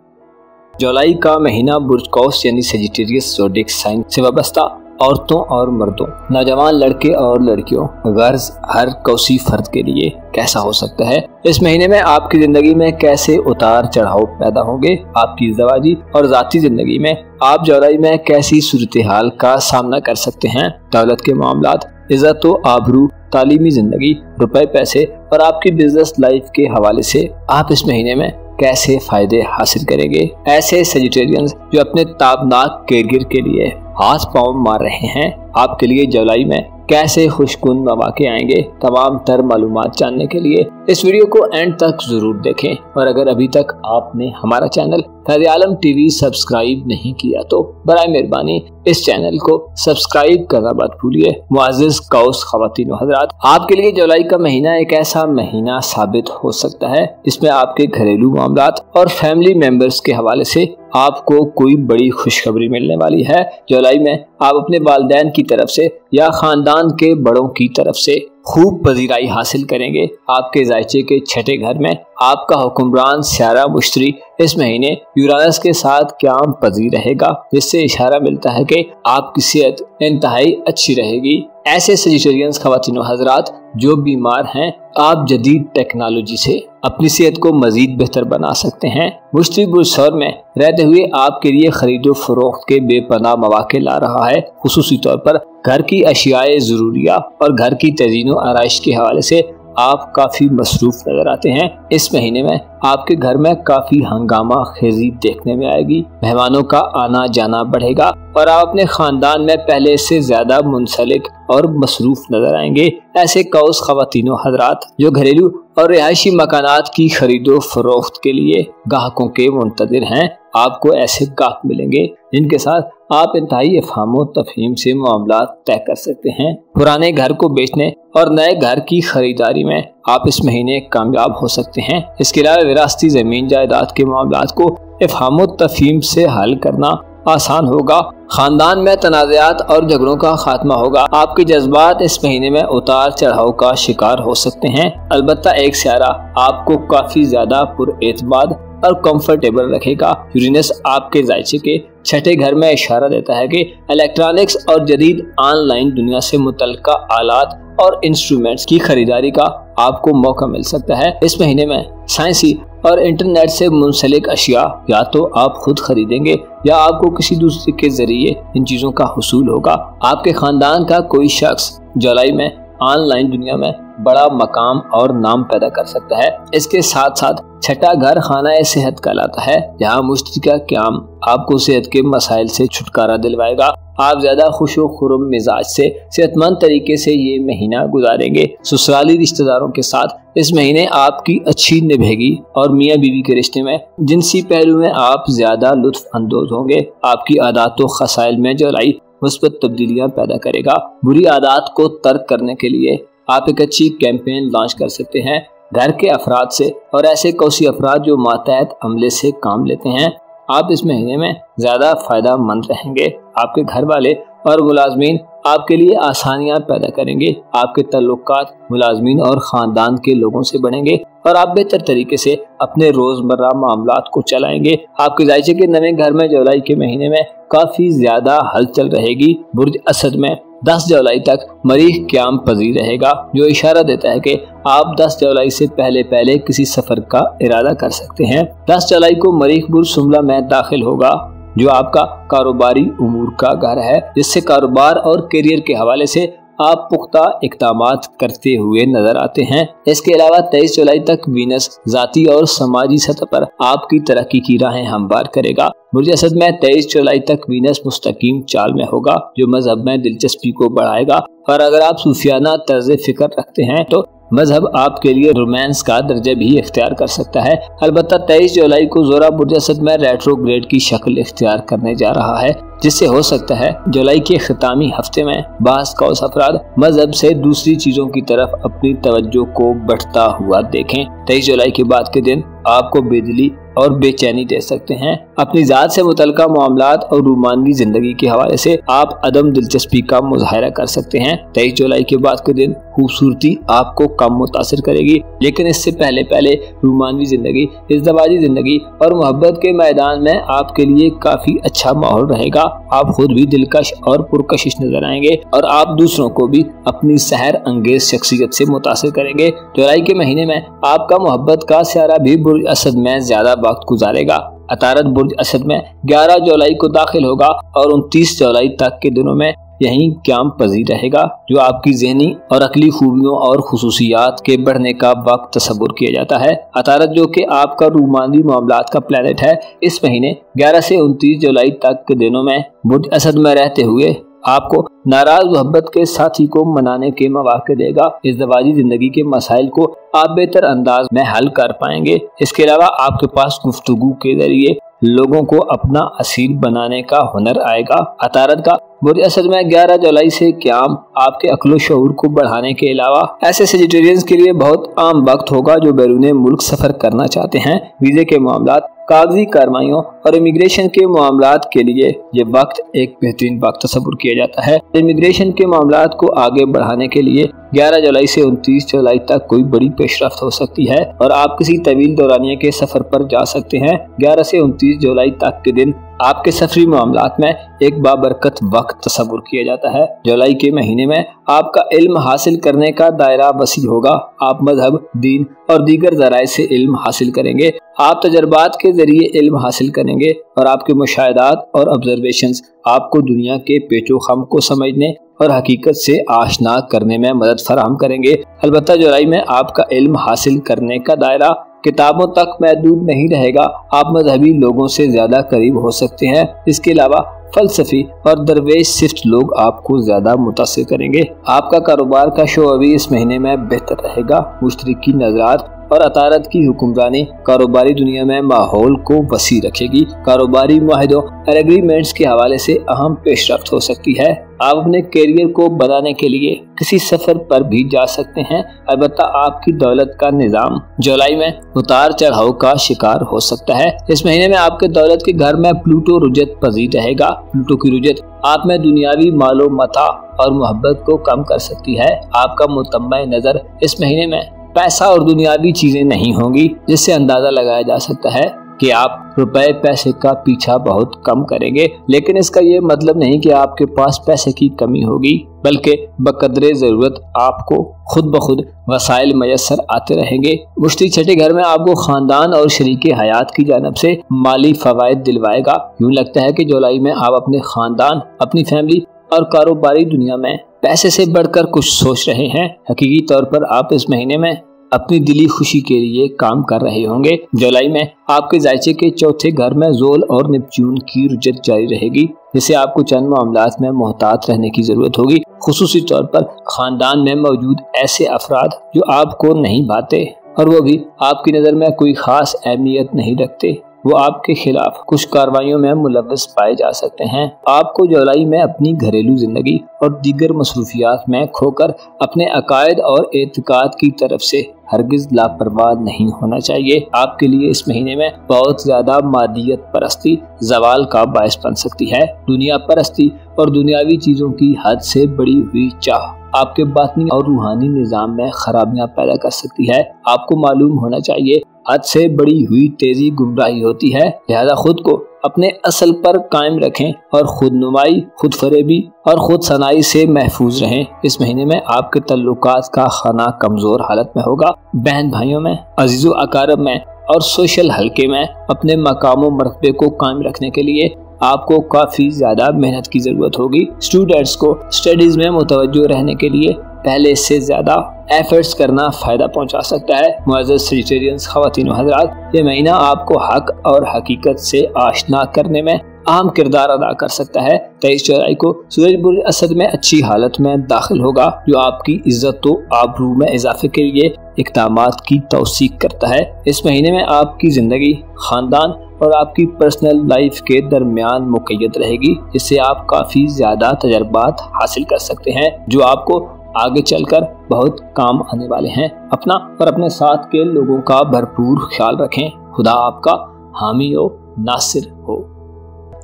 जुलाई का महीना बुर्ज कौस यानी सेजिटेरियस ज़ोडिएक साइन से वाबस्ता औरतों और मर्दों, नौजवान लड़के और लड़कियों, गर्ज हर कौसी फर्द के लिए कैसा हो सकता है। इस महीने में आपकी जिंदगी में कैसे उतार चढ़ाव पैदा होंगे। आपकी ज़वाजी और ज़ाती जिंदगी में आप जुलाई में कैसी सूरत हाल का सामना कर सकते हैं। दौलत के मामलात, इज्जत व आबरू, तालीमी जिंदगी, रुपए पैसे और आपकी बिजनेस लाइफ के हवाले से आप इस महीने में कैसे फायदे हासिल करेंगे। ऐसे सेजिटेरियंस जो अपने ताबनाक कैरियर के लिए हाथ पांव मार रहे हैं, आपके लिए जुलाई में कैसे खुशकुन मौके आएंगे। तमाम तर मालूमात जानने के लिए इस वीडियो को एंड तक जरूर देखें और अगर अभी तक आपने हमारा चैनल फैज़ आलम टीवी सब्सक्राइब नहीं किया तो बराए मेहरबानी इस चैनल को सब्सक्राइब करना मत भूलिए। मुअज़्ज़िज़ कौस ख़वातीन व हज़रात, आपके लिए जुलाई का महीना एक ऐसा महीना साबित हो सकता है जिसमें आपके घरेलू मामलात और फैमिली मेंबर्स के हवाले से आपको कोई बड़ी खुशखबरी मिलने वाली है। जुलाई में आप अपने वालिदैन की तरफ से या खानदान के बड़ों की तरफ से खूब पजीराई हासिल करेंगे। आपके जायचे के छठे घर में आपका हुक्मरान स्यारा मुश्तरी इस महीने यूरानस के साथ क़याम पजीर रहेगा, जिससे इशारा मिलता है कि आपकी सेहत इंतहाई अच्छी रहेगी। ऐसे सेजिटेरियंस ख़वातीन व हज़रात जो बीमार हैं, आप जदीद टेक्नोलॉजी से अपनी सेहत को मजीद बेहतर बना सकते हैं। मुश्तरी बुरसौर में रहते हुए आपके लिए खरीदो फरोख्त के बेपनाह मौके ला रहा है। खुसूसी तौर पर घर की अशियाए ज़रूरिया और घर की तज़ीनो आराइश के हवाले से आप काफ़ी मसरूफ़ नज़र आते हैं। इस महीने में आपके घर में काफ़ी हंगामा खेजी देखने में आएगी। मेहमानों का आना जाना बढ़ेगा और आप अपने खानदान में पहले से ज़्यादा मुंसलिक और मसरूफ़ नज़र आएंगे। ऐसे कौस ख़वातीनों हज़रात जो घरेलू और रिहायशी मकानात की खरीदो फरोख्त के लिए गाहकों के मुंतज़िर हैं, आपको ऐसे गाहक मिलेंगे जिनके साथ आप इंतहाई अफ़हाम तफ़हीम से मामला तय कर सकते हैं। पुराने घर को बेचने और नए घर की खरीदारी में आप इस महीने कामयाब हो सकते हैं। इसके अलावा विरासती ज़मीन जायदाद के मामलात को अफ़हाम तफ़हीम से हल करना आसान होगा। खानदान में तनाज़ात और झगड़ों का खात्मा होगा। आपके जज्बात इस महीने में उतार चढ़ाव का शिकार हो सकते हैं। अलबत्ता एक सियारा आपको काफ़ी ज़्यादा पुरएतमाद और कंफर्टेबल रखेगा। यूरेनस आपके जायचे के छठे घर में इशारा देता है कि इलेक्ट्रॉनिक्स और जदीद ऑनलाइन दुनिया से मुतल्लिका आलात और इंस्ट्रूमेंट्स की खरीदारी का आपको मौका मिल सकता है। इस महीने में साइंसी और इंटरनेट से मुंसलिक अशिया या तो आप खुद खरीदेंगे या आपको किसी दूसरे के जरिए इन चीज़ों का हुसूल होगा। आपके खानदान का कोई शख्स जुलाई में ऑनलाइन दुनिया में बड़ा मकाम और नाम पैदा कर सकता है। इसके साथ साथ छठा घर खाना सेहत कहलाता है, जहाँ मुश्तरी का क़याम आपको सेहत के मसाइल से छुटकारा दिलवाएगा। आप ज्यादा खुशो खुरम मिजाज से सेहतमंद तरीके से ये महीना गुजारेंगे। ससुराली रिश्तेदारों के साथ इस महीने आपकी अच्छी निभेगी और मियाँ बीवी के रिश्ते में जिनसी पहलू में आप ज्यादा लुत्फ अंदोज होंगे। आपकी आदात व खसाइल में जुलाई मुस्बत तब्दीलियां पैदा करेगा। बुरी आदत को तर्क करने के लिए आप एक अच्छी कैंपेन लॉन्च कर सकते हैं। घर के अफराद से और ऐसे कौसी अफराद जो मातहत अमले से काम लेते हैं, आप इस महीने में ज्यादा फायदा मंद रहेंगे। आपके घर वाले और मुलाजमीन आपके लिए आसानियां पैदा करेंगे। आपके तल्लुकात मुलाजमीन और खानदान के लोगों से बढ़ेंगे। اور آپ بہتر طریقے سے اپنے روزمرہ معاملات کو چلائیں گے۔ آپ کے ذائچے کے نویں گھر میں جولائی کے مہینے میں کافی زیادہ ہلچل رہے گی۔ برج اسد میں 10 جولائی تک مریخ قیام پذیر رہے گا، جو اشارہ دیتا ہے کہ آپ 10 جولائی سے پہلے کسی سفر کا ارادہ کر سکتے ہیں۔ 10 جولائی کو مریخ برج شملہ میں داخل ہوگا، جو آپ کا کاروباری امور کا گھر ہے، جس سے کاروبار اور کیریئر کے حوالے سے آپ پختہ اقدامات کرتے ہوئے نظر آتے ہیں۔ اس کے علاوہ 23 جولائی تک وینس ذاتی اور سماجی سطح پر آپ کی ترقی کی راہیں ہموار کرے گا۔ برج اسد میں 23 جولائی تک وینس مستقیم چال میں ہوگا، جو مذہب میں دلچسپی کو بڑھائے گا، اور اگر آپ صوفیانہ طرز فکر رکھتے ہیں تو مذہب آپ کے لیے رومانس کا درجہ بھی اختیار کر سکتا ہے۔ البتہ 23 جولائی کو زورا برج اسد میں ریٹروگریڈ کی شکل اختیار کرنے جا رہا ہے، جس سے ہو سکتا ہے جولائی کے ختامی ہفتے میں بعض قوس افراد مذہب سے دوسری چیزوں کی طرف اپنی توجہ کو بڑھتا ہوا دیکھیں۔ 23 جولائی کے بعد کے دن آپ کو بے-دلی اور بے چینی دے سکتے ہیں۔ اپنی ذات سے متعلقہ معاملات اور رومانوی زندگی کے حوالے سے آپ عدم دلچسپی کا مظاہرہ کر سکتے ہیں۔ 23 جولائی کے بعد کے دن خوبصورتی آپ کو کم متاثر کرے گی، لیکن اس سے پہلے رومانوی زندگی، ازدواجی زندگی اور محبت کے میدان میں آپ کے لیے کافی اچھا ماحول رہے گا۔ آپ خود بھی دلکش اور پرکشش نظر آئیں گے، اور آپ دوسروں کو بھی اپنی سحر انگیز شخصیت سے متاثر کریں گے۔ جولائی کے مہینے میں آپ کا محبت کا سیارہ بھی برج اسد میں زیادہ وقت گزارے گا۔ عطارد برج اسد میں 11 جولائی کو داخل ہوگا اور 29 جولائی تک کے دنوں میں یہیں قیام پذیر رہے گا، جو آپ کی ذہنی اور عقلی خوبیوں اور خصوصیات کے بڑھنے کا وقت تصور کیا جاتا ہے۔ عطارد، جو کہ آپ کا رومانوی معاملات کا پلانٹ ہے، اس مہینے 11 سے 29 جولائی تک کے دنوں میں برج اسد میں رہتے ہوئے آپ کو ناراض محبت کے ساتھی کو منانے کے مواقع دے گا۔ ازدواجی زندگی کے مسائل کو آپ بہتر انداز میں حل کر پائیں گے۔ اس کے علاوہ آپ کے پاس گفتگو کے ذریعے لوگوں کو اپنا اسیر بنانے کا ہنر آئے گا۔ عطارد کا برج اسد میں 11 جولائی سے قیام آپ کے عقل و شعور کو بڑھانے کے علاوہ ایسے سیجیٹیرینز کے لیے بہت عام وقت ہوگا جو بیرون ملک سفر کرنا چاہتے ہیں۔ ویزے کے معاملات، کاغذی کارروائیوں اور امیگریشن کے معاملات کے لیے یہ وقت ایک بہترین وقت تصور کیا جاتا ہے۔ امیگریشن کے معاملات کو آگے بڑھانے کے لیے 11 جولائی سے 29 جولائی تک کوئی بڑی پیش رفت ہو سکتی ہے، اور آپ کسی طویل دورانیے کے سفر پر جا سکتے ہیں۔ 11 سے 29 جولائی تک کے دن آپ کے سفری معاملات میں ایک بابرکت وقت تصور کیا جاتا ہے۔ جولائی کے مہینے میں آپ کا علم حاصل کرنے کا دائرہ وسیع ہوگا۔ آپ مذہب، دین اور دیگر ذرائع سے علم حاصل کریں گے۔ آپ تجربات کے ذریعے علم حاصل کریں گے، اور آپ کے مشاہدات اور آبزرویشنز آپ کو دنیا کے پیچ و خم کو سمجھنے اور حقیقت سے آشنا کرنے میں مدد فراہم کریں گے۔ البتہ جولائی میں آپ کا علم حاصل کرنے کا دائرہ کتابوں تک محدود نہیں رہے گا۔ آپ مذہبی لوگوں سے زیادہ قریب ہو سکتے ہیں۔ اس کے علاوہ فلسفی اور درویش صفت لوگ آپ کو زیادہ متاثر کریں گے۔ آپ کا کاروبار کا شعبہ بھی اس مہینے میں بہتر رہے گا۔ مشترکی نظرات اور عطارد کی حکمرانی کاروباری دنیا میں ماحول کو وسیع رکھے گی۔ کاروباری معاہدوں اور ایگریمنٹس کے حوالے سے اہم پیش رفت ہو سکتی ہے۔ آپ اپنے کیریئر کو بنانے کے لیے کسی سفر پر بھی جا سکتے ہیں۔ البتہ آپ کی دولت کا نظام جولائی میں اتار چڑھاؤ کا شکار ہو سکتا ہے۔ اس مہینے میں آپ کے دولت کے گھر میں پلوٹو رجت پذیر رہے گا۔ پلوٹو کی رجت آپ میں دنیاوی مال و متاع اور محبت کو کم کر سکتی ہے۔ آپ کا مطمع نظر اس مہینے میں پیسہ اور دنیاوی چیزیں نہیں ہوں گی، جس سے اندازہ لگایا جا سکتا ہے کہ آپ روپے پیسے کا پیچھا بہت کم کریں گے، لیکن اس کا یہ مطلب نہیں کہ آپ کے پاس پیسے کی کمی ہوگی، بلکہ بقدر ضرورت آپ کو خود بخود وسائل میسر آتے رہیں گے۔ مشتری چھٹے گھر میں آپ کو خاندان اور شریک حیات کی جانب سے مالی فوائد دلوائے گا۔ یوں لگتا ہے کہ جولائی میں آپ اپنے خاندان، اپنی فیملی اور کاروباری دنیا میں پیسے سے بڑھ کر کچھ سوچ رہے ہیں۔ حقیقی طور پر آپ اس مہینے میں اپنی دلی خوشی کے لیے کام کر رہے ہوں گے۔ جولائی میں آپ کے ذائچے کے چوتھے گھر میں زول اور نیپچون کی رجت جاری رہے گی، جسے آپ کو چند معاملات میں محتاط رہنے کی ضرورت ہوگی، خصوصی طور پر خاندان میں موجود ایسے افراد جو آپ کو نہیں بھاتے اور وہ بھی آپ کی نظر میں کوئی خاص اہمیت نہیں رکھتے۔ وہ آپ کے خلاف کچھ کارروائیوں میں ملوث پائے جا سکتے ہیں۔ آپ کو جولائی میں اپنی گھریلو زندگی اور دیگر مصروفیات میں کھو کر اپنے عقائد اور اعتقاد کی طرف سے ہرگز لاپرواہ نہیں ہونا چاہیے۔ آپ کے لیے اس مہینے میں بہت زیادہ مادیت پرستی زوال کا باعث بن سکتی ہے۔ دنیا پرستی اور دنیاوی چیزوں کی حد سے بڑی ہوئی چاہ آپ کے باطنی اور روحانی نظام میں خرابیاں پیدا کر سکتی ہے۔ آپ کو معلوم ہونا چاہیے حد سے بڑی ہوئی تیزی گمراہی ہوتی ہے، لہذا خود کو اپنے اصل پر قائم رکھیں اور خود نمائی، خود فریبی اور خود ثنائی سے محفوظ رہیں۔ اس مہینے میں آپ کے تعلقات کا خانہ کمزور حالت میں ہوگا۔ بہن بھائیوں میں، عزیز و اقارب میں اور سوشل حلقے میں اپنے مقام و مرتبے کو قائم رکھنے کے لیے آپ کو کافی زیادہ محنت کی ضرورت ہوگی۔ اسٹوڈنٹس کو اسٹڈیز میں متوجہ رہنے کے لیے پہلے سے زیادہ ایفرٹس کرنا فائدہ پہنچا سکتا ہے۔ معزز سیجیٹیرینز خواتین و حضرات، یہ مہینہ آپ کو حق اور حقیقت سے آشنا کرنے میں اہم کردار ادا کر سکتا ہے۔ 23 جولائی کو سورج برج اسد میں اچھی حالت میں داخل ہوگا، جو آپ کی عزت و آبرو میں اضافے کے لیے اقدامات کی توثیق کرتا ہے۔ اس مہینے میں آپ کی زندگی، خاندان اور آپ کی پرسنل لائف کے درمیان مقید رہے گی، جس سے آپ کافی زیادہ تجربات حاصل کر سکتے ہیں، جو آپ کو آگے چل کر بہت کام آنے والے ہیں۔ اپنا اور اپنے ساتھ کے لوگوں کا بھرپور خیال رکھیں۔ خدا آپ کا حامی و ناصر ہو۔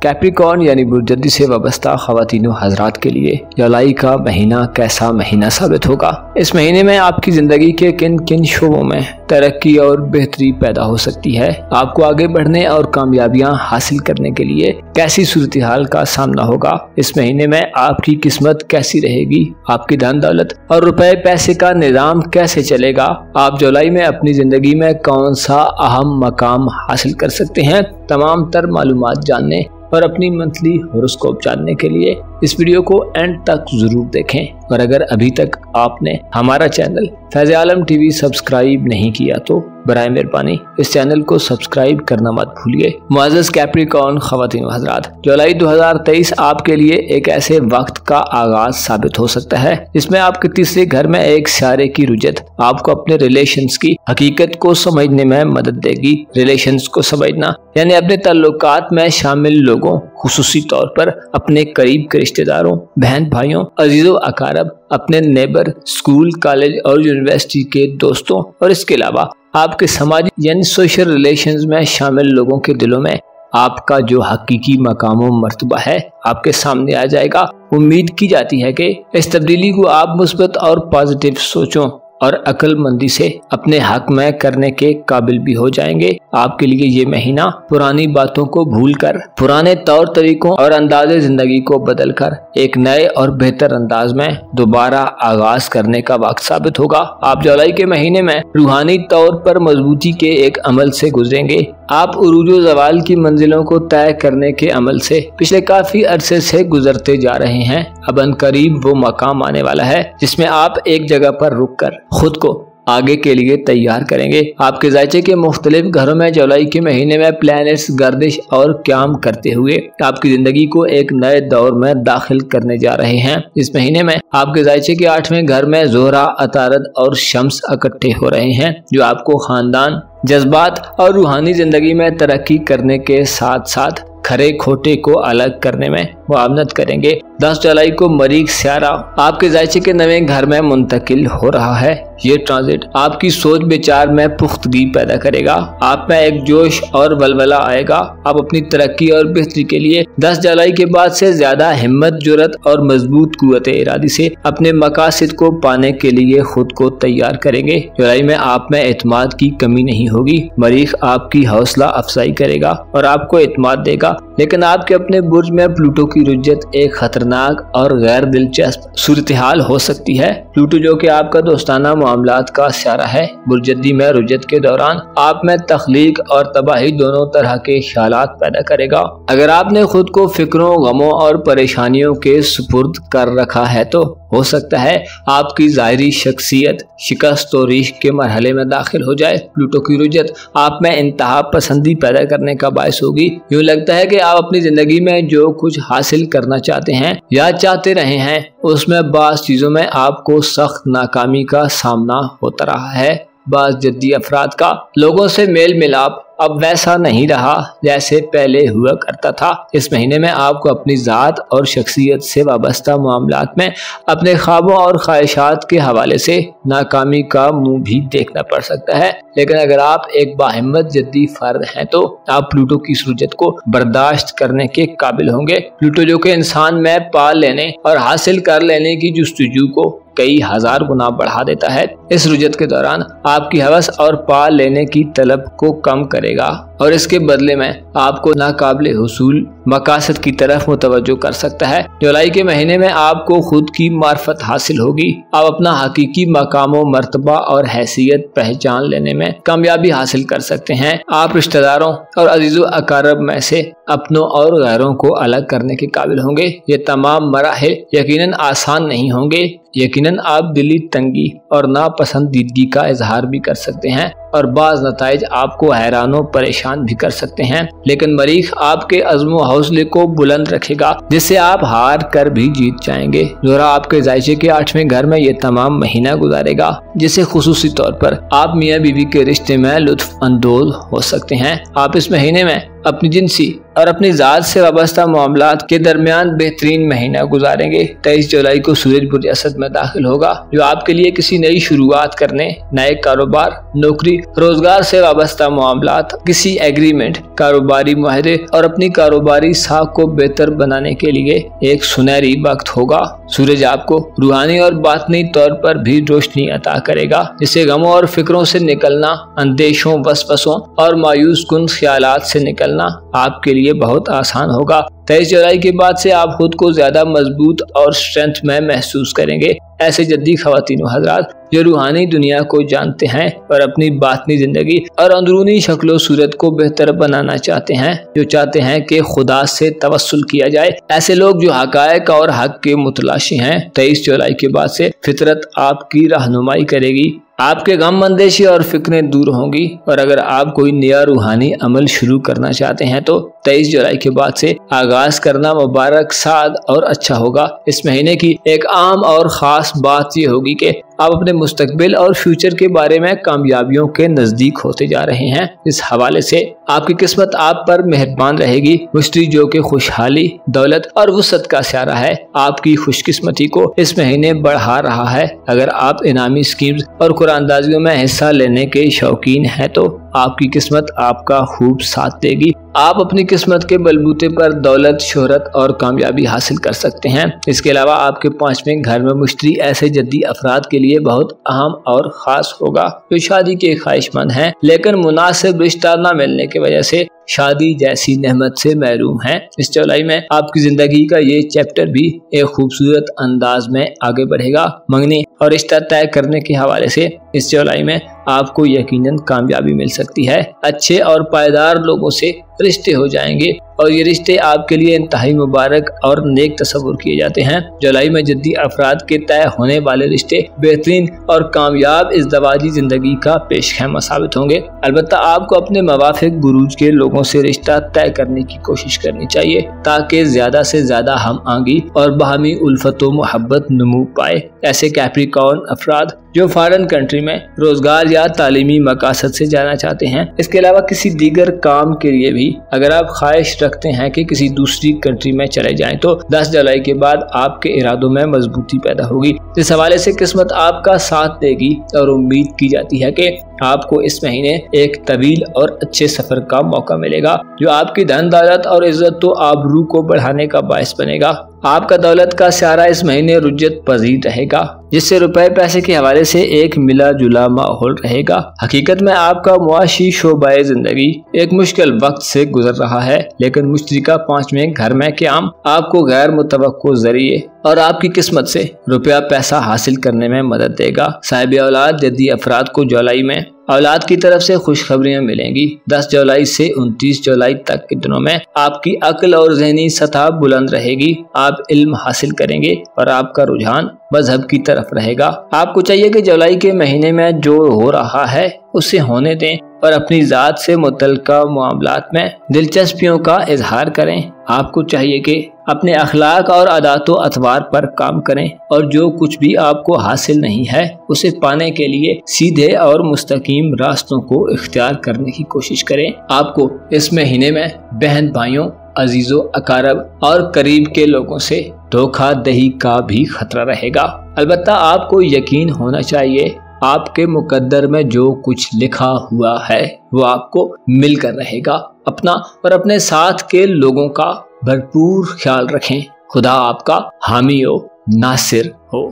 کیپریکارن یعنی برج جدی سے وابستہ خواتین و حضرات کے لیے جولائی کا مہینہ کیسا مہینہ ثابت ہوگا؟ اس مہینے میں آپ کی زندگی کے کن کن شعبوں میں ترقی اور بہتری پیدا ہو سکتی ہے؟ آپ کو آگے بڑھنے اور کامیابیاں حاصل کرنے کے لیے کیسی صورتحال کا سامنا ہوگا؟ اس مہینے میں آپ کی قسمت کیسی رہے گی؟ آپ کی دھن دولت اور روپے پیسے کا نظام کیسے چلے گا؟ آپ جولائی میں اپنی زندگی میں کون سا اہم مقام حاصل کر سکتے ہیں؟ تمام تر معلومات جاننے اور اپنی منتھلی ہوراسکوپ جاننے کے لیے اس ویڈیو کو اینڈ تک ضرور دیکھیں، اور اگر ابھی تک آپ نے ہمارا چینل فیض عالم ٹی وی سبسکرائب نہیں کیا تو برائے مہربانی اس چینل کو سبسکرائب کرنا مت بھولیے۔ معزز کیپریکارن خواتین و حضرات، جولائی 2023 آپ کے لیے ایک ایسے وقت کا آغاز ثابت ہو سکتا ہے جس میں آپ کے تیسرے گھر میں ایک ستارے کی رجت آپ کو اپنے ریلیشنز کی حقیقت کو سمجھنے میں مدد دے گی۔ ریلیشنز کو سمجھنا یعنی اپنے تعلقات میں شامل لوگوں، خصوصی طور پر اپنے قریب کے رشتہ داروں، بہن بھائیوں، عزیز و اقارب، اپنے نیبر، اسکول، کالج اور یونیورسٹی کے دوستوں، اور اس کے علاوہ آپ کے سماجی یعنی سوشل ریلیشنز میں شامل لوگوں کے دلوں میں آپ کا جو حقیقی مقام و مرتبہ ہے آپ کے سامنے آ جائے گا۔ امید کی جاتی ہے کہ اس تبدیلی کو آپ مثبت اور پازیٹیو سوچوں اور عقل مندی سے اپنے حق میں کرنے کے قابل بھی ہو جائیں گے۔ آپ کے لیے یہ مہینہ پرانی باتوں کو بھول کر، پرانے طور طریقوں اور انداز زندگی کو بدل کر ایک نئے اور بہتر انداز میں دوبارہ آغاز کرنے کا وقت ثابت ہوگا۔ آپ جولائی کے مہینے میں روحانی طور پر مضبوطی کے ایک عمل سے گزریں گے۔ آپ عروج و زوال کی منزلوں کو طے کرنے کے عمل سے پچھلے کافی عرصے سے گزرتے جا رہے ہیں۔ اب عنقریب وہ مقام آنے والا ہے جس میں آپ ایک جگہ پر رک کر خود کو آگے کے لیے تیار کریں گے۔ آپ کے ذائچے کے مختلف گھروں میں جولائی کے مہینے میں پلانٹس گردش اور قیام کرتے ہوئے آپ کی زندگی کو ایک نئے دور میں داخل کرنے جا رہے ہیں۔ اس مہینے میں آپ کے ذائچے کے 8ویں گھر میں زہرہ، عطارد اور شمس اکٹھے ہو رہے ہیں، جو آپ کو خاندان، جذبات اور روحانی زندگی میں ترقی کرنے کے ساتھ ساتھ کھرے کھوٹے کو الگ کرنے میں معاونت کریں گے۔ 10 جولائی کو مریخ سیارہ آپ کے ذائچے کے 9ویں گھر میں منتقل ہو رہا ہے۔ یہ ٹرانزٹ آپ کی سوچ بچار میں پختگی پیدا کرے گا، آپ میں ایک جوش اور ولولہ آئے گا۔ آپ اپنی ترقی اور بہتری کے لیے 10 جولائی کے بعد سے زیادہ ہمت، جرأت اور مضبوط قوت ارادی سے اپنے مقاصد کو پانے کے لیے خود کو تیار کریں گے۔ جولائی میں آپ میں اعتماد کی کمی نہیں ہوگی۔ مریخ آپ کی حوصلہ افزائی کرے گا اور آپ کو اعتماد دے گا، لیکن آپ کے اپنے برج میں پلوٹو کی رجت ایک خطرناک اور غیر دلچسپ صورتحال ہو سکتی ہے۔ پلوٹو جو کہ آپ کا دوستانہ معاملات کا سیارہ ہے، برج جدی میں رجت کے دوران آپ میں تخلیق اور تباہی دونوں طرح کے خیالات پیدا کرے گا۔ اگر آپ نے خود کو فکروں، غموں اور پریشانیوں کے سپرد کر رکھا ہے تو ہو سکتا ہے آپ کی ظاہری شخصیت شکست و ریش کے مرحلے میں داخل ہو جائے۔ پلوٹو کی رجت آپ میں انتہا پسندی پیدا کرنے کا باعث ہوگی۔ یوں لگتا ہے کہ آپ اپنی زندگی میں جو کچھ حاصل کرنا چاہتے ہیں یا چاہتے رہے ہیں، اس میں بعض چیزوں میں آپ کو سخت ناکامی کا سامنا ہوتا رہا ہے۔ بعض جدی افراد کا لوگوں سے میل ملاپ अब वैसा नहीं रहा जैसे पहले हुआ करता था। इस महीने में आपको अपनी ज़ात और शख्सियत से वाबस्ता मामलात में अपने ख्वाबों और ख्वाहिशात के हवाले से नाकामी का मुंह भी देखना पड़ सकता है। लेकिन अगर आप एक बाहिम्मत जद्दी फर्द हैं तो आप प्लूटो की सूरत को बर्दाश्त करने के काबिल होंगे। प्लूटो जो कि इंसान में पाल लेने और हासिल कर लेने की जुस्तजू को कई हजार गुना बढ़ा देता है, इस रुजत के दौरान आपकी हवस और पाल लेने की तलब को कम करेगा और इसके बदले में आपको नाकाबिल हुसूल मकासद की तरफ मुतवज्जो कर सकता है। जुलाई के महीने में आपको खुद की मार्फत हासिल होगी। आप अपना हकीकी मकाम मर्तबा और हैसियत पहचान लेने में कामयाबी हासिल कर सकते हैं। आप रिश्तेदारों और अजीज़ो अकारब में से अपनों और गैरों को अलग करने के काबिल होंगे। ये तमाम मराहिल यकीनन आसान नहीं होंगे। यकीनन आप दिली तंगी और नापसंदीदगी का इजहार भी कर सकते हैं और बाज़ नताइज आपको हैरान परेशान भी कर सकते हैं, लेकिन मरीख आपके अज़्म हौसले को बुलंद रखेगा जिससे आप हार कर भी जीत जाएंगे। ज़ोहरा आपके जायचे के 8वें घर में ये तमाम महीना गुजारेगा जिससे खुसूसी तौर पर आप मियाँ बीवी के रिश्ते में लुत्फ अंदोज हो सकते हैं। आप इस महीने में अपनी जिनसी और अपनी ज़ात से वाबस्ता मामलात के दरमियान बेहतरीन महीना गुजारेंगे। 23 जुलाई को सूरज बुर्ज असद में दाखिल होगा जो आपके लिए किसी नई शुरुआत करने, नए कारोबार, नौकरी, रोजगार से वाबस्ता मामलात, किसी एग्रीमेंट, कारोबारी मुआहदे और अपनी कारोबारी साख को बेहतर बनाने के लिए एक सुनहरी वक्त होगा। सूरज आपको रूहानी और बातनी तौर पर भी रोशनी अता करेगा जिससे गमों और फिक्रों से निकलना, अंदेशों, वसवसों और मायूस कुन ख्यालात से निकलना आपके लिए बहुत आसान होगा। 23 जुलाई के बाद से आप खुद को ज्यादा मजबूत और स्ट्रेंथ में महसूस करेंगे। ऐसे जद्दी ख्वातीन व हज़रात जो रूहानी दुनिया को जानते हैं और अपनी बातनी जिंदगी और अंदरूनी शक्लो सूरत को बेहतर बनाना चाहते हैं, जो चाहते हैं कि खुदा से तवस्सुल किया जाए, ऐसे लोग जो हकायक और हक के मुतलाशी हैं, 23 जुलाई के बाद से फितरत आपकी रहनुमाई करेगी। आपके गम अंदेशी और फिक्रें दूर होंगी और अगर आप कोई नया रूहानी अमल शुरू करना चाहते हैं तो 23 जुलाई के बाद से आगाज करना मुबारक, साद और अच्छा होगा। इस महीने की एक आम और ख़ास बात यह होगी कि आप अपने मुस्तकबिल और फ्यूचर के बारे में कामयाबियों के नज़दीक होते जा रहे हैं। इस हवाले से आपकी किस्मत आप पर मेहरबान रहेगी। मुश्तरी जो कि खुशहाली, दौलत और वुसअत का स्यारा है, आपकी खुशकिस्मती को इस महीने बढ़ा रहा है। अगर आप इनामी स्कीम्स और कुरानदाजियों में हिस्सा लेने के शौकीन हैं तो आपकी किस्मत आपका खूब साथ देगी। आप अपनी किस्मत के बलबूते पर दौलत, शोहरत और कामयाबी हासिल कर सकते हैं। इसके अलावा आपके 5वें घर में मुश्तरी ऐसे जद्दी अफराद के लिए बहुत अहम और खास होगा जो शादी के ख्वाहिशमंद हैं लेकिन मुनासिब रिश्ता न मिलने की वजह से शादी जैसी नेमत से महरूम हैं। इस जुलाई में आपकी जिंदगी का ये चैप्टर भी एक खूबसूरत अंदाज में आगे बढ़ेगा। मंगनी और रिश्ता तय करने के हवाले से इस जुलाई में आपको यकीनन कामयाबी मिल सकती है। अच्छे और पायदार लोगों से रिश्ते हो जाएंगे और ये रिश्ते आपके लिए इंतहाई मुबारक और नेक तस्वुर किए जाते हैं। जुलाई में जद्दी अफराद के तय होने वाले रिश्ते बेहतरीन और कामयाब इज़दवाजी जिंदगी का पेशखैमा साबित होंगे। अलबत्ता आपको अपने मवाफिक बुरूज के लोगों से रिश्ता तय करने की कोशिश करनी चाहिए ताकि ज्यादा से ज्यादा हम आंगी और बाहमी उल्फत व मोहब्बत नमू पाए। ऐसे कैप्रिकॉर्न अफराद जो फॉरेन कंट्री में रोजगार या तालीमी मकासद से जाना चाहते हैं, इसके अलावा किसी दीगर काम के लिए भी अगर आप ख्वाहिश रखते हैं कि किसी दूसरी कंट्री में चले जाएं तो 10 जुलाई के बाद आपके इरादों में मजबूती पैदा होगी। इस हवाले से किस्मत आपका साथ देगी और उम्मीद की जाती है कि आपको इस महीने एक तवील और अच्छे सफर का मौका मिलेगा जो आपकी धन दौलत और इज्जत तो आबरू को बढ़ाने का बायस बनेगा। आपका दौलत का स्यारा इस महीने रुज्जत पजीर रहेगा जिससे रुपए पैसे के हवाले से एक मिला जुला माहौल रहेगा। हकीकत में आपका मुआशी शोबाए जिंदगी एक मुश्किल वक्त से गुजर रहा है लेकिन मुश्तरी का 5वें घर में क़याम आपको गैर मुतवक्को जरिए और आपकी किस्मत से रुपया पैसा हासिल करने में मदद देगा। साहिब औलाद जद्दी अफराद को जुलाई में औलाद की तरफ से खुशखबरियां मिलेंगी। 10 जुलाई से 29 जुलाई तक के दिनों में आपकी अक्ल और ज़हनी सतह बुलंद रहेगी। आप इल्म हासिल करेंगे और आपका रुझान मजहब की तरफ रहेगा। आपको चाहिए कि जुलाई के महीने में जो हो रहा है उसे होने दें और अपनी ذات سے متعلقہ معاملات میں دلچسپیوں کا اظہار کریں۔ آپ کو چاہیے کہ اپنے اخلاق اور عادات و اطوار پر کام کریں اور جو کچھ بھی آپ کو حاصل نہیں ہے اسے پانے کے لیے سیدھے اور مستقیم راستوں کو اختیار کرنے کی کوشش کریں۔ آپ کو اس مہینے میں بہن بھائیوں، عزیزوں، اقارب اور قریب کے لوگوں سے دھوکہ دہی کا بھی خطرہ رہے گا۔ البتہ آپ کو یقین ہونا چاہیے آپ کے مقدر میں جو کچھ لکھا ہوا ہے وہ آپ کو مل کر رہے گا۔ اپنا اور اپنے ساتھ کے لوگوں کا بھرپور خیال رکھیں۔ خدا آپ کا حامی و ناصر ہو۔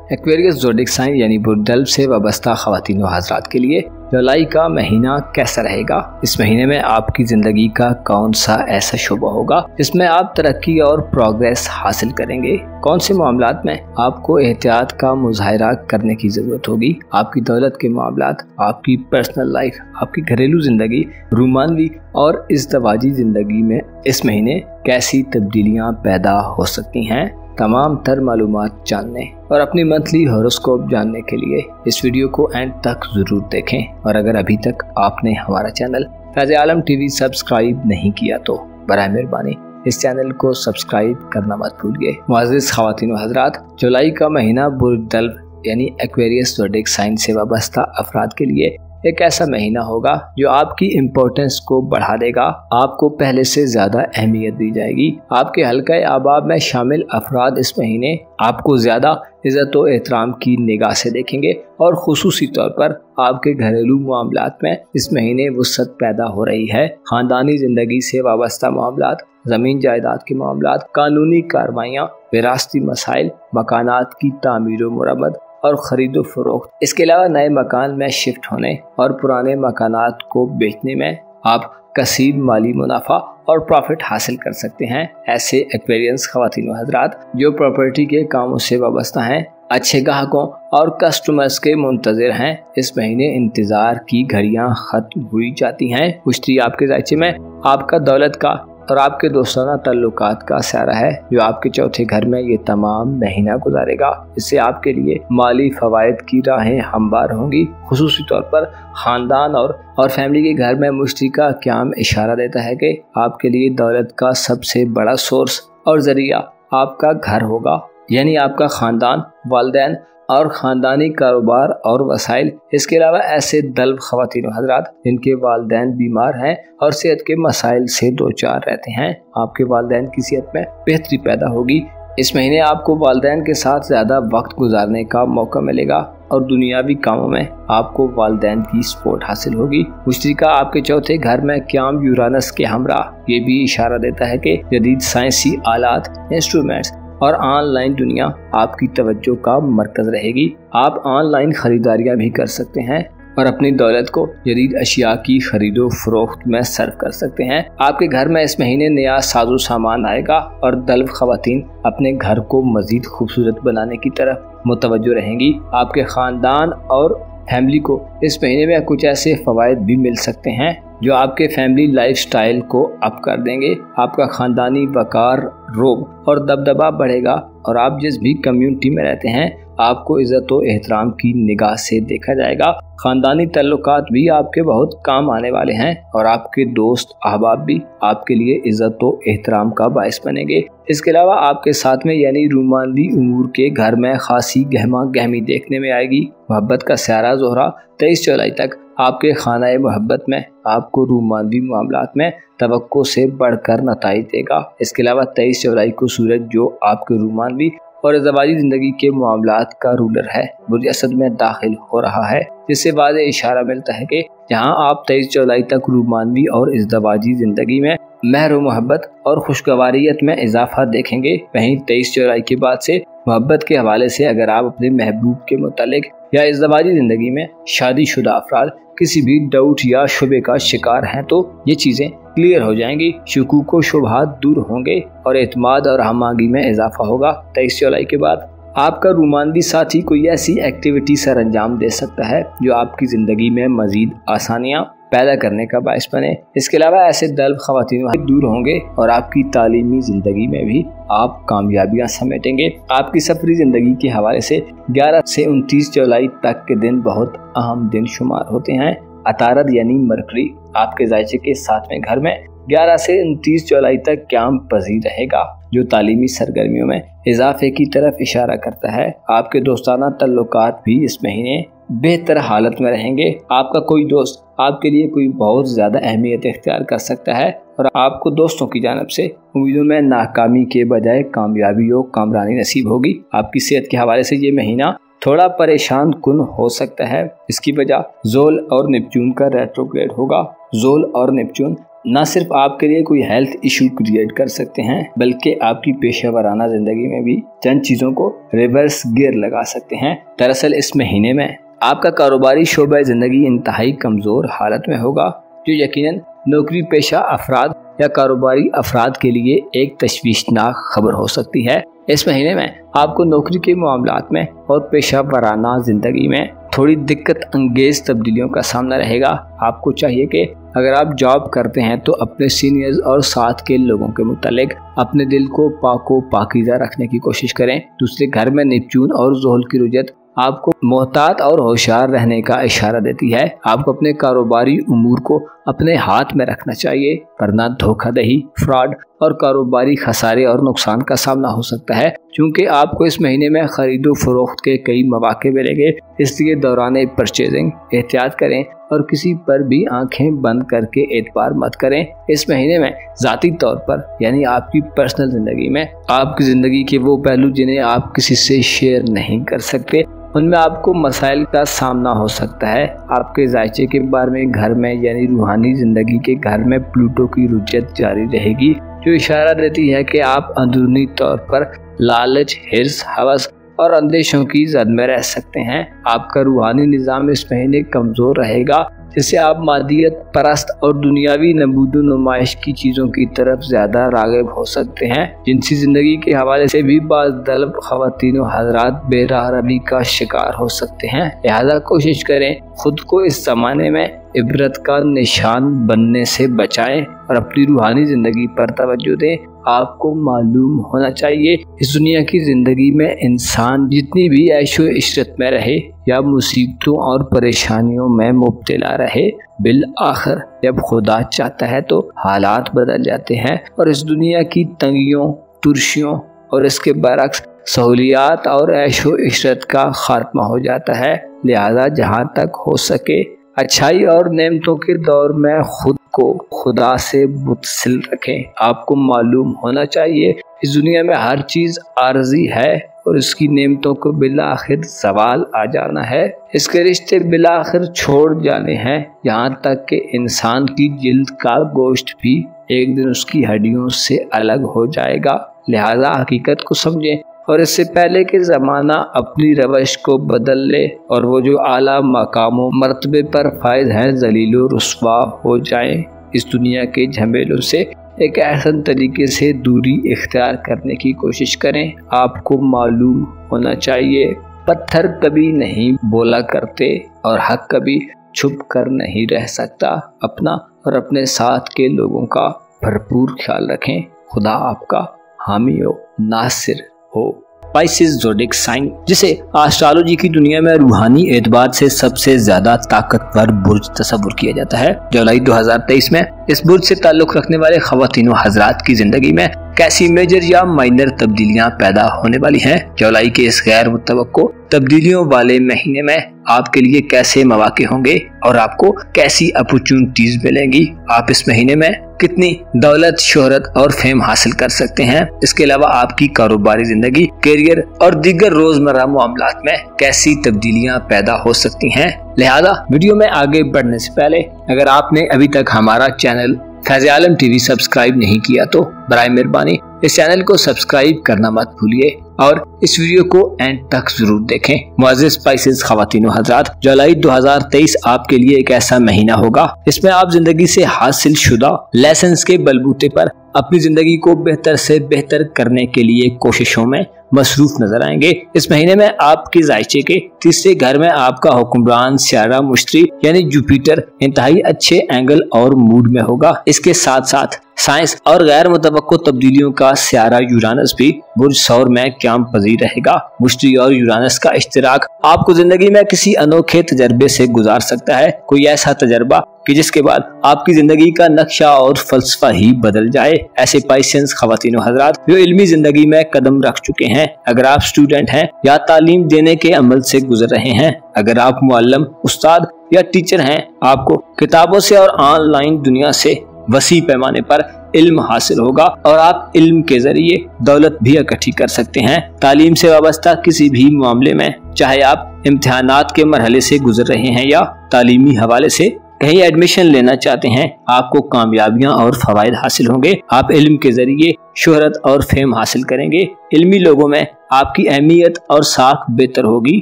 ایکویریس زوڈک سائن یعنی بردلو سے وابستہ خواتین و حضرات کے لیے جولائی کا مہینہ کیسا رہے گا؟ اس مہینے میں آپ کی زندگی کا کون سا ایسا شعبہ ہوگا جس میں آپ ترقی اور پروگریس حاصل کریں گے؟ کون سے معاملات میں آپ کو احتیاط کا مظاہرہ کرنے کی ضرورت ہوگی؟ آپ کی دولت کے معاملات، آپ کی پرسنل لائف، آپ کی گھریلو زندگی، رومانوی اور ازدواجی زندگی میں اس مہینے کیسی تبدیلیاں پیدا ہو سکتی ہیں؟ تمام تر معلومات جاننے اور اپنی منتھلی ہاروسکوپ جاننے کے لیے اس ویڈیو کو اینڈ تک ضرور دیکھیں، اور اگر ابھی تک آپ نے ہمارا چینل فیض عالم ٹی وی سبسکرائب نہیں کیا تو براہ مہربانی اس چینل کو سبسکرائب کرنا مت بھولیے۔ معزز خواتین و حضرات، جولائی کا مہینہ بردلو یعنی ایکویریس زوڈک سائن سے وابستہ افراد کے لیے ایک ایسا مہینہ ہوگا جو آپ کی امپورٹنس کو بڑھا دے گا۔ آپ کو پہلے سے زیادہ اہمیت دی جائے گی۔ آپ کے حلقہ احباب میں شامل افراد اس مہینے آپ کو زیادہ عزت و احترام کی نگاہ سے دیکھیں گے، اور خصوصی طور پر آپ کے گھریلو معاملات میں اس مہینے وسعت پیدا ہو رہی ہے۔ خاندانی زندگی سے وابستہ معاملات، زمین جائیداد کے معاملات، قانونی کارروائیاں، وراثتی مسائل، مکانات کی تعمیر و مرمت اور خرید و فروخت، اس کے علاوہ نئے مکان میں شفٹ ہونے اور پرانے مکانات کو بیچنے میں آپ کثیر مالی منافع اور پروفٹ حاصل کر سکتے ہیں۔ ایسے ایکویرینس خواتین و حضرات جو پراپرٹی کے کاموں سے وابستہ ہیں، اچھے گاہکوں اور کسٹمرز کے منتظر ہیں، اس مہینے انتظار کی گھڑیاں ختم ہوئی جاتی ہیں۔ مشتری آپ کے ذائچے میں آپ کا دولت کا اور آپ کے دوستانہ تعلقات کا سایہ ہے جو آپ کے چوتھے گھر میں یہ تمام مہینہ گزارے گا۔ اس سے آپ کے لیے مالی فوائد کی راہیں ہموار ہوں گی۔ خصوصی طور پر خاندان اور فیملی کے گھر میں مشتری کا قیام اشارہ دیتا ہے کہ آپ کے لیے دولت کا سب سے بڑا سورس اور ذریعہ آپ کا گھر ہوگا، یعنی آپ کا خاندان، والدین اور خاندانی کاروبار اور وسائل۔ اس کے علاوہ ایسے دلو خواتین و حضرات جن کے والدین بیمار ہیں اور صحت کے مسائل سے دوچار رہتے ہیں، آپ کے والدین کی صحت میں بہتری پیدا ہوگی۔ اس مہینے آپ کو والدین کے ساتھ زیادہ وقت گزارنے کا موقع ملے گا اور دنیاوی کاموں میں آپ کو والدین کی سپورٹ حاصل ہوگی۔ مشتری کا آپ کے چوتھے گھر میں قیام یورانس کے ہمراہ یہ بھی اشارہ دیتا ہے کہ جدید سائنسی آلات، انسٹرومنٹس اور آن لائن دنیا آپ کی توجہ کا مرکز رہے گی۔ آپ آن لائن خریداریاں بھی کر سکتے ہیں اور اپنی دولت کو جدید اشیاء کی خرید و فروخت میں صرف کر سکتے ہیں۔ آپ کے گھر میں اس مہینے نیا ساز و سامان آئے گا اور دلو خواتین اپنے گھر کو مزید خوبصورت بنانے کی طرف متوجہ رہیں گی۔ آپ کے خاندان اور فیملی کو اس مہینے میں کچھ ایسے فوائد بھی مل سکتے ہیں جو آپ کے فیملی لائف سٹائل کو اپ کر دیں گے۔ آپ کا خاندانی وقار، روب اور دبدبہ بڑھے گا، اور آپ جس بھی کمیونٹی میں رہتے ہیں آپ کو عزت و احترام کی نگاہ سے دیکھا جائے گا۔ خاندانی تعلقات بھی آپ کے بہت کام آنے والے ہیں، اور آپ کے دوست احباب بھی آپ کے لیے عزت و احترام کا باعث بنیں گے۔ اس کے علاوہ آپ کے ساتھ میں یعنی رومانوی امور کے گھر میں خاصی گہما گہمی دیکھنے میں آئے گی۔ محبت کا سیارہ زہرہ 23 جولائی تک آپ کے خانہ محبت میں آپ کو رومانوی معاملات میں توقع سے بڑھ کر نتائج دے گا۔ اس کے علاوہ 23 جولائی کو سورج جو آپ کے رومانوی اور ازدواجی زندگی کے معاملات کا رولر ہے، برج اسد میں داخل ہو رہا ہے، جس سے واضح اشارہ ملتا ہے کہ جہاں آپ 23 جولائی تک رومانوی اور ازدواجی زندگی میں مہر و محبت اور خوشگواریت میں اضافہ دیکھیں گے، وہیں 23 جولائی کے بعد سے محبت کے حوالے سے اگر آپ اپنے محبوب کے متعلق یا ازدواجی زندگی میں شادی شدہ افراد کسی بھی ڈاؤٹ یا شبے کا شکار ہیں تو یہ چیزیں کلیئر ہو جائیں گی، شکوک و شبہات دور ہوں گے اور اعتماد اور ہم آہنگی میں اضافہ ہوگا۔ 23 جولائی کے بعد آپ کا رومانوی ساتھی کوئی ایسی ایکٹیویٹی سر انجام دے سکتا ہے جو آپ کی زندگی میں مزید آسانیاں پیدا کرنے کا باعث بنے۔ اس کے علاوہ ایسے دلو خواتین دور ہوں گے اور آپ کی تعلیمی زندگی میں بھی آپ کامیابیاں سمیٹیں گے۔ آپ کی سفری زندگی کے حوالے سے 11 سے 29 جولائی تک کے دن بہت اہم دن شمار ہوتے ہیں۔ अतारद यानी मरकरी आपके जायचे के 7वें घर में 11 से 29 जुलाई तक क़याम पजीर रहेगा, जो तालीमी सरगर्मियों में इजाफे की तरफ इशारा करता है। आपके दोस्ताना तल्लुकात भी इस महीने बेहतर हालत में रहेंगे। आपका कोई दोस्त आपके लिए कोई बहुत ज़्यादा अहमियत इख्तियार कर सकता है और आपको दोस्तों की जानिब से उम्मीदों में नाकामी के बजाय कामयाबी और कामरानी नसीब होगी। आपकी सेहत के हवाले से ये महीना थोड़ा परेशान कुन हो सकता है। इसकी वजह ज़ोल और नेपच्यून का रेट्रोग्रेड होगा। ज़ोल और नेपच्यून न सिर्फ आपके लिए कोई हेल्थ इशू क्रिएट कर सकते हैं, बल्कि आपकी पेशा वराना जिंदगी में भी चंद चीज़ों को रिवर्स गियर लगा सकते हैं। दरअसल इस महीने में आपका कारोबारी शोबा ज़िंदगी इंतहाई कमज़ोर हालत में होगा, जो यकीनन नौकरी पेशा अफराद या कारोबारी अफराद के लिए एक तशवीशनाक खबर हो सकती है। इस महीने में आपको नौकरी के मामलात में और पेशा वराना ज़िंदगी में थोड़ी दिक्कत अंगेज तब्दीलियों का सामना रहेगा। आपको चाहिए कि अगर आप जॉब करते हैं तो अपने सीनियर्स और साथ के लोगों के मुतालिक अपने दिल को पाकीज़ा रखने की कोशिश करें। दूसरे घर में नेपच्यून और ज़ोहल की रुजत आपको मोहतात और होशियार रहने का इशारा देती है। आपको अपने कारोबारी उमूर को अपने हाथ में रखना चाहिए, वरना धोखाधड़ी, फ्रॉड और कारोबारी खसारे और नुकसान का सामना हो सकता है। क्योंकि आपको इस महीने में खरीदो फरोख्त के कई मौके मिलेंगे, इसलिए दौरान परचेजिंग एहतियात करें और किसी पर भी आंखें बंद करके एतबार मत करें। इस महीने में ज़ाती तौर पर यानी आपकी पर्सनल ज़िंदगी में आपकी ज़िंदगी के वो पहलू जिन्हें आप किसी से शेयर नहीं कर सकते, उनमें आपको मसाइल का सामना हो सकता है। आपके जायचे के बारे में घर में यानी रूहानी ज़िंदगी के घर में प्लूटो की रुजत जारी रहेगी, जो इशारा देती है कि आप अंदरूनी तौर पर लालच, हिर्स, हवस और अंदेशों की जद में रह सकते हैं। आपका रूहानी निज़ाम इस महीने कमज़ोर रहेगा, जिससे आप मादियत परस्त और दुनियावी नबूदो नुमाइश की चीज़ों की तरफ ज़्यादा राग़िब हो सकते हैं। जिनसी ज़िंदगी के हवाले से भी बाज़ दलब ख़वातीन व हज़रात बेराहमी का शिकार हो सकते हैं। लिहाजा कोशिश करें खुद को इस ज़माने में इबरत का निशान बनने से बचाएं और अपनी रूहानी ज़िंदगी पर तवज्जो दें। आपको मालूम होना चाहिए इस दुनिया की ज़िंदगी में इंसान जितनी भी ऐशो इशरत में रहे या मुसीबतों और परेशानियों में मुब्तला रहे, बिल आखिर जब खुदा चाहता है तो हालात बदल जाते हैं और इस दुनिया की तंगियों, तुर्शियों और इसके बरक्स सहूलियात और ऐशो इशरत का खात्मा हो जाता है। लिहाजा जहाँ तक हो सके अच्छाई और नेमतों के दौर में खुद को खुदा से मुत्सिल रखें। आपको मालूम होना चाहिए इस दुनिया में हर चीज़ आर्जी है और इसकी नेमतों को बिलाखिर सवाल आ जाना है। इसके रिश्ते बिलाखिर छोड़ जाने हैं, यहाँ तक कि इंसान की जिल्द का गोश्त भी एक दिन उसकी हड्डियों से अलग हो जाएगा। लिहाजा हकीकत को समझें और इससे पहले कि ज़माना अपनी रवश को बदल ले और वो जो आला मकामों मर्तबे पर फायद हैं ज़लीलो रुस्वा हो जाएं। इस दुनिया के झमेलों से एक ऐसन तरीके से दूरी इख्तियार करने की कोशिश करें। आपको मालूम होना चाहिए पत्थर कभी नहीं बोला करते और हक कभी छुप कर नहीं रह सकता। अपना और अपने साथ के लोगों का भरपूर ख्याल रखें। खुदा आपका हामी हो, नासिर हो। स्पाइसेस ज़ोडिएक साइन, जिसे एस्ट्रोलॉजी की दुनिया में रूहानी एतबार से सबसे ज्यादा ताकतवर बुर्ज तस्वुर किया जाता है। जुलाई 2023 में इस बुर्ज से ताल्लुक रखने वाले ख़वातीन हज़रात की जिंदगी में कैसी मेजर या माइनर तब्दीलियां पैदा होने वाली हैं। जुलाई के इस गैर मुतवक्को तब्दीलियों वाले महीने में आपके लिए कैसे मौके होंगे और आपको कैसी अपॉर्चुनिटीज मिलेंगी। आप इस महीने में कितनी दौलत, शोहरत और फेम हासिल कर सकते हैं। इसके अलावा आपकी कारोबारी जिंदगी, कैरियर और दीगर रोजमर्रा मामलात में कैसी तब्दीलियां पैदा हो सकती हैं। लिहाजा वीडियो में आगे बढ़ने से पहले अगर आपने अभी तक हमारा चैनल फैज़ आलम टीवी सब्सक्राइब नहीं किया तो बराए मेहरबानी इस चैनल को सब्सक्राइब करना मत भूलिए और इस वीडियो को एंड तक जरूर देखें। मुअज़्ज़िज़ स्पाइसेस ख़वातीन व हज़रात, जुलाई 2023 आपके लिए एक ऐसा महीना होगा इसमें आप जिंदगी से हासिल शुदा लेसन्स के बलबूते पर अपनी जिंदगी को बेहतर से बेहतर करने के लिए कोशिशों में मसरूफ नजर आएंगे। इस महीने में आपके जायचे के तीसरे घर में आपका हुक्मरान सियारा मुश्तरी यानी जुपिटर इंतहाई अच्छे एंगल और मूड में होगा। इसके साथ साथ साइंस और गैर मुतवक्को तब्दीलियों का सियारा यूरानस भी बुर्ज सौर में क़याम पजीर रहेगा। मुश्तरी और यूरानस का इश्तिराक आपको जिंदगी में किसी अनोखे तजर्बे से गुजार सकता है, कोई ऐसा तजर्बा कि जिसके बाद आपकी जिंदगी का नक्शा और फलसफा ही बदल जाए। ऐसे पाइसेंस ख़वातीन व हज़रात जो इल्मी जिंदगी में कदम रख चुके हैं, अगर आप स्टूडेंट हैं या तालीम देने के अमल से गुजर रहे हैं, अगर आप मुअल्लिम, उस्ताद या टीचर हैं, आपको किताबों से और ऑनलाइन दुनिया से वसी पैमाने पर इल्म हासिल होगा और आप इल्म के जरिए दौलत भी इकट्ठी कर सकते हैं। तालीम से वाबस्ता किसी भी मामले में, चाहे आप इम्तिहानात के मरहले से गुजर रहे हैं या तालीमी हवाले से कहीं एडमिशन लेना चाहते हैं, आपको कामयाबियां और फवायद हासिल होंगे। आप इल्म के जरिए शोहरत और फेम हासिल करेंगे। इल्मी लोगों में आपकी अहमियत और साख बेहतर होगी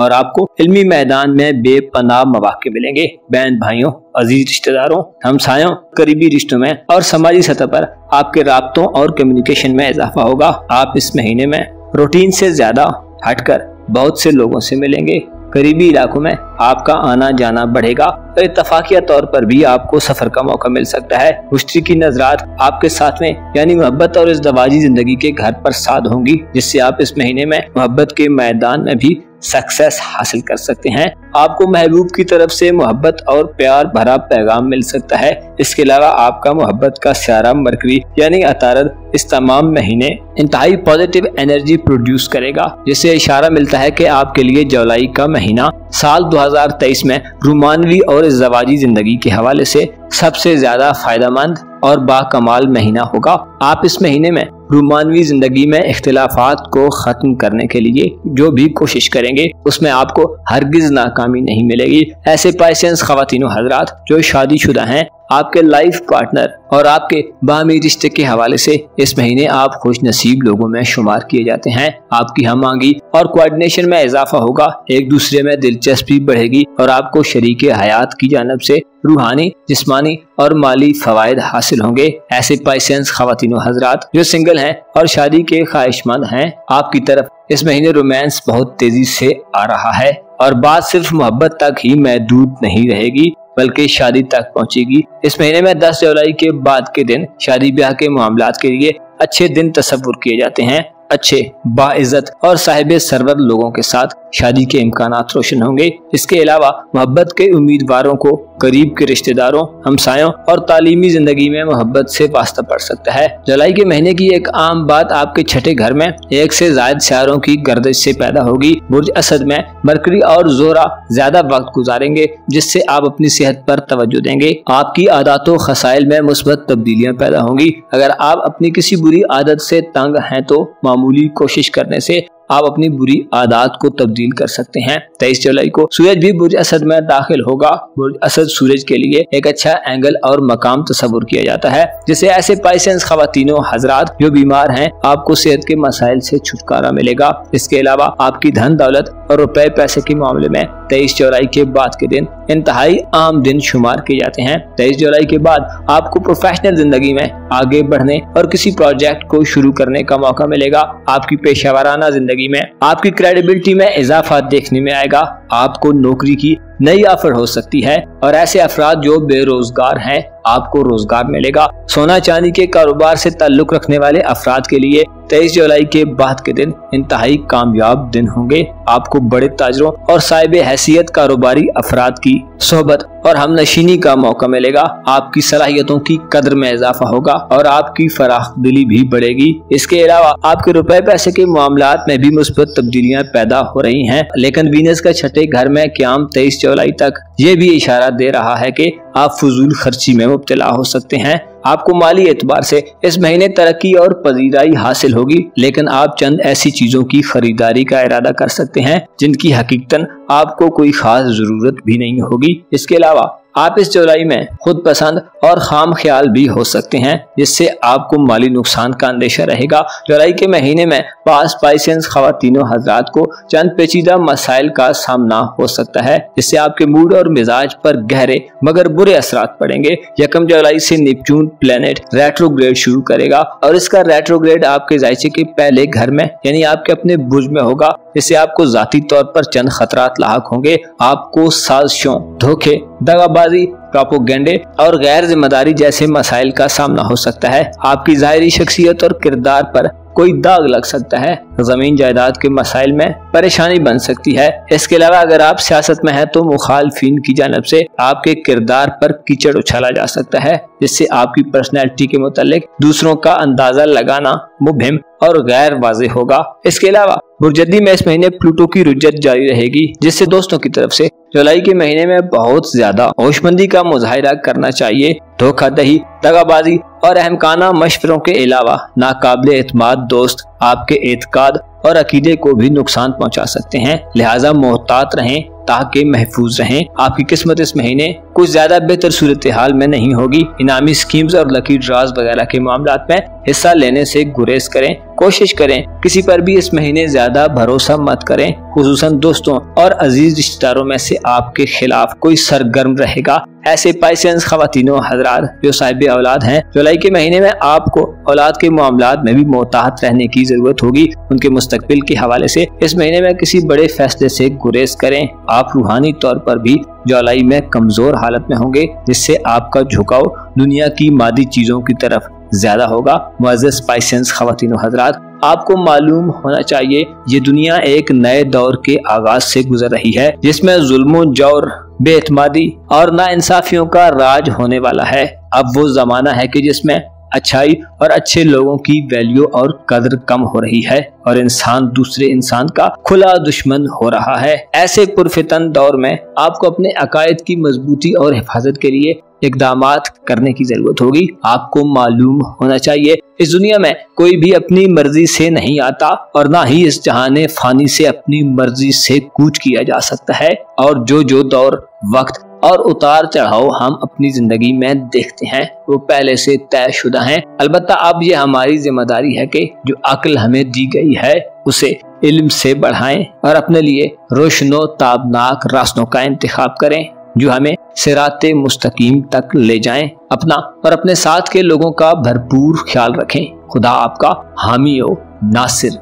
और आपको इल्मी मैदान में बेपनाह मौके मिलेंगे। बहन भाइयों, अजीज रिश्तेदारों, हमसायों, करीबी रिश्तों में और समाजी सतह पर आपके राब्तों और कम्युनिकेशन में इजाफा होगा। आप इस महीने में रूटीन से ज्यादा हटकर बहुत से लोगों से मिलेंगे। करीबी इलाकों में आपका आना जाना बढ़ेगा और इत्तफाकिया तौर पर भी आपको सफर का मौका मिल सकता है। मुश्तरी की नजरात आपके साथ में यानी मोहब्बत और इज़्दवाजी जिंदगी के घर पर साद होंगी, जिससे आप इस महीने में मोहब्बत के मैदान में भी सक्सेस हासिल कर सकते हैं। आपको महबूब की तरफ से मोहब्बत और प्यार भरा पैगाम मिल सकता है। इसके अलावा आपका मोहब्बत का सियारा मरकरी यानी अतारद इस तमाम महीने इंतहाई पॉजिटिव एनर्जी प्रोड्यूस करेगा, जिससे इशारा मिलता है कि आपके लिए जुलाई का महीना साल 2023 में रूमानवी और इज़्दवाजी जिंदगी के हवाले से सबसे ज्यादा फायदेमंद और बाकमाल महीना होगा। आप इस महीने में रूमानवी जिंदगी में इख्तिलाफात को खत्म करने के लिए जो भी कोशिश करेंगे उसमें आपको हरगिज नाकामी नहीं मिलेगी। ऐसे पाइसेंस ख़वातीन व हज़रात जो शादीशुदा हैं, आपके लाइफ पार्टनर और आपके बामी रिश्ते के हवाले से इस महीने आप खुश नसीब लोगों में शुमार किए जाते हैं। आपकी हमआंगी और कोऑर्डिनेशन में इजाफा होगा, एक दूसरे में दिलचस्पी बढ़ेगी और आपको शरीके हयात की जानब से रूहानी, जिस्मानी और माली फवायद हासिल होंगे। ऐसे पाइसेंस ख़वातीन व हज़रात जो सिंगल हैं और शादी के ख्वाहिशमंद हैं, आपकी तरफ इस महीने रोमांस बहुत तेजी से आ रहा है और बात सिर्फ मोहब्बत तक ही महदूद नहीं रहेगी बल्कि शादी तक पहुंचेगी। इस महीने में 10 जुलाई के बाद के दिन शादी ब्याह के मामलात के लिए अच्छे दिन तस्वुर किए जाते हैं। अच्छे, बाइज्जत और साहिब सरवर लोगों के साथ शादी के इम्कानात रोशन होंगे। इसके अलावा मोहब्बत के उम्मीदवारों को करीब के रिश्तेदारों, हमसायों और तालीमी जिंदगी में मोहब्बत से वास्ता पड़ सकता है। जुलाई के महीने की एक आम बात आपके छठे घर में एक से ज्यादा सियारों की गर्दिश से पैदा होगी। बुर्ज असद में मरकरी और जोरा ज्यादा वक्त गुजारेंगे, जिससे आप अपनी सेहत पर तवज्जो देंगे। आपकी आदतों खसाइल में मुस्बत तब्दीलियां पैदा होंगी। अगर आप अपनी किसी बुरी आदत से तंग हैं तो मामूली कोशिश करने से आप अपनी बुरी आदत को तब्दील कर सकते हैं। 23 जुलाई को सूरज भी बुर्ज असद में दाखिल होगा। बुर्ज असद सूरज के लिए एक अच्छा एंगल और मकाम तस्वुर किया जाता है, जिससे ऐसे पाइसेंस ख़वातीनों हज़रात जो बीमार हैं, आपको सेहत के मसाइल से छुटकारा मिलेगा। इसके अलावा आपकी धन दौलत और रुपए पैसे के मामले में 23 जुलाई के बाद के दिन इंतहाई आम दिन शुमार किए जाते हैं। 23 जुलाई के बाद आपको प्रोफेशनल जिंदगी में आगे बढ़ने और किसी प्रोजेक्ट को शुरू करने का मौका मिलेगा। आपकी पेशेवराना जिंदगी में आपकी क्रेडिबिलिटी में इजाफा देखने में आएगा। आपको नौकरी की नई ऑफर हो सकती है और ऐसे अफराद जो बेरोजगार हैं, आपको रोजगार मिलेगा। सोना चांदी के कारोबार से ताल्लुक रखने वाले अफराद के लिए 23 जुलाई के बाद के दिन इंतहाई कामयाब दिन होंगे। आपको बड़े ताजरों और साहिब हैसियत कारोबारी अफराद की सोहबत और हमनशीनी का मौका मिलेगा। आपकी सलाहियतों की कदर में इजाफा होगा और आपकी फराखदिली भी बढ़ेगी। इसके अलावा आपके रुपए पैसे के मामलात में भी मुस्बत तब्दीलियां पैदा हो रही हैं, लेकिन वीनस का छठे घर में क़याम 23 जुलाई तक ये भी इशारा दे रहा है कि आप फजूल खर्ची में मुब्तला हो सकते हैं। आपको माली एतबार से इस महीने तरक्की और पजीराई हासिल होगी, लेकिन आप चंद ऐसी चीजों की खरीदारी का इरादा कर सकते हैं जिनकी हकीकतन आपको कोई खास जरूरत भी नहीं होगी। इसके अलावा आप इस जुलाई में खुद पसंद और खाम ख्याल भी हो सकते हैं, जिससे आपको माली नुकसान का अंदेशा रहेगा। जुलाई के महीने में पास पाइसेंस ख़वातीनों हज़रात को चंद पेचीदा मसाइल का सामना हो सकता है, जिससे आपके मूड और मिजाज पर गहरे मगर बुरे असरात पड़ेंगे। 1 जुलाई से नेपच्यून प्लेनेट रेट्रोग्रेड शुरू करेगा और इसका रेट्रोग्रेड आपके जायचे के पहले घर में यानी आपके अपने बुर्ज में होगा, जिससे आपको जाती तौर पर चंद खतरात लाहक होंगे। आपको साजिशों, धोखे दगाबाजी, प्रोपोगेंडे और गैर जिम्मेदारी जैसे मसाइल का सामना हो सकता है। आपकी ज़ाहिरी शख्सियत और किरदार पर कोई दाग लग सकता है। जमीन जायदाद के मसाइल में परेशानी बन सकती है। इसके अलावा अगर आप सियासत में हैं तो मुखालफिन की जानिब से आपके किरदार पर कीचड़ उछाला जा सकता है, जिससे आपकी पर्सनैलिटी के मुतालिक दूसरों का अंदाजा लगाना मुबहिम और गैर वाज़ेह होगा। इसके अलावा बुर्जदी में इस महीने प्लूटो की रुजत जारी रहेगी, जिससे दोस्तों की तरफ से जुलाई के महीने में बहुत ज्यादा होशमंदी का मुजाहिरा करना चाहिए। धोखाधड़ी, दगाबाजी और अहमकाना मशवरों के अलावा नाकाबिल एतमाद दोस्त आपके एतकाद और अकीदे को भी नुकसान पहुंचा सकते हैं। लिहाजा मोहतात रहें ताकि महफूज रहें। आपकी किस्मत इस महीने कुछ ज्यादा बेहतर सूरत हाल में नहीं होगी। इनामी स्कीम्स और लकी ड्राज वगैरह के मामलात में हिस्सा लेने से गुरेज करें। कोशिश करें किसी पर भी इस महीने ज्यादा भरोसा मत करें, खुसूसन दोस्तों और अजीज रिश्तेदारों में से आपके खिलाफ कोई सरगर्म रहेगा। ऐसे पाइसेंस खवातीनों हजरात जो साहिब औलाद हैं, जुलाई के महीने में आपको औलाद के मामलात में भी मोहतात रहने की जरूरत होगी। उनके मुस्तकबिल के हवाले से इस महीने में किसी बड़े फैसले से गुरेज करें। आप रूहानी तौर पर भी जुलाई में कमजोर हालत में होंगे, जिससे आपका झुकाव दुनिया की मादी चीजों की तरफ ज्यादा होगा। मुअज़्ज़ज़ पाइसेंस खवातीन हजरात, आपको मालूम होना चाहिए ये दुनिया एक नए दौर के आगाज से गुजर रही है, जिसमें जुल्म जौर, बेएतमादी और नाइंसाफियों का राज होने वाला है। अब वो जमाना है कि जिसमें अच्छाई और अच्छे लोगों की वैल्यू और कदर कम हो रही है और इंसान दूसरे इंसान का खुला दुश्मन हो रहा है। ऐसे पुरफितन दौर में आपको अपने अकायद की मजबूती और हिफाजत के लिए इक़दामात करने की जरूरत होगी। आपको मालूम होना चाहिए इस दुनिया में कोई भी अपनी मर्जी से नहीं आता और ना ही इस जहाने फानी से अपनी मर्जी से कूच किया जा सकता है। और जो दौर, वक्त और उतार चढ़ाव हम अपनी जिंदगी में देखते हैं वो पहले से तयशुदा हैं। अलबत्ता अब ये हमारी जिम्मेदारी है कि जो अक्ल हमें दी गई है उसे इल्म से बढ़ाएं और अपने लिए रोशनो ताबनाक रास्तों का इंतखाब करें जो हमें सिराते मुस्तकीम तक ले जाएं। अपना और अपने साथ के लोगों का भरपूर ख्याल रखें। खुदा आपका हामी हो नासिर।